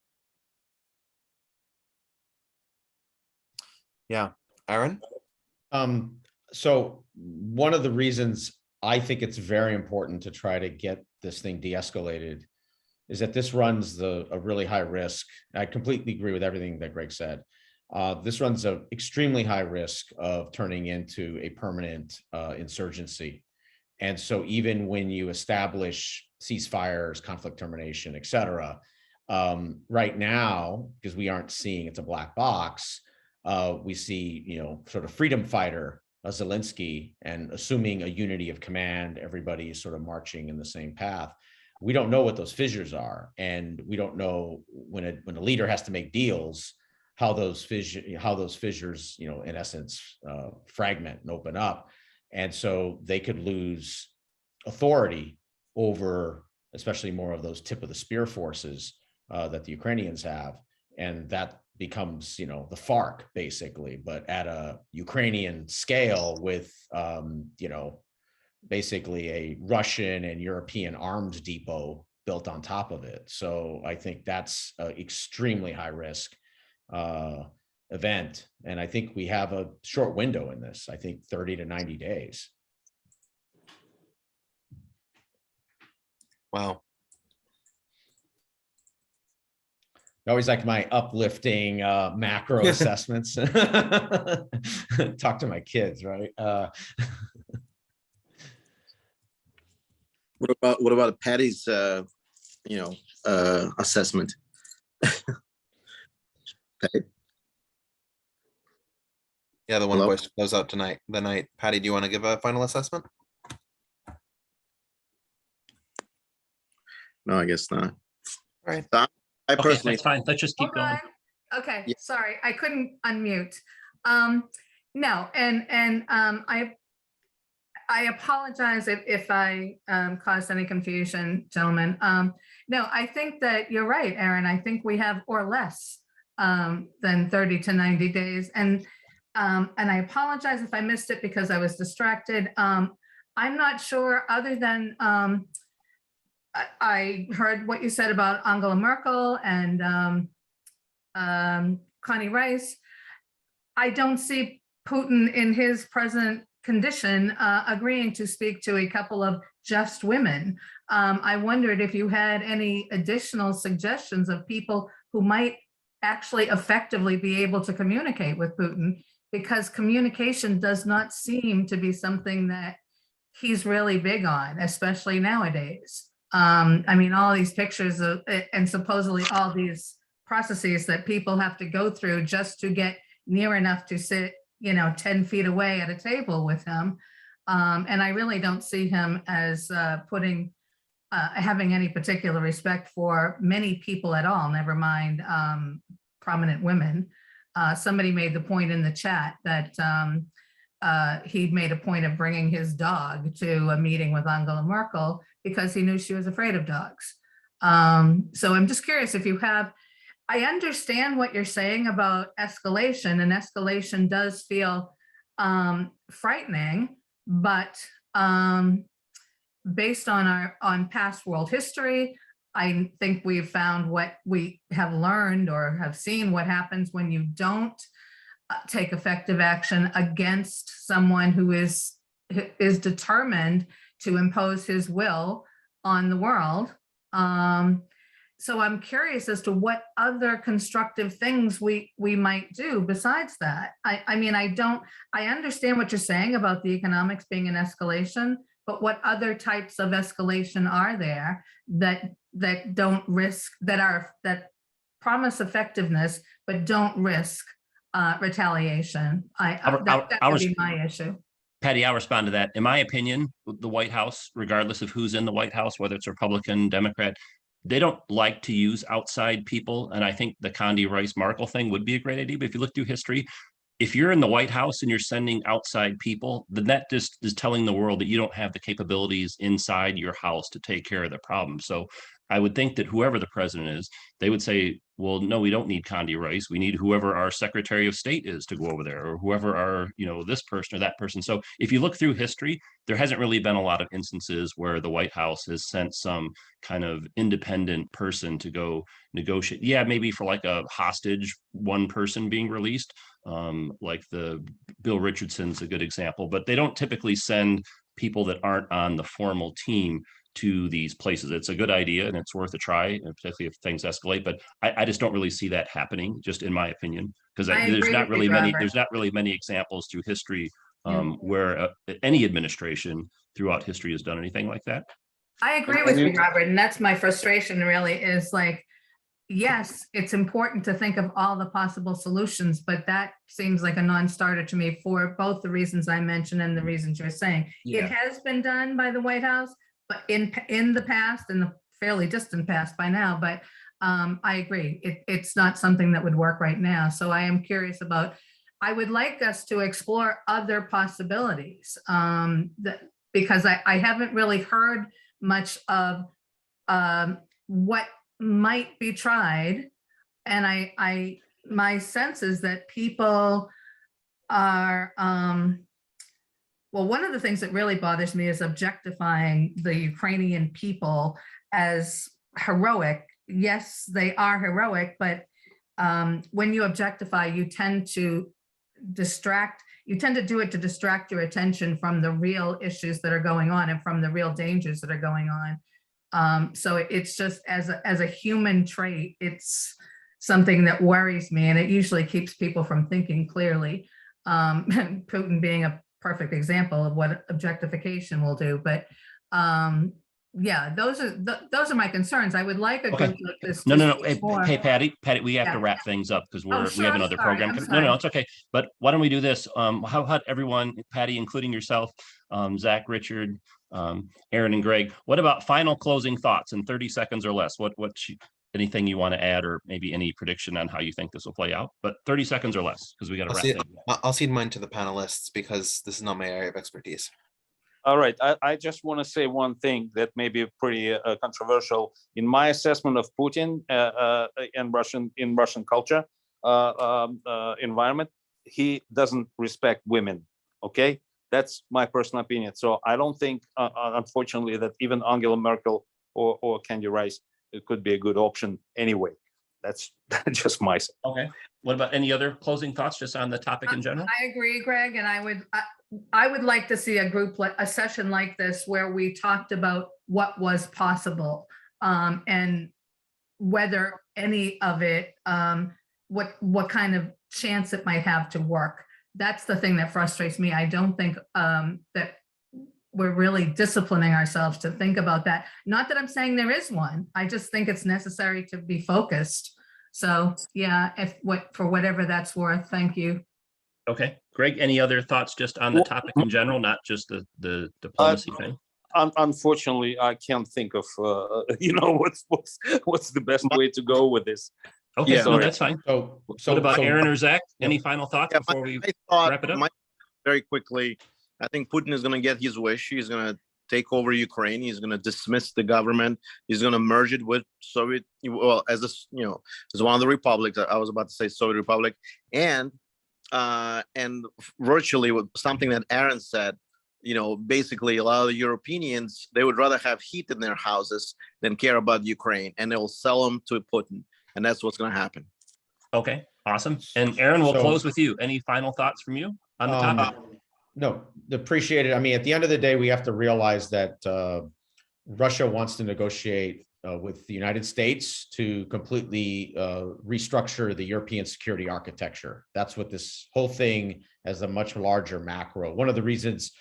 Yeah, Aaron? So one of the reasons I think it's very important to try to get this thing de-escalated is that this runs a really high risk. I completely agree with everything that Greg said. This runs an extremely high risk of turning into a permanent insurgency. And so even when you establish ceasefires, conflict termination, et cetera, right now, because we aren't seeing, it's a black box, we see, sort of freedom fighter Zelensky, and assuming a unity of command, everybody is sort of marching in the same path. We don't know what those fissures are, and we don't know when a leader has to make deals, how those fissures, in essence, fragment and open up, and so they could lose authority over, especially more of those tip of the spear forces that the Ukrainians have, and that becomes, the FARC basically, but at a Ukrainian scale with, basically a Russian and European arms depot built on top of it. So I think that's an extremely high risk event. And I think we have a short window in this, I think 30 to 90 days. Wow. I always like my uplifting macro assessments. Talk to my kids, right? What about Patty's assessment? Patty? Yeah, the one Hello? voice goes out tonight. Patty, do you want to give a final assessment? No, I guess not. All right. I Okay, personally, that's fine. Let's just keep going. Okay, Yeah. sorry, I couldn't unmute. No, and I apologize if I caused any confusion, gentlemen. No, I think that you're right, Aaron. I think we have or less than 30 to 90 days. And I apologize if I missed it because I was distracted. I'm not sure, other than I heard what you said about Angela Merkel and Connie Rice. I don't see Putin in his present condition agreeing to speak to a couple of just women. I wondered if you had any additional suggestions of people who might actually effectively be able to communicate with Putin, because communication does not seem to be something that he's really big on, especially nowadays. I mean, all these pictures of, and supposedly all these processes that people have to go through just to get near enough to sit, 10 feet away at a table with him. And I really don't see him as having any particular respect for many people at all, never mind prominent women. Somebody made the point in the chat that he made a point of bringing his dog to a meeting with Angela Merkel because he knew she was afraid of dogs. So I'm just curious if you have, I understand what you're saying about escalation, and escalation does feel frightening, but based on past world history, I think we've found what we have learned or have seen what happens when you don't take effective action against someone who is determined to impose his will on the world. So I'm curious as to what other constructive things we might do besides that. I mean, I understand what you're saying about the economics being an escalation, but what other types of escalation are there that don't risk, that promise effectiveness, but don't risk retaliation? That would be my issue. Patty, I'll respond to that. In my opinion, the White House, regardless of who's in the White House, whether it's Republican, Democrat, they don't like to use outside people. And I think the Condi Rice Markle thing would be a great idea. But if you look through history, if you're in the White House and you're sending outside people, then that just is telling the world that you don't have the capabilities inside your house to take care of the problem. So I would think that whoever the president is, they would say, well, no, we don't need Condi Rice. We need whoever our Secretary of State is to go over there, or whoever our, this person or that person. So if you look through history, there hasn't really been a lot of instances where the White House has sent some kind of independent person to go negotiate. Yeah, maybe for like a hostage, one person being released, like the Bill Richardson's a good example, but they don't typically send people that aren't on the formal team to these places. It's a good idea and it's worth a try, particularly if things escalate. But I just don't really see that happening, just in my opinion, because there's not really many examples through history where any administration throughout history has done anything like that. I agree with you, Robert, and that's my frustration. Really, is like, yes, it's important to think of all the possible solutions, but that seems like a non-starter to me for both the reasons I mentioned and the reasons you're saying. Yeah. It has been done by the White House, but in the past, in the fairly distant past by now, but I agree, it's not something that would work right now. So I am curious about, I would like us to explore other possibilities because I haven't really heard much of what might be tried. And my sense is that people are, well, one of the things that really bothers me is objectifying the Ukrainian people as heroic. Yes, they are heroic, but when you objectify, you tend to do it to distract your attention from the real issues that are going on and from the real dangers that are going on. So it's just as a human trait, it's something that worries me, and it usually keeps people from thinking clearly. Putin being a perfect example of what objectification will do. But yeah, those are my concerns. I would like a group like this. No. Hey, Patty, we have to wrap things up because we have another program. No, it's okay. But why don't we do this? How about everyone, Patty, including yourself, Zach, Richard, Aaron, and Greg? What about final closing thoughts in 30 seconds or less? Anything you want to add, or maybe any prediction on how you think this will play out, but 30 seconds or less, because we got to wrap things up. I'll cede mine to the panelists because this is not my area of expertise. All right, I just want to say one thing that may be pretty controversial in my assessment of Putin in Russian culture environment. He doesn't respect women. Okay, that's my personal opinion. So I don't think, unfortunately, that even Angela Merkel or Condi Rice, it could be a good option anyway. That's just my say. Okay. What about any other closing thoughts just on the topic in general? I agree, Greg, and I would like to see a session like this where we talked about what was possible and whether any of it, what kind of chance it might have to work. That's the thing that frustrates me. I don't think that we're really disciplining ourselves to think about that. Not that I'm saying there is one. I just think it's necessary to be focused. So yeah, for whatever that's worth, thank you. Okay, Greg, any other thoughts just on the topic in general, not just the diplomacy thing? Unfortunately, I can't think of what's the best way to go with this. Okay, Yeah. no, that's fine. So What about so- Aaron or Zach? Any final thoughts Yeah, before we my thought, wrap it up? very quickly, I think Putin is going to get his wish. He's going to take over Ukraine. He's going to dismiss the government. He's going to merge it with Soviet, well, as one of the republics. I was about to say Soviet Republic, and virtually with something that Aaron said. Basically, a lot of the Europeans, they would rather have heat in their houses than care about Ukraine, and they will sell them to Putin, and that's what's going to happen. Okay, awesome. And Aaron, we'll So- close with you. Any final thoughts from you on the topic? No, appreciate it. I mean, at the end of the day, we have to realize that Russia wants to negotiate with the United States to completely restructure the European security architecture. That's what this whole thing as a much larger macro. One of the reasons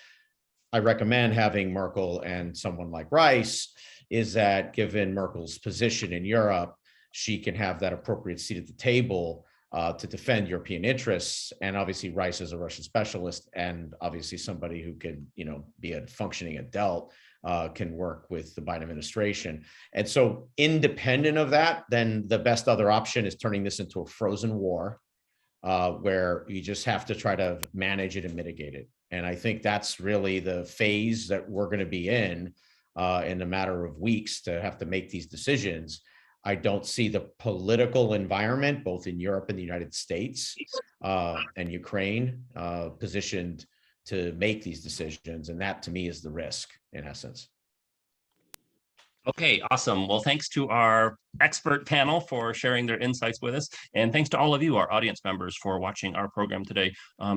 I recommend having Merkel and someone like Rice is that given Merkel's position in Europe, she can have that appropriate seat at the table to defend European interests. And obviously Rice is a Russian specialist and obviously somebody who could, be a functioning adult, can work with the Biden administration. And so independent of that, then the best other option is turning this into a frozen war where you just have to try to manage it and mitigate it. And I think that's really the phase that we're going to be in a matter of weeks to have to make these decisions. I don't see the political environment, both in Europe and the United States and Ukraine, positioned to make these decisions. And that to me is the risk in essence. Okay, awesome. Well, thanks to our expert panel for sharing their insights with us. And thanks to all of you, our audience members, for watching our program today.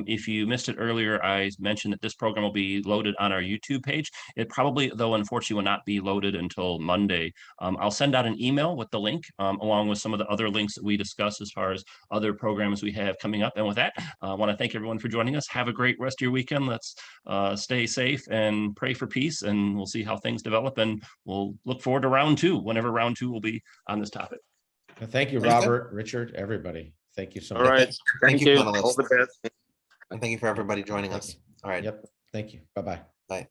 If you missed it earlier, I mentioned that this program will be loaded on our YouTube page. It probably, though, unfortunately, will not be loaded until Monday. I'll send out an email with the link, along with some of the other links that we discuss as far as other programs we have coming up. And with that, I want to thank everyone for joining us. Have a great rest of your weekend. Let's stay safe and pray for peace, and we'll see how things develop. And we'll look forward to round two, whenever round two will be on this topic. Thank you, Robert, Richard, everybody. Thank you so much. All right. Thank you. panelists. All the best. And thank you for everybody joining us. All right. Yep. Thank you. Bye-bye. Bye.